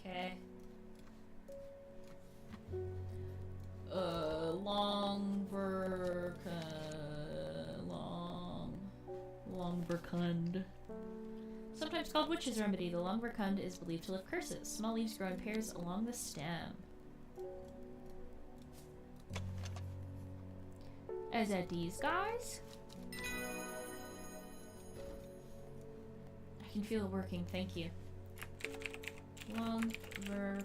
Okay. Longverkund. Sometimes called witch's remedy, the longverkund is believed to lift curses. Small leaves grow in pairs along the stem. Is that these guys? I can feel it working, thank you. Longverkund.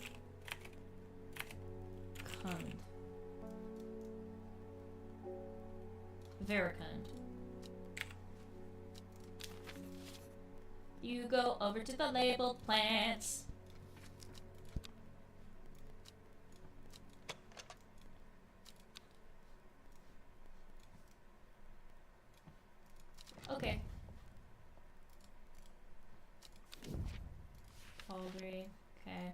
Veracund. You go over to the labeled plants. Okay. Mulberry. Okay.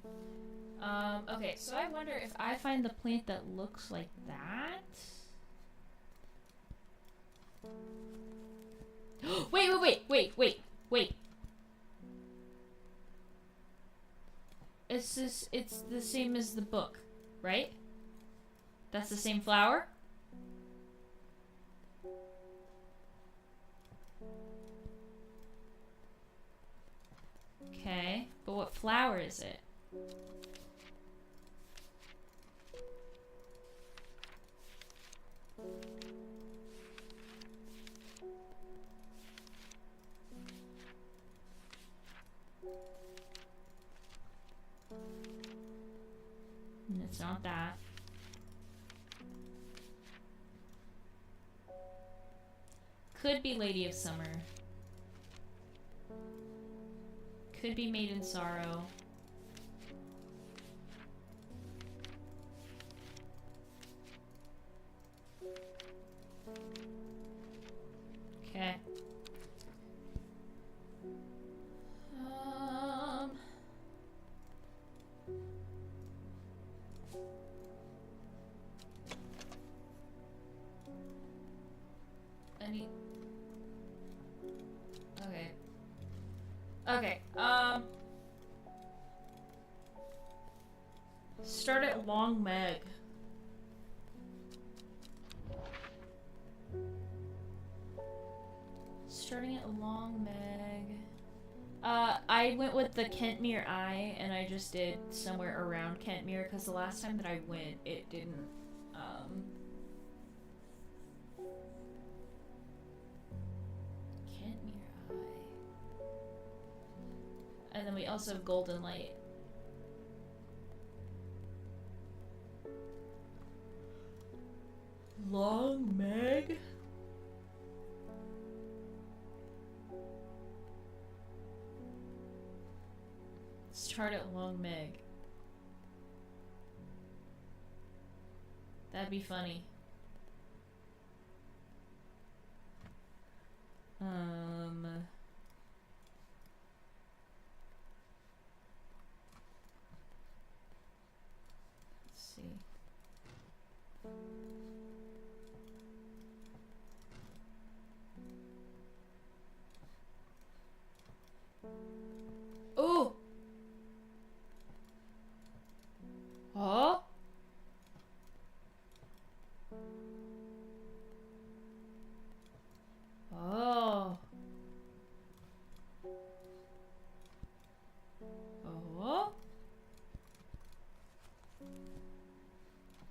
Okay, so I wonder if I find the plant that looks like that. Wait. It's the same as the book, right? That's the same flower? Okay, but what flower is it? It's not that. Could be Lady of Summer. Could be Maiden Sorrow. Okay. Any... Okay. Okay, start at Long Meg. Starting at Long Meg. I went with the Kentmere Eye, and I just did somewhere around Kentmere, because the last time that I went, it didn't, Kentmere Eye. And then we also have Golden Light. Long Meg? Start at Long Meg. That'd be funny. Let's see. Ooh! Oh? Oh. Oh.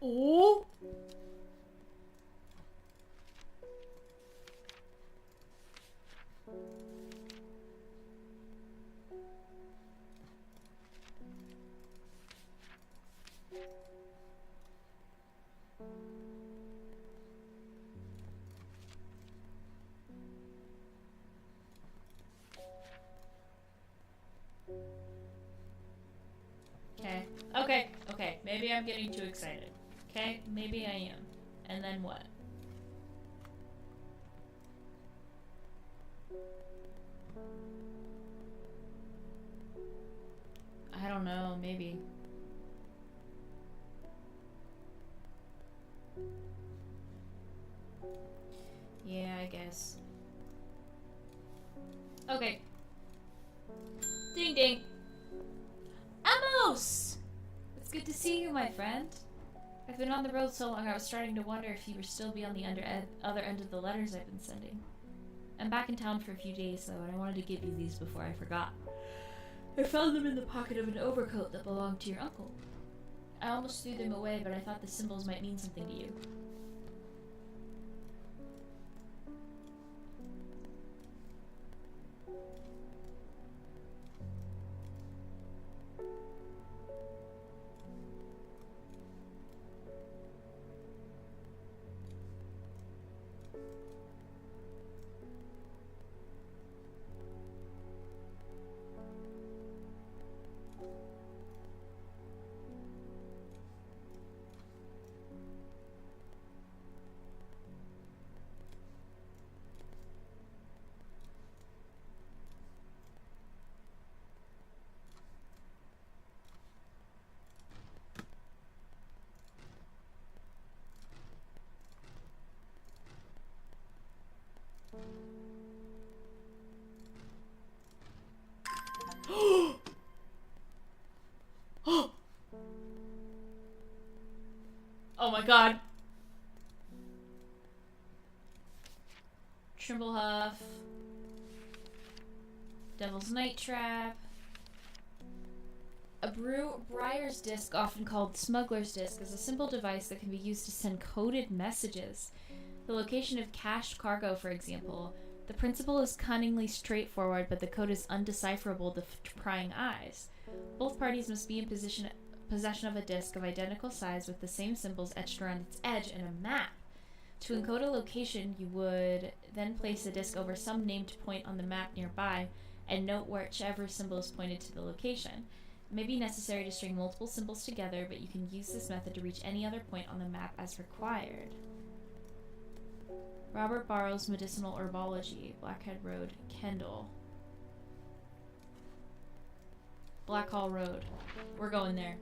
Oh. Okay. Maybe I'm getting too excited. Okay? Maybe I am. And then what? I don't know, maybe. Yeah, I guess. Okay. Ding ding. Amos! It's good to see you, my friend. I've been on the road so long I was starting to wonder if you were still be on the other end of the letters I've been sending. I'm back in town for a few days though, and I wanted to give you these before I forgot. I found them in the pocket of an overcoat that belonged to your uncle. I almost threw them away, but I thought the symbols might mean something to you. god. Trimblehuff. Devil's Night Trap. A Briar's Disc, often called Smuggler's Disc, is a simple device that can be used to send coded messages. The location of cached cargo, for example. The principle is cunningly straightforward, but the code is undecipherable to prying eyes. Both parties must be in possession of a disc of identical size with the same symbols etched around its edge and a map. To encode a location, you would then place the disc over some named point on the map nearby and note whichever symbol is pointed to the location. It may be necessary to string multiple symbols together, but you can use this method to reach any other point on the map as required. Robert Barrow's Medicinal Herbology, Blackhead Road, Kendall. Blackhall Road. We're going there.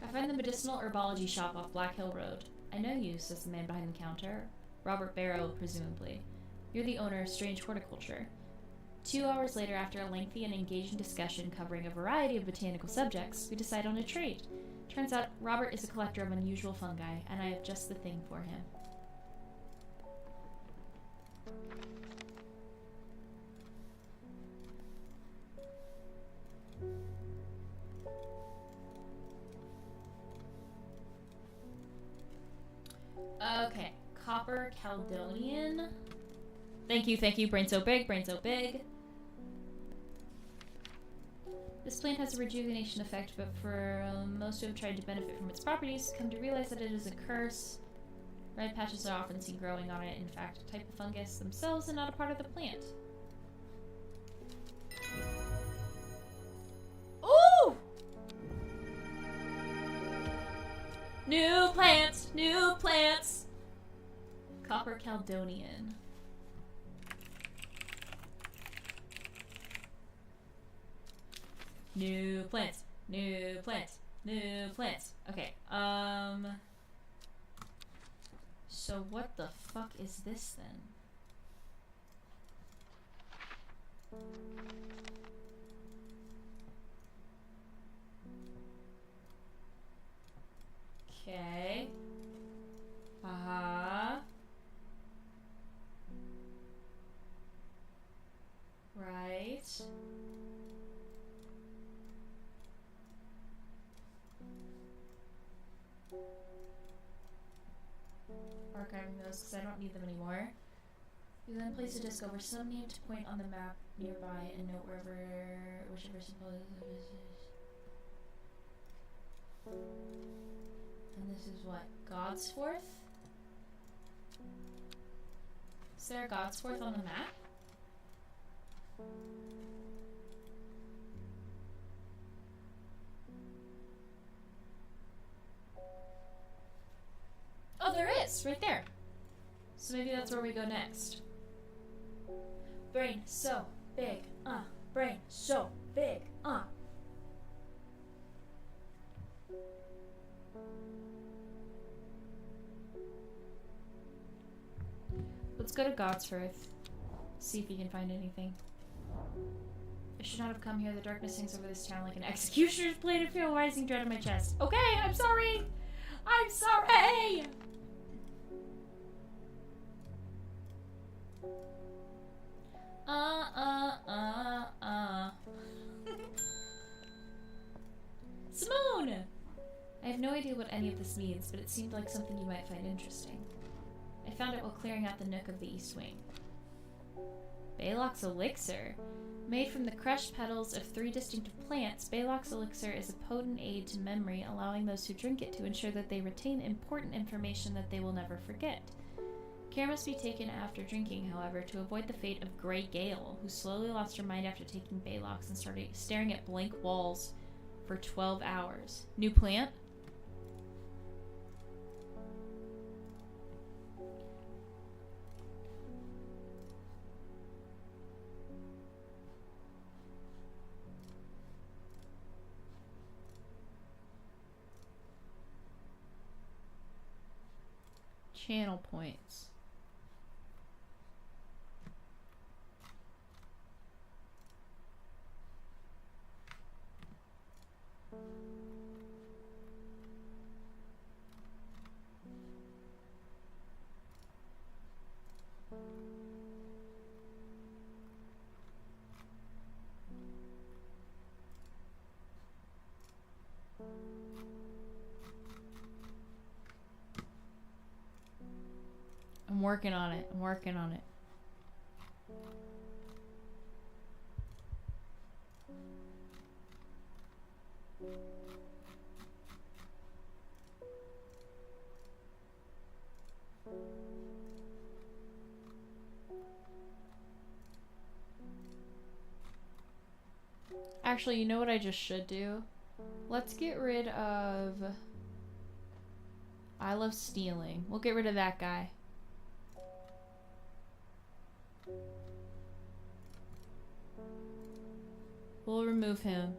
I find the Medicinal Herbology shop off Black Hill Road. I know you, says the man behind the counter. Robert Barrow, presumably. You're the owner of Strange Horticulture. 2 hours later, after a lengthy and engaging discussion covering a variety of botanical subjects, we decide on a trade. Turns out Robert is a collector of unusual fungi, and I have just the thing for him. Okay, Copper Caledonian. Thank you, brain so big, brain so big. This plant has a rejuvenation effect, but for most who have tried to benefit from its properties, come to realize that it is a curse. Red patches are often seen growing on it, in fact, a type of fungus themselves and not a part of the plant. Ooh! New plants! New plants! Copper Caledonian. New plants, new plants, new plants. Okay, so what the fuck is this then? Okay. Right. Archiving those because I don't need them anymore. You then place a disc over some named point on the map nearby and note whichever symbol is. And this is what? Godsforth? Is there a Godsforth on the map? Oh, there is! Right there! So maybe that's where we go next. Brain so big, brain so big, Let's go to Godsforth. See if we can find anything. I should not have come here. The darkness hangs over this town like an executioner's blade. I feel a rising dread in my chest. Okay, I'm sorry! I'm sorry! Simone! I have no idea what any of this means, but it seemed like something you might find interesting. I found it while clearing out the nook of the East Wing. Baylock's Elixir. Made from the crushed petals of 3 distinctive plants, Baylock's Elixir is a potent aid to memory, allowing those who drink it to ensure that they retain important information that they will never forget. Care must be taken after drinking, however, to avoid the fate of Grey Gale, who slowly lost her mind after taking Baylock's and started staring at blank walls for 12 hours. New plant? Channel points. I'm working on it. I'm working on it. Actually, you know what I just should do? Let's get rid of... I love stealing. We'll get rid of that guy. We'll remove him.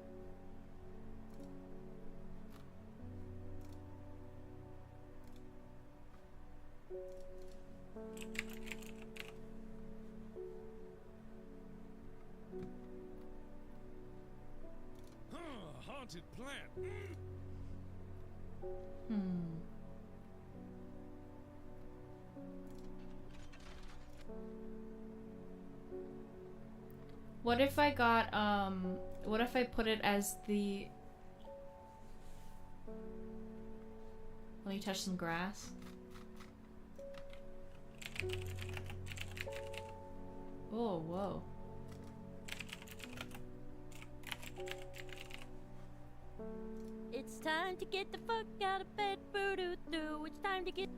Haunted plant. What if I got, what if I put it as the... Let me touch some grass. Oh, whoa. It's time to get the fuck out of bed, boo-doo-doo. It's time to get...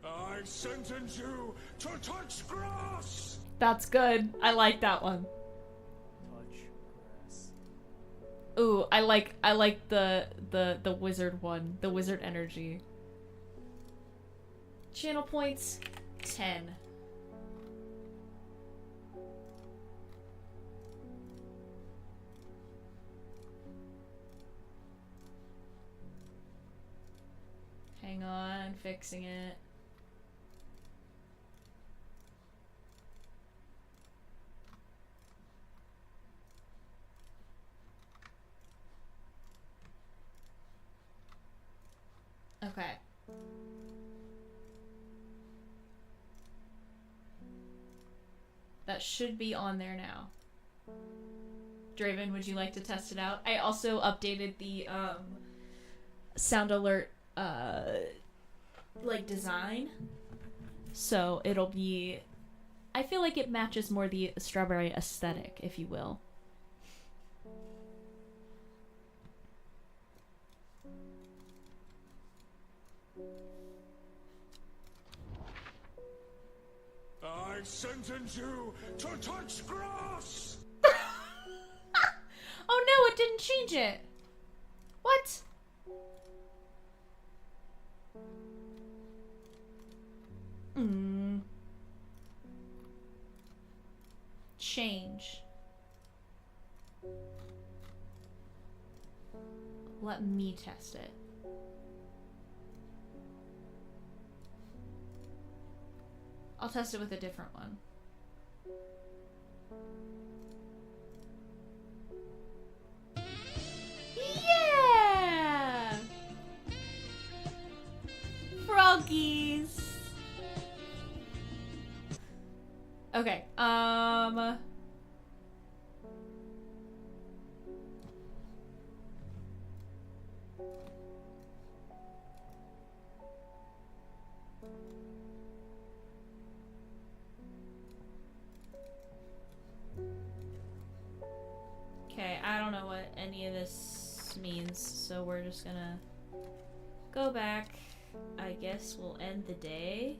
I sentence you to touch grass. That's good. I like that one. Touch grass. Ooh, I like the wizard one. The wizard energy. Channel points 10. Hang on, fixing it. Okay. That should be on there now. Draven, would you like to test it out? I also updated the sound alert like design. So it'll be, I feel like it matches more the strawberry aesthetic, if you will. I sentence you to touch grass. Oh no, it didn't change it. What? Change. Let me test it. I'll test it with a different one. Yeah! Froggies! Okay, okay, I don't know what any of this means, so we're just gonna go back. I guess we'll end the day.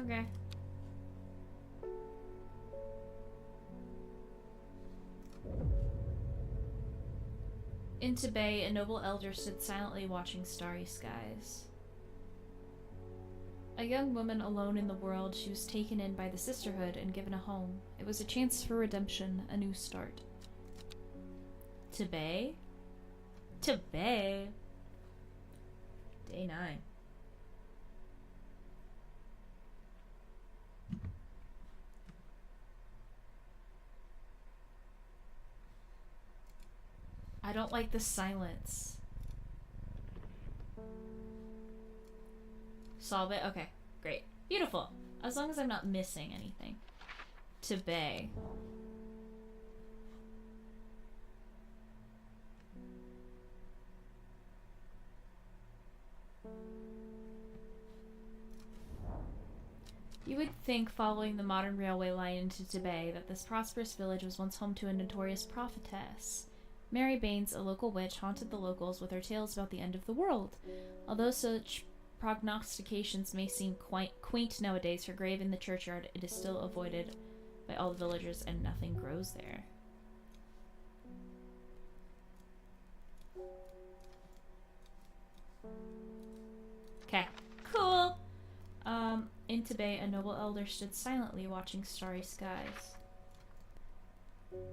Okay. Into Bay, a noble elder stood silently watching starry skies. A young woman alone in the world, she was taken in by the sisterhood and given a home. It was a chance for redemption, a new start. To Bay? To Bay? Day 9. I don't like the silence. Solve it? Okay, great. Beautiful. As long as I'm not missing anything. To Bay. You would think, following the modern railway line into Tibet, that this prosperous village was once home to a notorious prophetess. Mary Baines, a local witch, haunted the locals with her tales about the end of the world. Although such prognostications may seem quaint nowadays, her grave in the churchyard, it is still avoided by all the villagers, and nothing grows there. Okay, cool. In Tibet, a noble elder stood silently watching starry skies.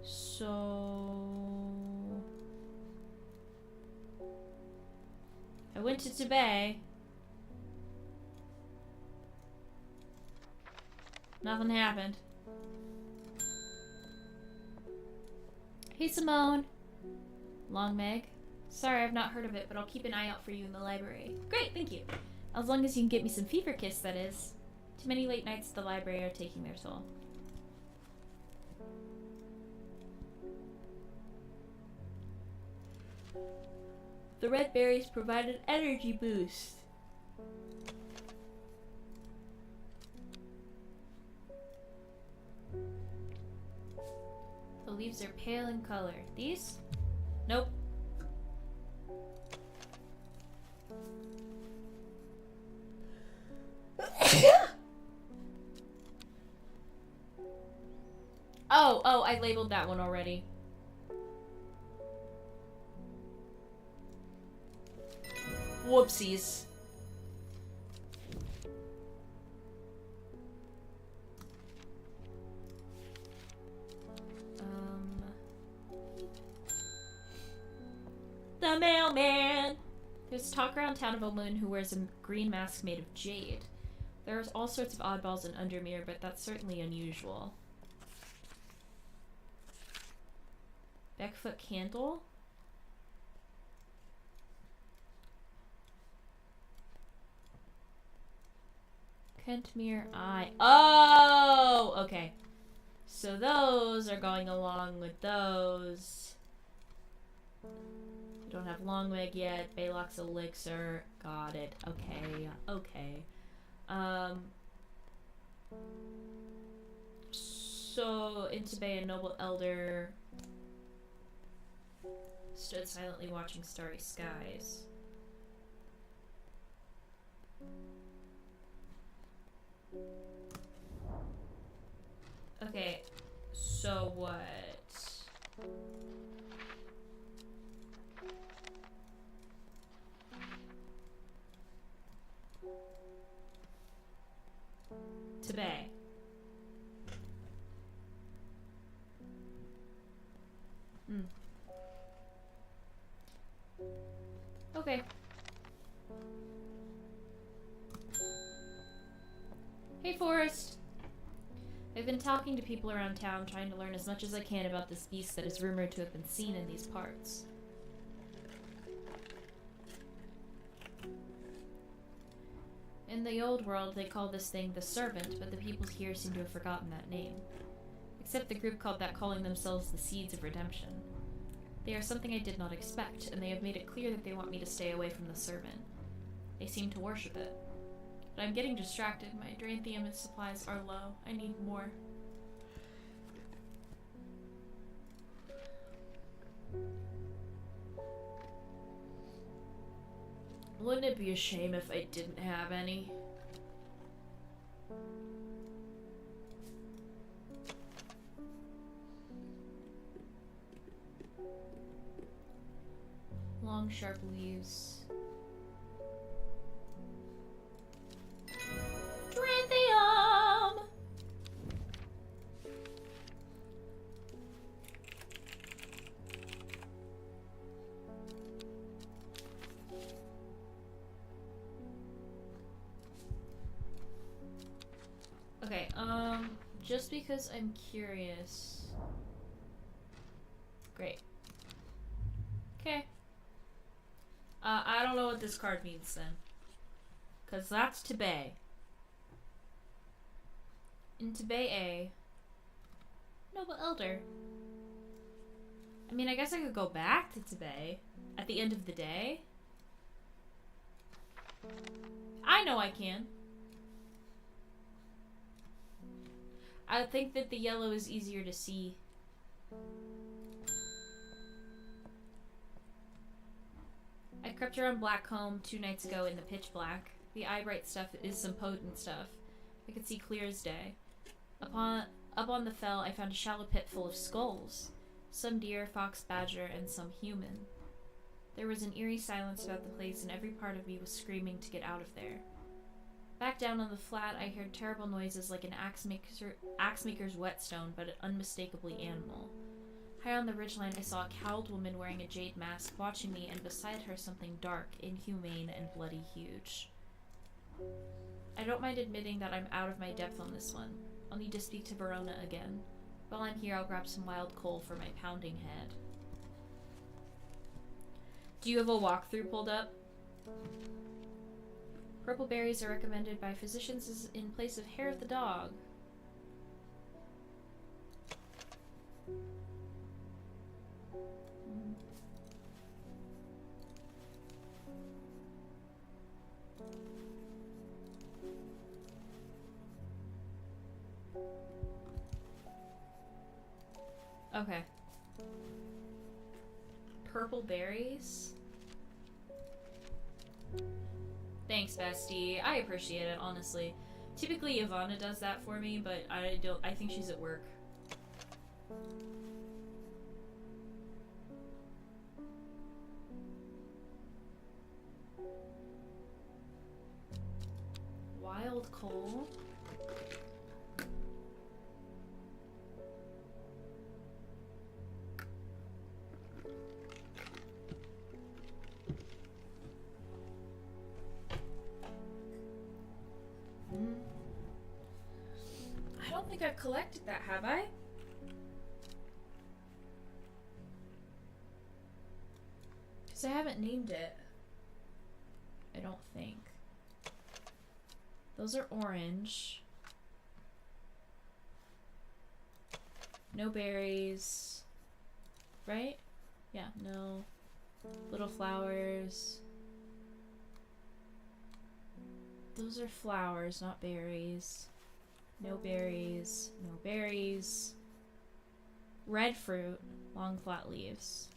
So... I went to Tibet. Nothing happened. Hey, Simone. Long Meg. Sorry, I've not heard of it, but I'll keep an eye out for you in the library. Great, thank you. As long as you can get me some fever kiss, that is. Too many late nights at the library are taking their toll. The red berries provide an energy boost. The leaves are pale in color. These? Nope. Oh, I labeled that one already. Whoopsies. The mailman! There's talk around town of a woman who wears a green mask made of jade. There's all sorts of oddballs in Undermere, but that's certainly unusual. Beckfoot candle? Kentmere Eye. Oh! Okay. So those are going along with those. We don't have Longwig yet. Baylock's Elixir. Got it. Okay. Okay. So, in Tibet, a noble elder stood silently watching starry skies. Okay, so what? Tibet. Okay. Hey, Forrest. I've been talking to people around town, trying to learn as much as I can about this beast that is rumored to have been seen in these parts. In the old world, they call this thing the Servant, but the people here seem to have forgotten that name. Except the group called that calling themselves the Seeds of Redemption. They are something I did not expect, and they have made it clear that they want me to stay away from the Servant. They seem to worship it. But I'm getting distracted. My Dranthium supplies are low. I need more. Wouldn't it be a shame if I didn't have any? Long, sharp leaves. Dranthium! Okay, just because I'm curious. Great. Okay. I don't know what this card means then. Because that's Tibet. In Tibet A. Noble Elder. I mean, I guess I could go back to Tibet at the end of the day. I know I can. I think that the yellow is easier to see. I crept around Blackcomb 2 nights ago in the pitch black. The eye bright stuff is some potent stuff. I could see clear as day. Up on the fell, I found a shallow pit full of skulls. Some deer, fox, badger, and some human. There was an eerie silence about the place, and every part of me was screaming to get out of there. Back down on the flat, I heard terrible noises like an axe maker's whetstone, but unmistakably animal. High on the ridgeline, I saw a cowled woman wearing a jade mask watching me, and beside her something dark, inhumane, and bloody huge. I don't mind admitting that I'm out of my depth on this one. I'll need to speak to Verona again. While I'm here, I'll grab some wild coal for my pounding head. Do you have a walkthrough pulled up? Purple berries are recommended by physicians as in place of hair of the dog. Okay. Purple berries? Thanks, bestie. I appreciate it, honestly. Typically, Ivana does that for me, but I think she's at work. Wild coal? I don't think I've collected that, have I? Because I haven't named it. I don't think. Those are orange. No berries. Right? Yeah, no. Little flowers. Those are flowers, not berries. No berries. No berries. Red fruit. Long flat leaves.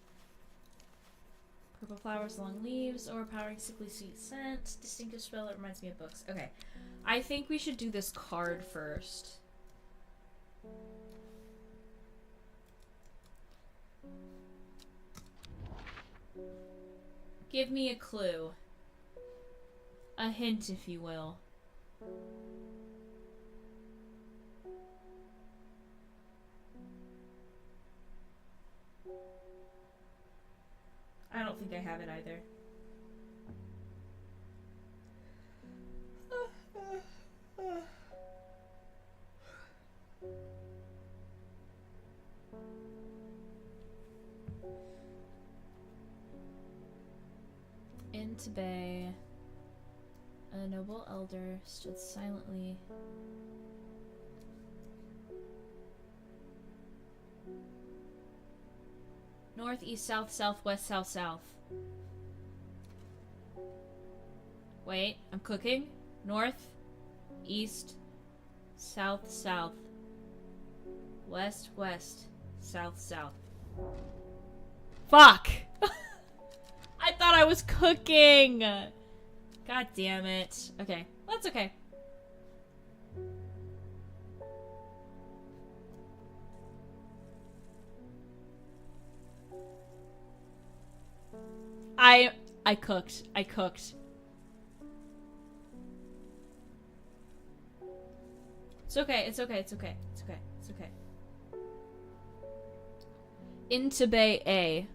Purple flowers, long leaves, overpowering sickly sweet scent. Distinctive smell that reminds me of books. Okay. I think we should do this card first. Give me a clue. A hint, if you will. I don't think I have it either. Into Bay, a noble elder stood silently. North, east, south, southwest, south, south. Wait, I'm cooking. North, east, south, south. West, west, south, south. Fuck! I thought I was cooking! God damn it. Okay, that's okay. I cooked. I cooked. It's okay. It's okay. It's okay. It's okay. It's okay. Into Bay A.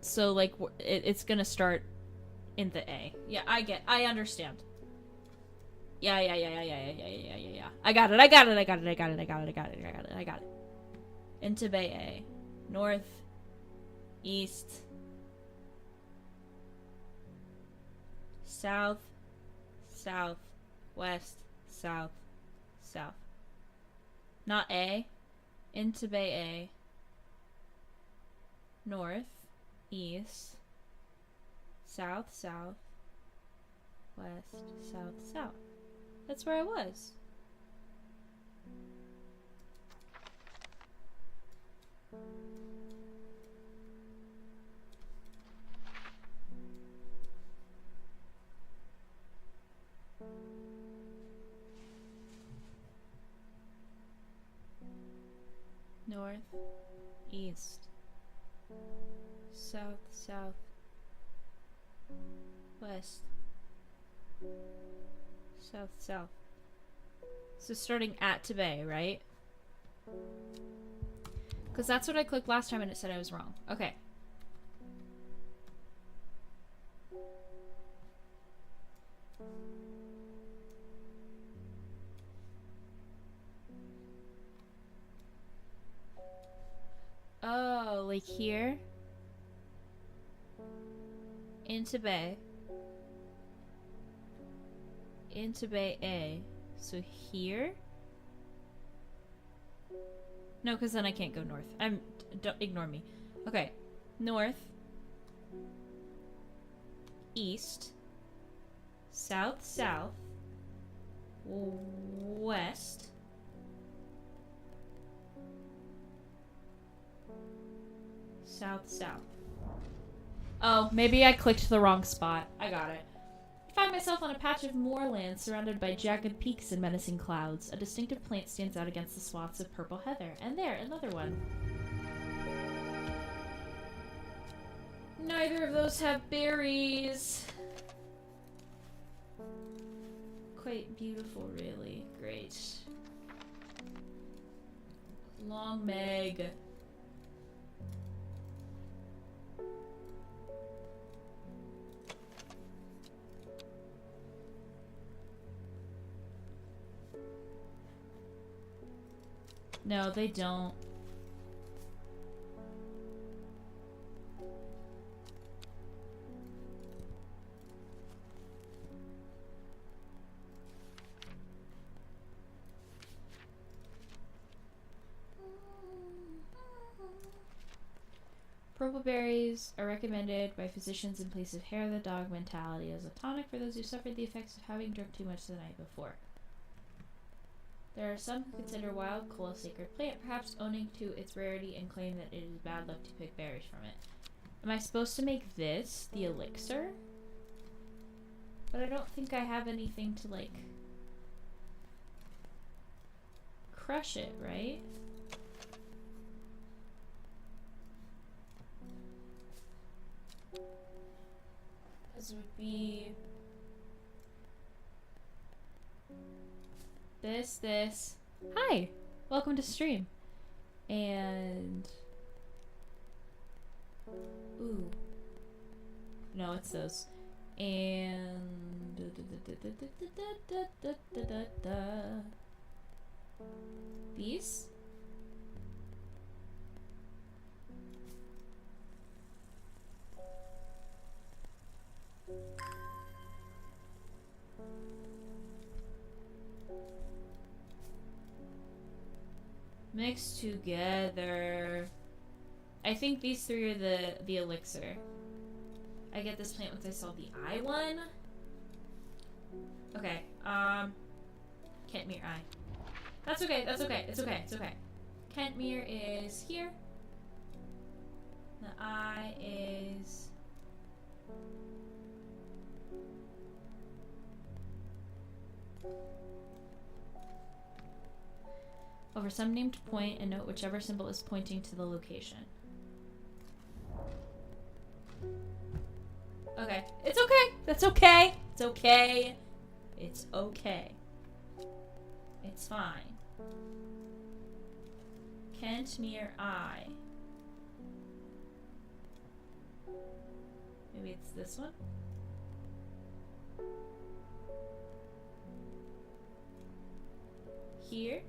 So like it's gonna start in the A. Yeah, I understand. Yeah. I got it. Into Bay A. North, east, south, south, west, south, south. Not A. Into Bay A. North, east, south, south, west, south, south. That's where I was. North, east, south, south, west, south, south. So starting at to bay, right? Because that's what I clicked last time and it said I was wrong. Okay. Oh, like here? Into bay. Into bay A. So here? No, because then I can't go north. Don't ignore me. Okay. North. East. South, south. West. South, south. Oh, maybe I clicked the wrong spot. I got it. I find myself on a patch of moorland surrounded by jagged peaks and menacing clouds. A distinctive plant stands out against the swaths of purple heather. And there, another one. Neither of those have berries. Quite beautiful, really. Great. Long Meg. No, they don't. Purple berries are recommended by physicians in place of hair the dog mentality as a tonic for those who suffered the effects of having drunk too much the night before. There are some who consider wild coal a sacred plant, perhaps owing to its rarity and claim that it is bad luck to pick berries from it. Am I supposed to make this the elixir? But I don't think I have anything to, like, crush it, right? This would be this. Hi! Welcome to stream. And... Ooh. No, it's those. And... These? Mixed together. I think these three are the elixir. I get this plant once I saw the eye one. Okay, Kentmere eye. That's okay, it's okay. Kentmere is here. The eye is... over some named point and note whichever symbol is pointing to the location. Okay. It's okay. That's okay. It's okay. It's okay. It's fine. Kentmere eye. Maybe it's this one? Here?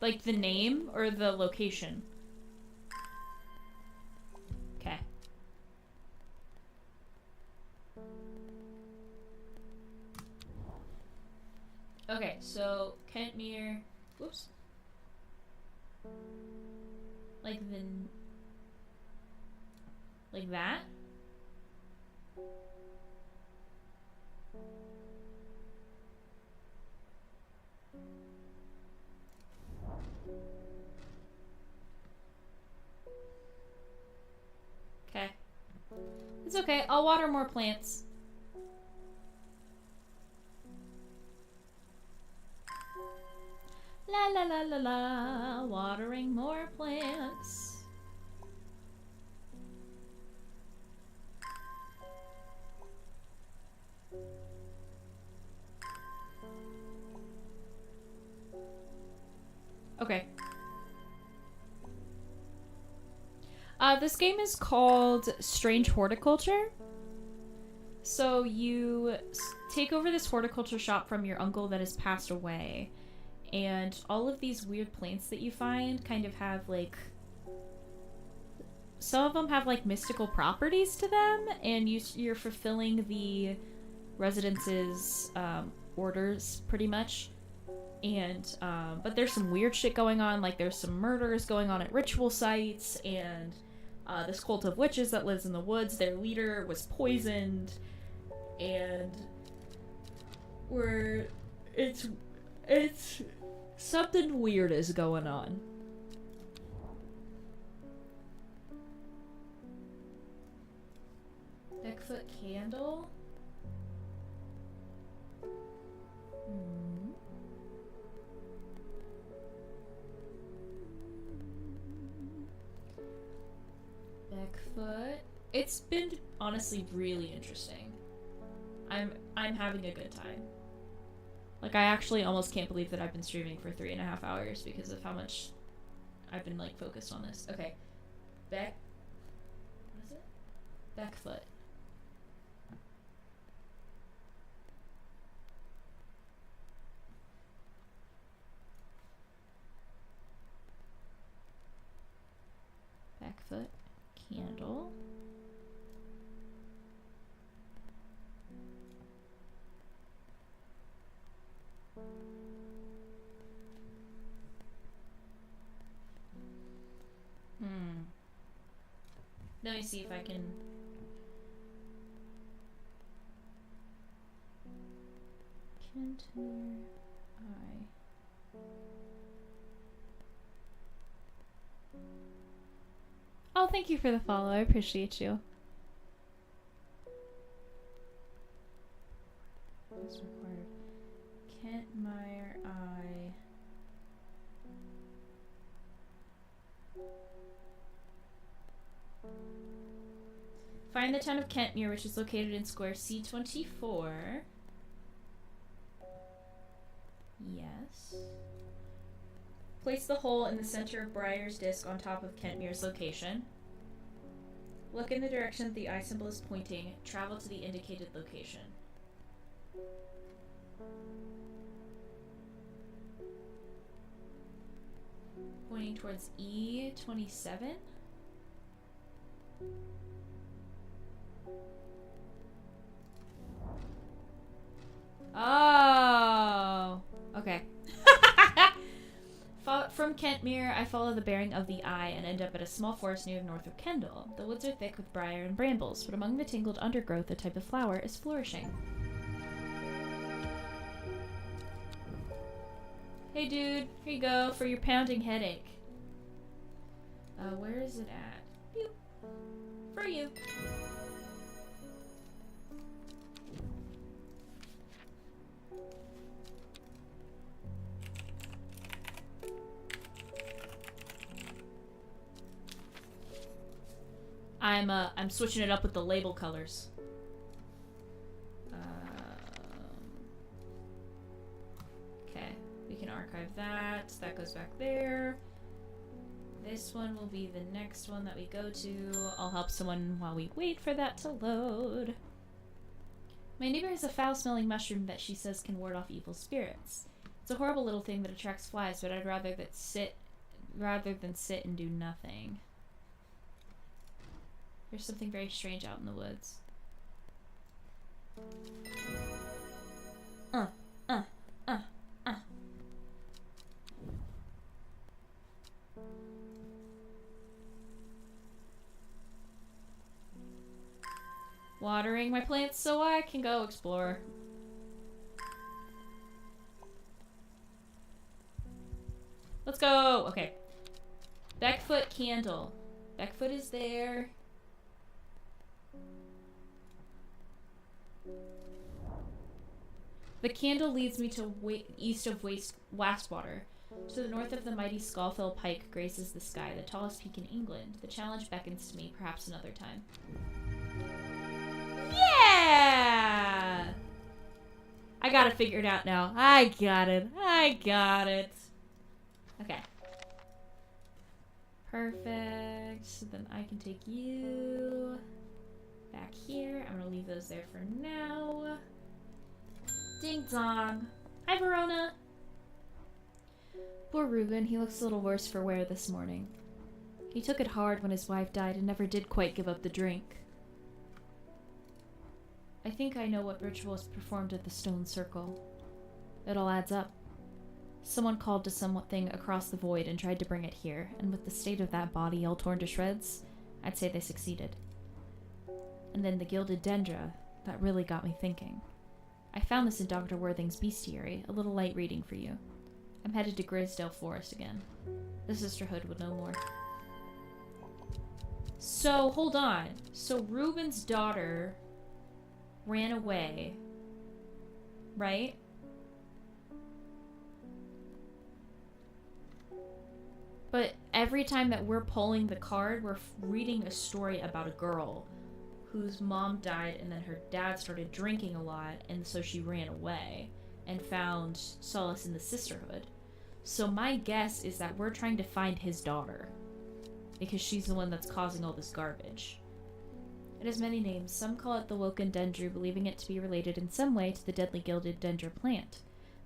Like the name or the location? Okay. Okay, so Kentmere. Whoops. Like that? Okay. It's okay. I'll water more plants. La la la la la. Watering more plants. Okay. This game is called Strange Horticulture. So you take over this horticulture shop from your uncle that has passed away. And all of these weird plants that you find kind of have like... Some of them have like mystical properties to them. And you're fulfilling the residence's orders pretty much. And, but there's some weird shit going on. Like there's some murders going on at ritual sites. And this cult of witches that lives in the woods, their leader was poisoned. And it's something weird is going on. Bigfoot candle? Bigfoot. It's been honestly really interesting. I'm having a good time. Like, I actually almost can't believe that I've been streaming for 3.5 hours because of how much I've been, like, focused on this. Okay. What is it? Backfoot. Backfoot. Candle. Let me see if I can... Kentmere Eye. Oh, thank you for the follow. I appreciate you. What's required? Kentmere Eye. Find the town of Kentmere, which is located in square C24. Yes. Place the hole in the center of Briar's disc on top of Kentmere's location. Look in the direction that the eye symbol is pointing. Travel to the indicated location. Pointing towards E27? Oh, okay. From Kentmere, I follow the bearing of the eye and end up at a small forest near north of Kendall. The woods are thick with briar and brambles, but among the tangled undergrowth, a type of flower is flourishing. Hey dude, here you go for your pounding headache. Where is it at? Pew. For you. I'm switching it up with the label colors. Okay, we can archive that. That goes back there. This one will be the next one that we go to. I'll help someone while we wait for that to load. My neighbor has a foul-smelling mushroom that she says can ward off evil spirits. It's a horrible little thing that attracts flies, but I'd rather than sit and do nothing. There's something very strange out in the woods. Uh. Watering my plants so I can go explore. Let's go! Okay. Beckfoot candle. Beckfoot is there. The candle leads me to east of Wastwater. To the north of the mighty Scalfell Pike graces the sky, the tallest peak in England. The challenge beckons to me, perhaps another time. Yeah! I got it figured out now. I got it. Okay. Perfect. So then I can take you back here. I'm gonna leave those there for now. Ding dong. Hi, Verona. Poor Reuben, he looks a little worse for wear this morning. He took it hard when his wife died and never did quite give up the drink. I think I know what ritual was performed at the stone circle. It all adds up. Someone called to something across the void and tried to bring it here, and with the state of that body all torn to shreds, I'd say they succeeded. And then the gilded dendra, that really got me thinking. I found this in Dr. Worthing's bestiary, a little light reading for you. I'm headed to Grisdale Forest again. The sisterhood would know more. So, hold on. So Reuben's daughter ran away, right? But every time that we're pulling the card, we're reading a story about a girl whose mom died and then her dad started drinking a lot, and so she ran away and found solace in the sisterhood. So my guess is that we're trying to find his daughter because she's the one that's causing all this garbage. It has many names. Some call it the Woken Dendru, believing it to be related in some way to the deadly gilded dendra plant.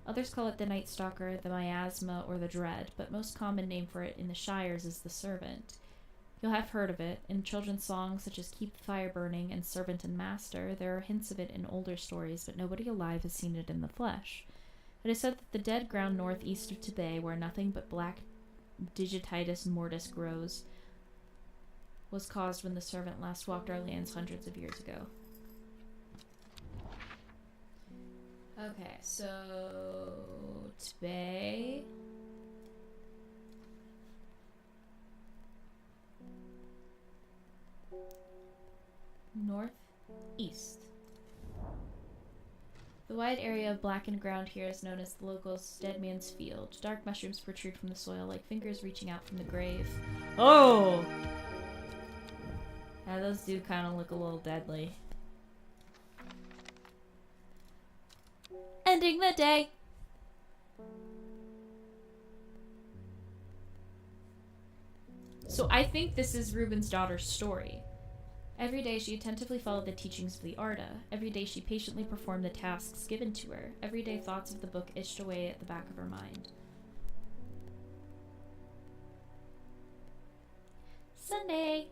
Others call it the Night Stalker, the Miasma, or the Dread, but most common name for it in the Shires is the Servant. You'll have heard of it. In children's songs such as Keep the Fire Burning and Servant and Master, there are hints of it in older stories, but nobody alive has seen it in the flesh. It is said that the dead ground northeast of Tibet, where nothing but black digititis mortis grows, was caused when the Servant last walked our lands hundreds of years ago. Okay, so Tibet. Northeast. The wide area of blackened ground here is known as the locals' Dead Man's Field. Dark mushrooms protrude from the soil like fingers reaching out from the grave. Oh! Yeah, those do kind of look a little deadly. Ending the day! So I think this is Reuben's daughter's story. Every day she attentively followed the teachings of the Arda. Every day she patiently performed the tasks given to her. Every day thoughts of the book itched away at the back of her mind. Sunday!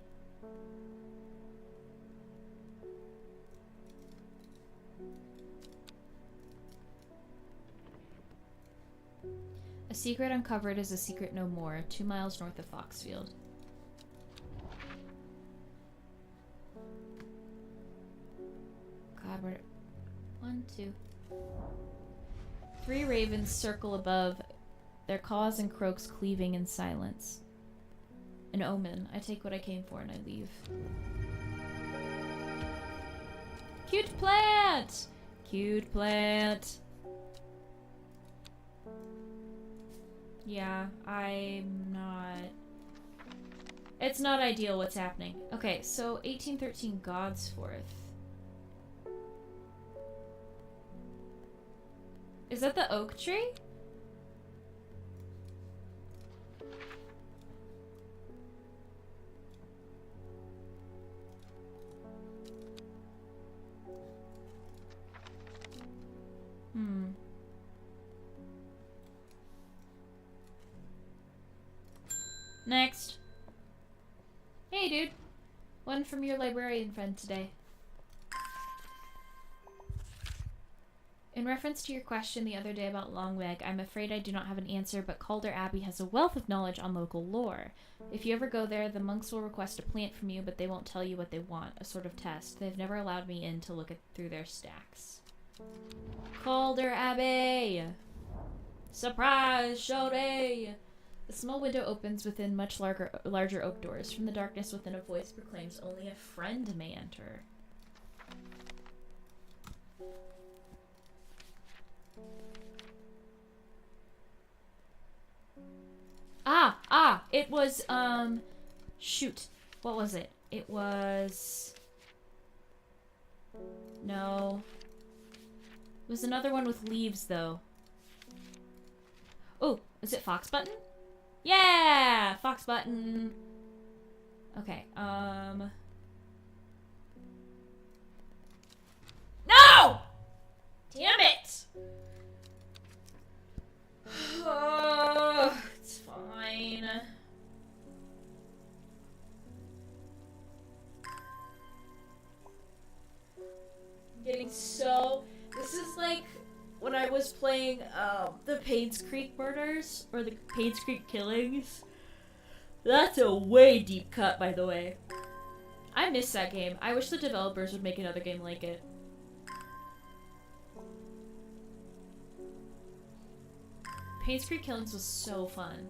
A secret uncovered is a secret no more, 2 miles north of Foxfield. God, we're... 1, 2... 3 ravens circle above, their caws and croaks cleaving in silence. An omen. I take what I came for and I leave. Cute plant! Cute plant! Yeah, I'm not... It's not ideal what's happening. Okay, so 1813 Godsforth. Is that the oak tree? Next. Hey, dude. One from your librarian friend today. In reference to your question the other day about Longweg, I'm afraid I do not have an answer, but Calder Abbey has a wealth of knowledge on local lore. If you ever go there, the monks will request a plant from you, but they won't tell you what they want, a sort of test. They've never allowed me in to look through their stacks. Calder Abbey! Surprise, Shorty! The small window opens within much larger oak doors. From the darkness within, a voice proclaims only a friend may enter. It was, shoot. What was it? It was... No. It was another one with leaves, though. Oh, is it Fox Button? Yeah! Fox Button! Okay, No! Damn it! Oh, it's fine. I'm getting so... This is like when I was playing the Paynes Creek Murders, or the Paynes Creek Killings. That's a way deep cut, by the way. I miss that game. I wish the developers would make another game like it. Paynes Creek Killings was so fun.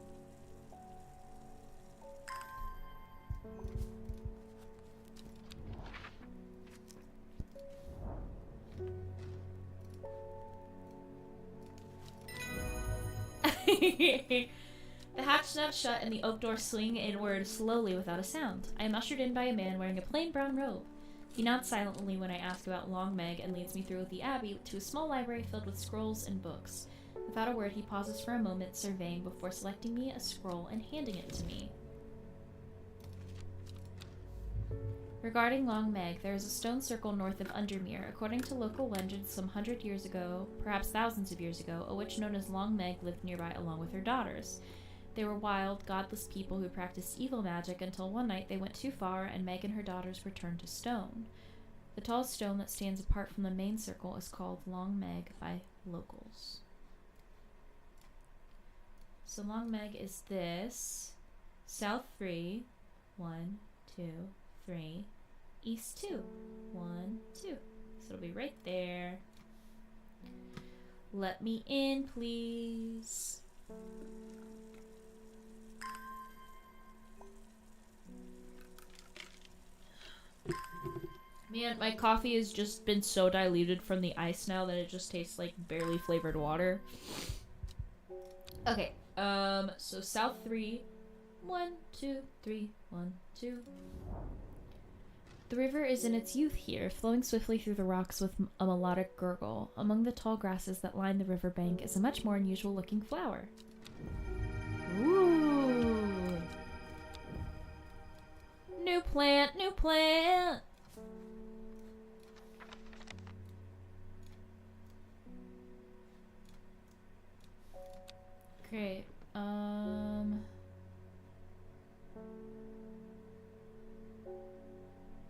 The hatch snaps shut and the oak doors swing inward slowly without a sound. I am ushered in by a man wearing a plain brown robe. He nods silently when I ask about Long Meg and leads me through the abbey to a small library filled with scrolls and books. Without a word, he pauses for a moment, surveying before selecting me a scroll and handing it to me. Regarding Long Meg, there is a stone circle north of Undermere. According to local legends, some 100 years ago, perhaps thousands of years ago, a witch known as Long Meg lived nearby along with her daughters. They were wild, godless people who practiced evil magic until one night they went too far and Meg and her daughters were turned to stone. The tall stone that stands apart from the main circle is called Long Meg by locals. So Long Meg is this. South 3, 1, 2, 3. East 2, 1, 2. So it'll be right there. Let me in, please. Man, my coffee has just been so diluted from the ice now that it just tastes like barely flavored water. Okay, so South 3, 1, 2, 3, 1, 2. The river is in its youth here, flowing swiftly through the rocks with a melodic gurgle. Among the tall grasses that line the river bank is a much more unusual looking flower. Ooh! New plant, new plant! Great.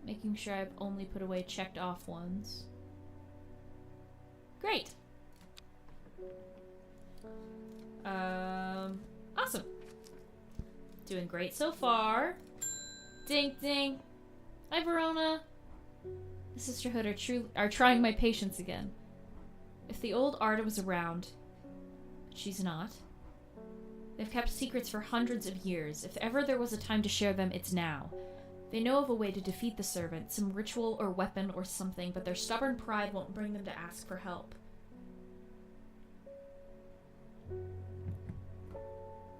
Making sure I've only put away checked off ones. Great. Awesome. Doing great so far. Ding ding. Hi Verona. The sisterhood are trying my patience again. If the old Arda was around, but she's not. They've kept secrets for hundreds of years. If ever there was a time to share them, it's now. They know of a way to defeat the servant, some ritual or weapon or something, but their stubborn pride won't bring them to ask for help.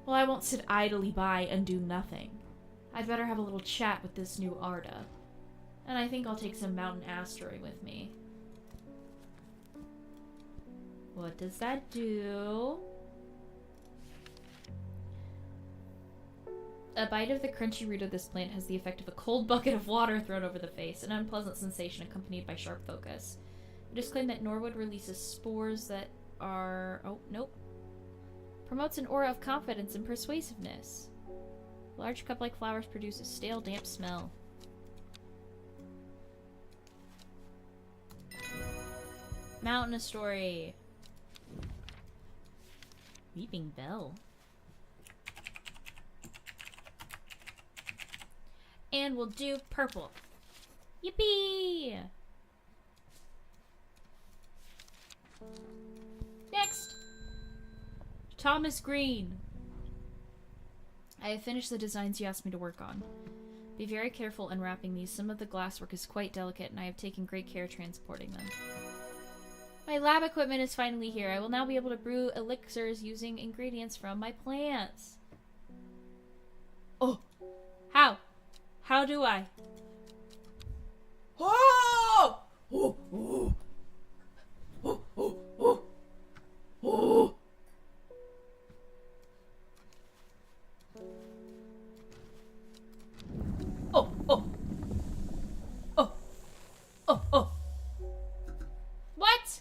Well, I won't sit idly by and do nothing. I'd better have a little chat with this new Arda. And I think I'll take some mountain asteroid with me. What does that do? A bite of the crunchy root of this plant has the effect of a cold bucket of water thrown over the face, an unpleasant sensation accompanied by sharp focus. It is claimed that Norwood releases spores that are... oh, nope. Promotes an aura of confidence and persuasiveness. Large cup-like flowers produce a stale, damp smell. Mountain story. Weeping Bell. And we'll do purple. Yippee! Next! Thomas Green. I have finished the designs you asked me to work on. Be very careful unwrapping these. Some of the glasswork is quite delicate, and I have taken great care transporting them. My lab equipment is finally here. I will now be able to brew elixirs using ingredients from my plants. Oh! How? How do I? Oh! Oh! Oh! Oh! Oh! Oh! Oh! Oh! Oh! Oh! Oh! Oh! What?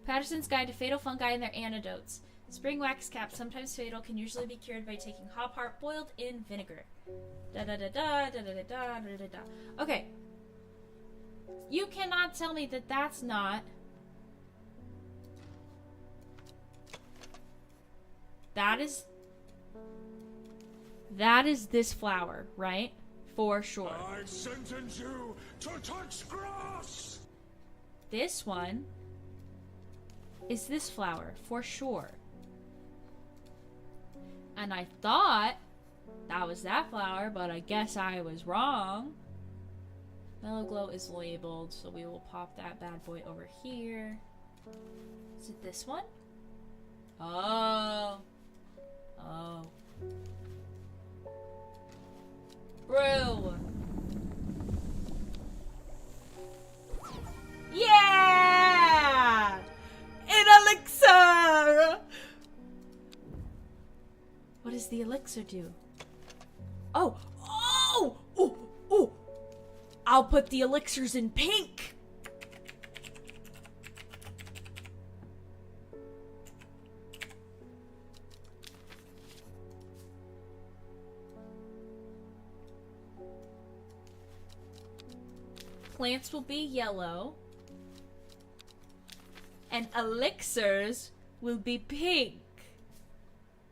Patterson's Guide to Fatal Fungi and Their Antidotes. Spring wax caps, sometimes fatal, can usually be cured by taking hop heart boiled in vinegar. Da da da da da da da da da da da. Okay. You cannot tell me that that's not. That is this flower, right? For sure. I sentence you to touch grass! This one is this flower, for sure. And I thought that was that flower, but I guess I was wrong. Mellow Glow is labeled, so we will pop that bad boy over here. Is it this one? Oh. Oh. Brew. Yeah! An elixir! What does the elixir do? Oh! Oh! Oh! Oh! I'll put the elixirs in pink! Plants will be yellow. And elixirs will be pink.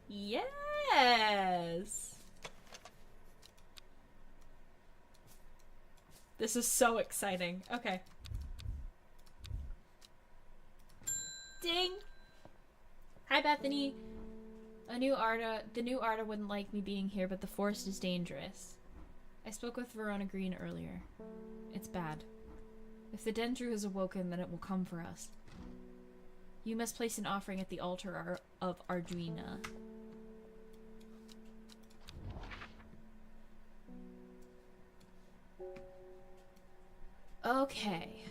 Yes! This is so exciting. Okay. Ding! Hi, Bethany. The new Arda wouldn't like me being here, but the forest is dangerous. I spoke with Verona Green earlier. It's bad. If the Dendru has awoken, then it will come for us. You must place an offering at the altar of Arduina. Okay.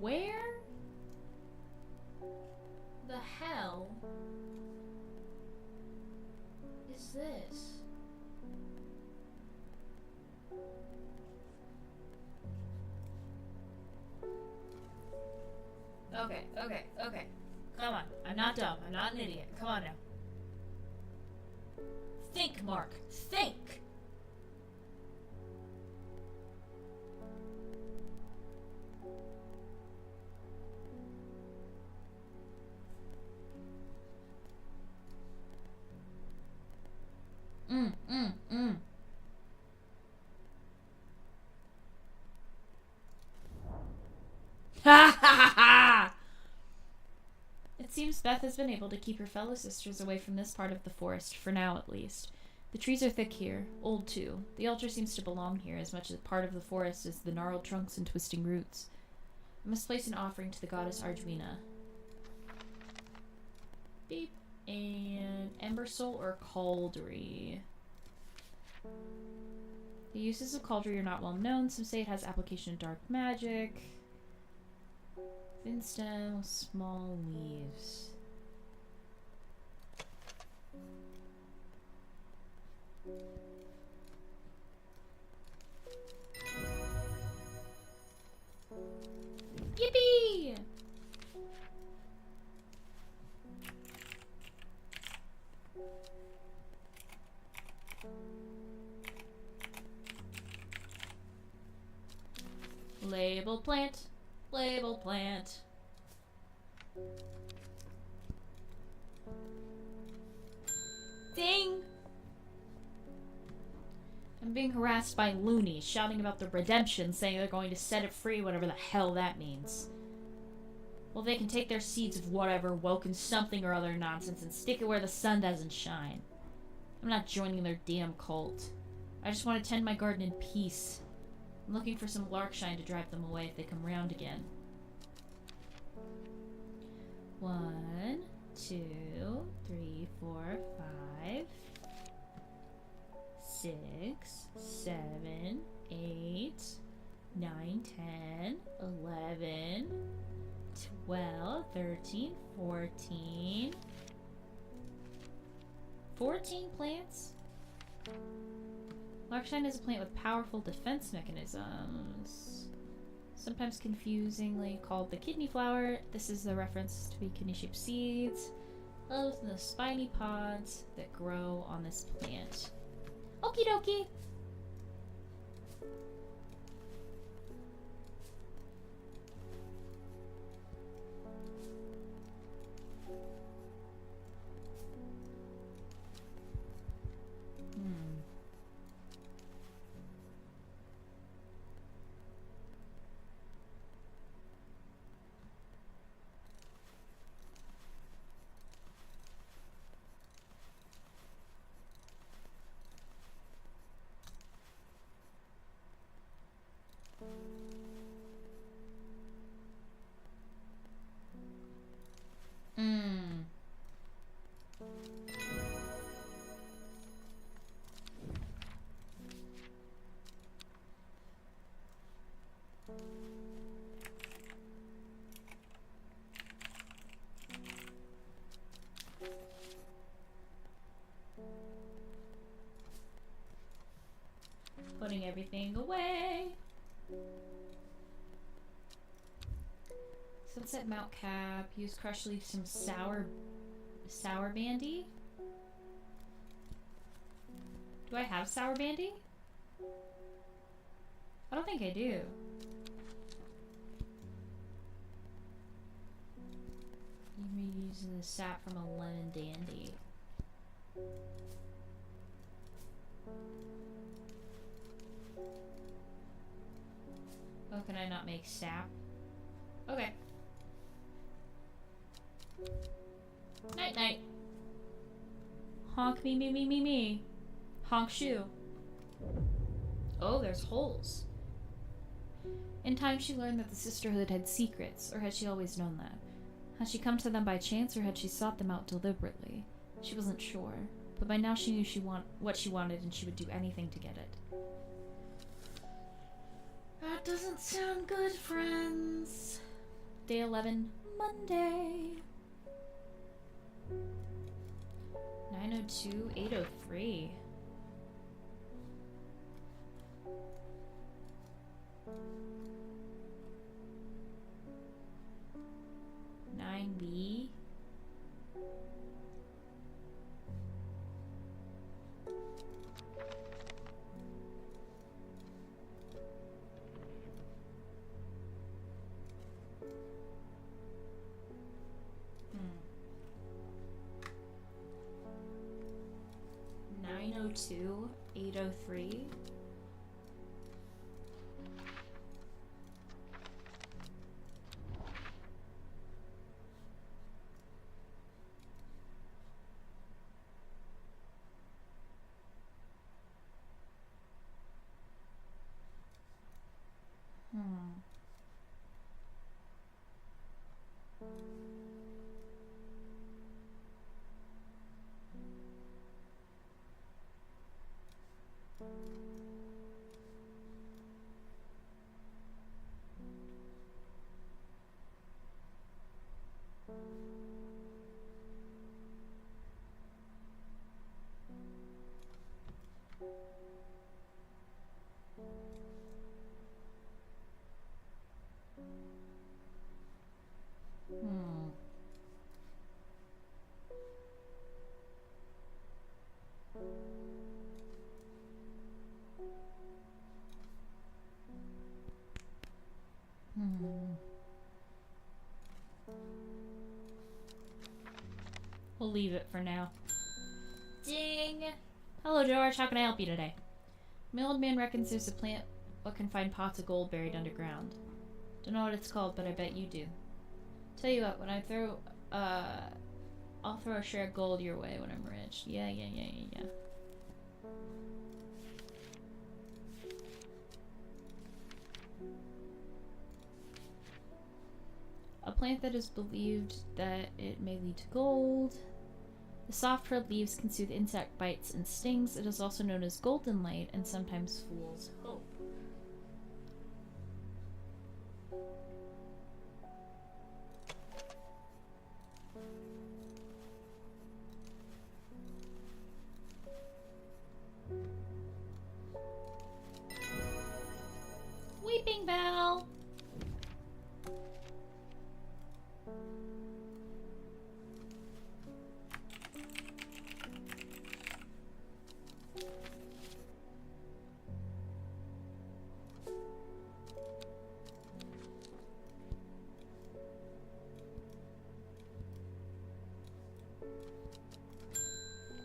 Where the hell is this? Okay. Come on. I'm not dumb. I'm not an idiot. Come on now. Think, Mark. Think! Mm. Ha ha ha! It seems Beth has been able to keep her fellow sisters away from this part of the forest, for now at least. The trees are thick here, old too. The altar seems to belong here as much as part of the forest as the gnarled trunks and twisting roots. I must place an offering to the goddess Arduina. Beep. And Ember Soul or Cauldry. The uses of Cauldry are not well known. Some say it has application in dark magic. Thin stem with small leaves. Yippee! Label plant. Label plant. Ding! I'm being harassed by loonies shouting about the redemption, saying they're going to set it free, whatever the hell that means. Well, they can take their seeds of whatever woken something or other nonsense and stick it where the sun doesn't shine. I'm not joining their damn cult. I just want to tend my garden in peace. I'm looking for some larkshine to drive them away if they come round again. 1, 2, 3, 4, 5, 6, 7, 8, 9, 10, 11, 12, 13, 14. 14 plants? Larkshine is a plant with powerful defense mechanisms. Sometimes confusingly called the kidney flower. This is a reference to kidney-shaped seeds. Lives in the spiny pods that grow on this plant. Okie dokie! Putting everything away. Sunset Mount Cap. Use crushed leaf, some sour bandy. Do I have sour bandy? I don't think I do. You're using the sap from a lemon dandy. Oh, can I not make sap? Okay. Night night. Honk me. Honk shoe. Oh, there's holes. In time she learned that the sisterhood had secrets, or had she always known that? Had she come to them by chance, or had she sought them out deliberately? She wasn't sure, but by now she knew what she wanted and she would do anything to get it. That doesn't sound good, friends. Day 11, Monday. 9:02, 8:03. 902, 803. We'll leave it for now. Ding! Hello, George. How can I help you today? My old man reckons there's a plant what can find pots of gold buried underground. Don't know what it's called, but I bet you do. Tell you what, when I throw, I'll throw a share of gold your way when I'm rich. Yeah. A plant that is believed that it may lead to gold. The soft red leaves can soothe insect bites and stings. It is also known as golden light and sometimes fool's hope. Weeping Bell!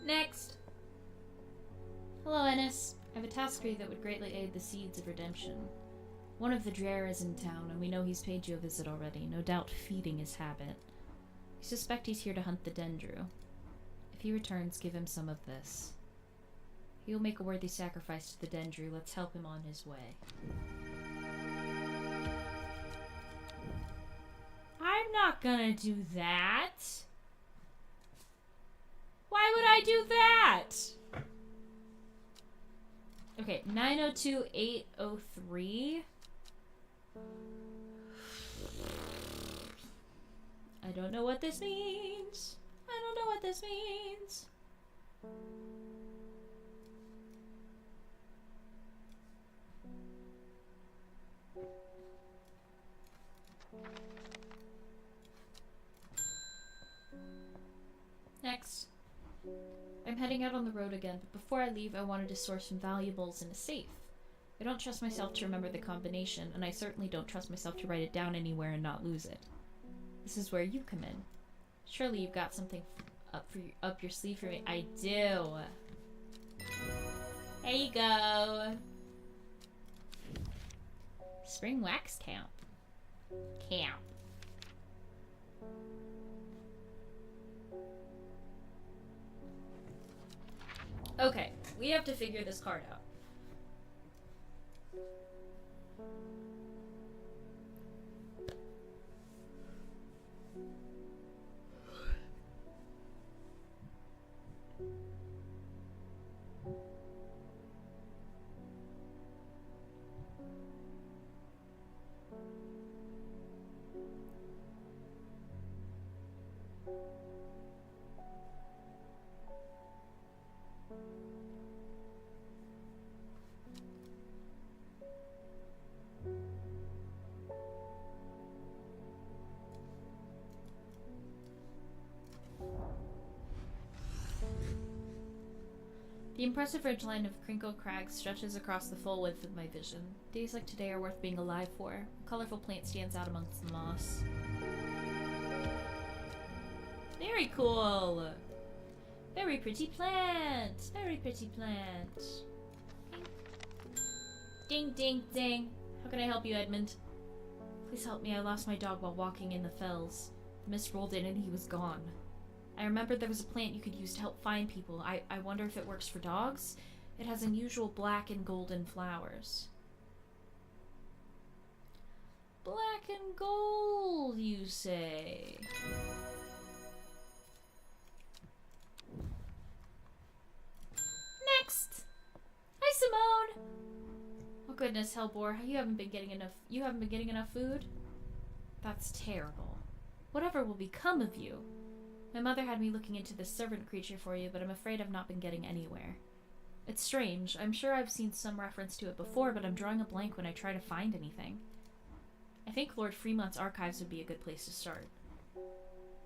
Next. Hello, Ennis. I have a task for you that would greatly aid the seeds of redemption. One of the Dreher is in town, and we know he's paid you a visit already, no doubt feeding his habit. We suspect he's here to hunt the Dendru. If he returns, give him some of this. He will make a worthy sacrifice to the Dendru. Let's help him on his way. I'm not gonna do that. Why would I do that? Okay, 902, 803. I don't know what this means. I don't know what this means. Next. I'm heading out on the road again, but before I leave, I wanted to store some valuables in a safe. I don't trust myself to remember the combination, and I certainly don't trust myself to write it down anywhere and not lose it. This is where you come in. Surely you've got something up your sleeve for me. I do. There you go. Spring wax camp. Okay, we have to figure this card out. The impressive ridgeline of Crinkle Crag stretches across the full width of my vision. Days like today are worth being alive for. A colorful plant stands out amongst the moss. Very cool! Very pretty plant. Very pretty plant. Ding, ding, ding. How can I help you, Edmund? Please help me. I lost my dog while walking in the fells. The mist rolled in and he was gone. I remembered there was a plant you could use to help find people. I wonder if it works for dogs? It has unusual black and golden flowers. Black and gold, you say? Next! Hi, Simone! Oh goodness, Hellbore, you haven't been getting enough food? That's terrible. Whatever will become of you? My mother had me looking into this servant creature for you, but I'm afraid I've not been getting anywhere. It's strange. I'm sure I've seen some reference to it before, but I'm drawing a blank when I try to find anything. I think Lord Fremont's archives would be a good place to start.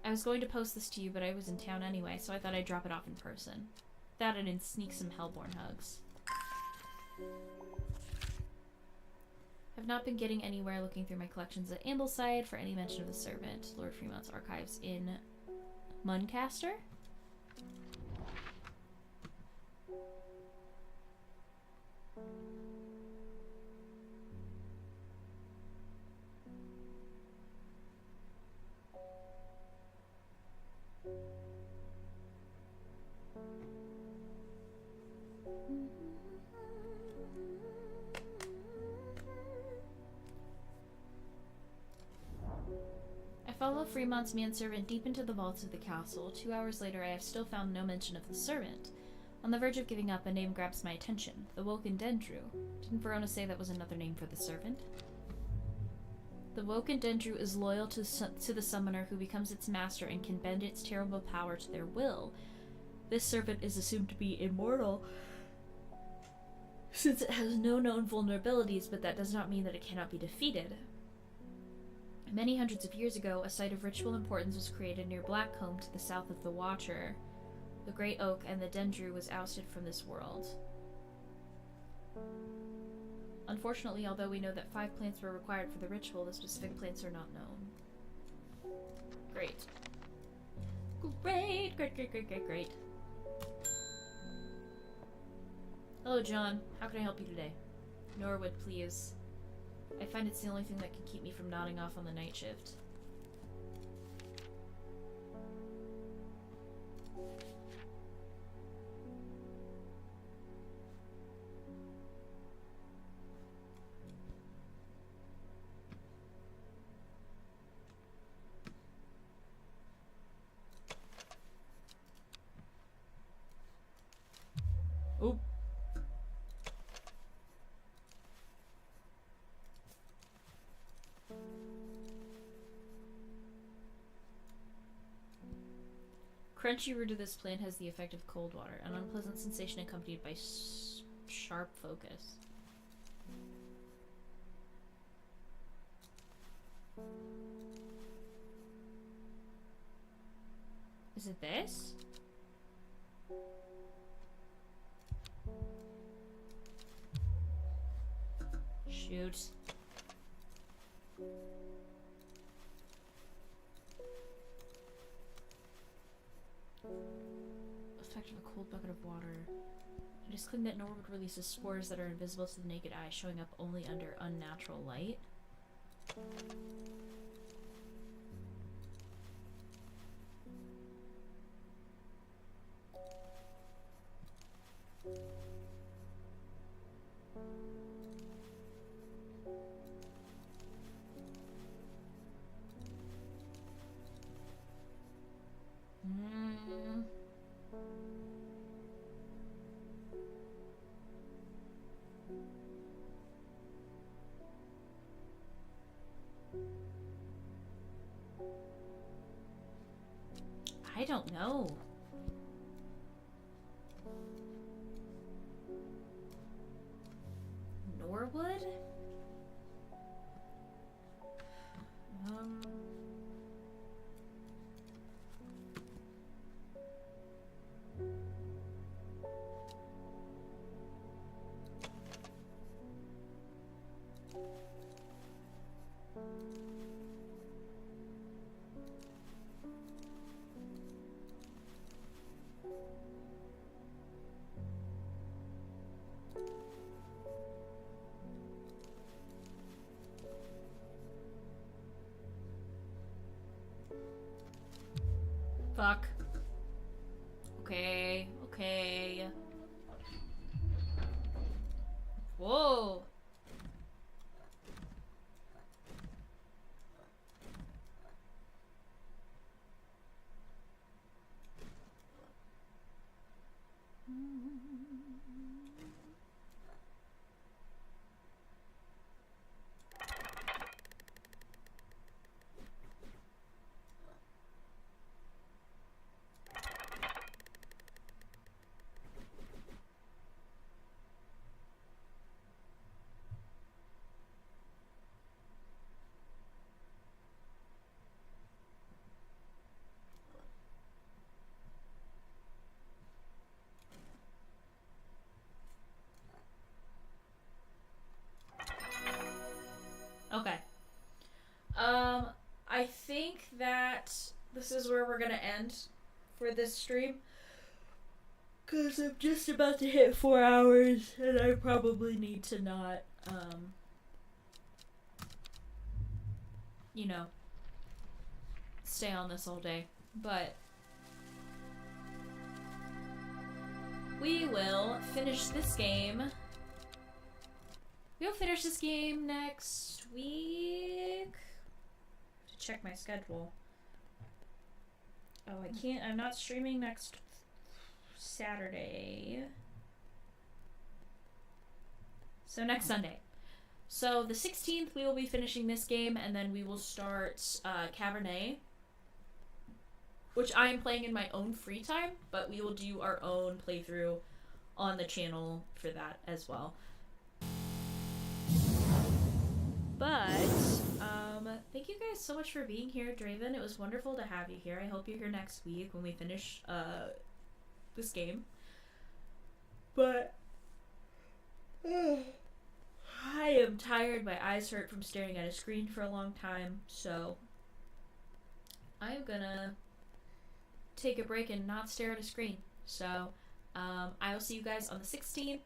I was going to post this to you, but I was in town anyway, so I thought I'd drop it off in person. That and sneak some Hellborn hugs. I've not been getting anywhere looking through my collections at Ambleside for any mention of the servant. Lord Fremont's archives in Muncaster? I follow Fremont's manservant deep into the vaults of the castle. 2 hours later, I have still found no mention of the servant. On the verge of giving up, a name grabs my attention. The Woken Dendru. Didn't Verona say that was another name for the servant? The Woken Dendru is loyal to the summoner who becomes its master and can bend its terrible power to their will. This servant is assumed to be immortal, since it has no known vulnerabilities, but that does not mean that it cannot be defeated. Many hundreds of years ago, a site of ritual importance was created near Blackcomb to the south of the Watcher. The Great Oak and the Dendru was ousted from this world. Unfortunately, although we know that 5 plants were required for the ritual, the specific plants are not known. Great. Great, great, great, great, great, great. Hello, John. How can I help you today? Norwood, please. I find it's the only thing that can keep me from nodding off on the night shift. Oh. Crunchy root of this plant has the effect of cold water, an unpleasant sensation accompanied by sharp focus. Is it this? Shoot. Effect of a cold bucket of water. It is claimed that Norwood releases spores that are invisible to the naked eye, showing up only under unnatural light. I don't know. Norwood? Fuck. Okay, okay. Whoa. Okay. I think that this is where we're gonna end for this stream. Because I'm just about to hit 4 hours, and I probably need to not, you know, stay on this all day. But we will finish this game. We'll finish this game next week. To check my schedule. Oh, I can't. I'm not streaming next Saturday. So next Sunday. So the 16th we will be finishing this game, and then we will start Cabernet, which I am playing in my own free time, but we will do our own playthrough on the channel for that as well. But thank you guys so much for being here, Draven. It was wonderful to have you here. I hope you're here next week when we finish this game. But I am tired. My eyes hurt from staring at a screen for a long time, so I'm gonna take a break and not stare at a screen. So I will see you guys on the 16th.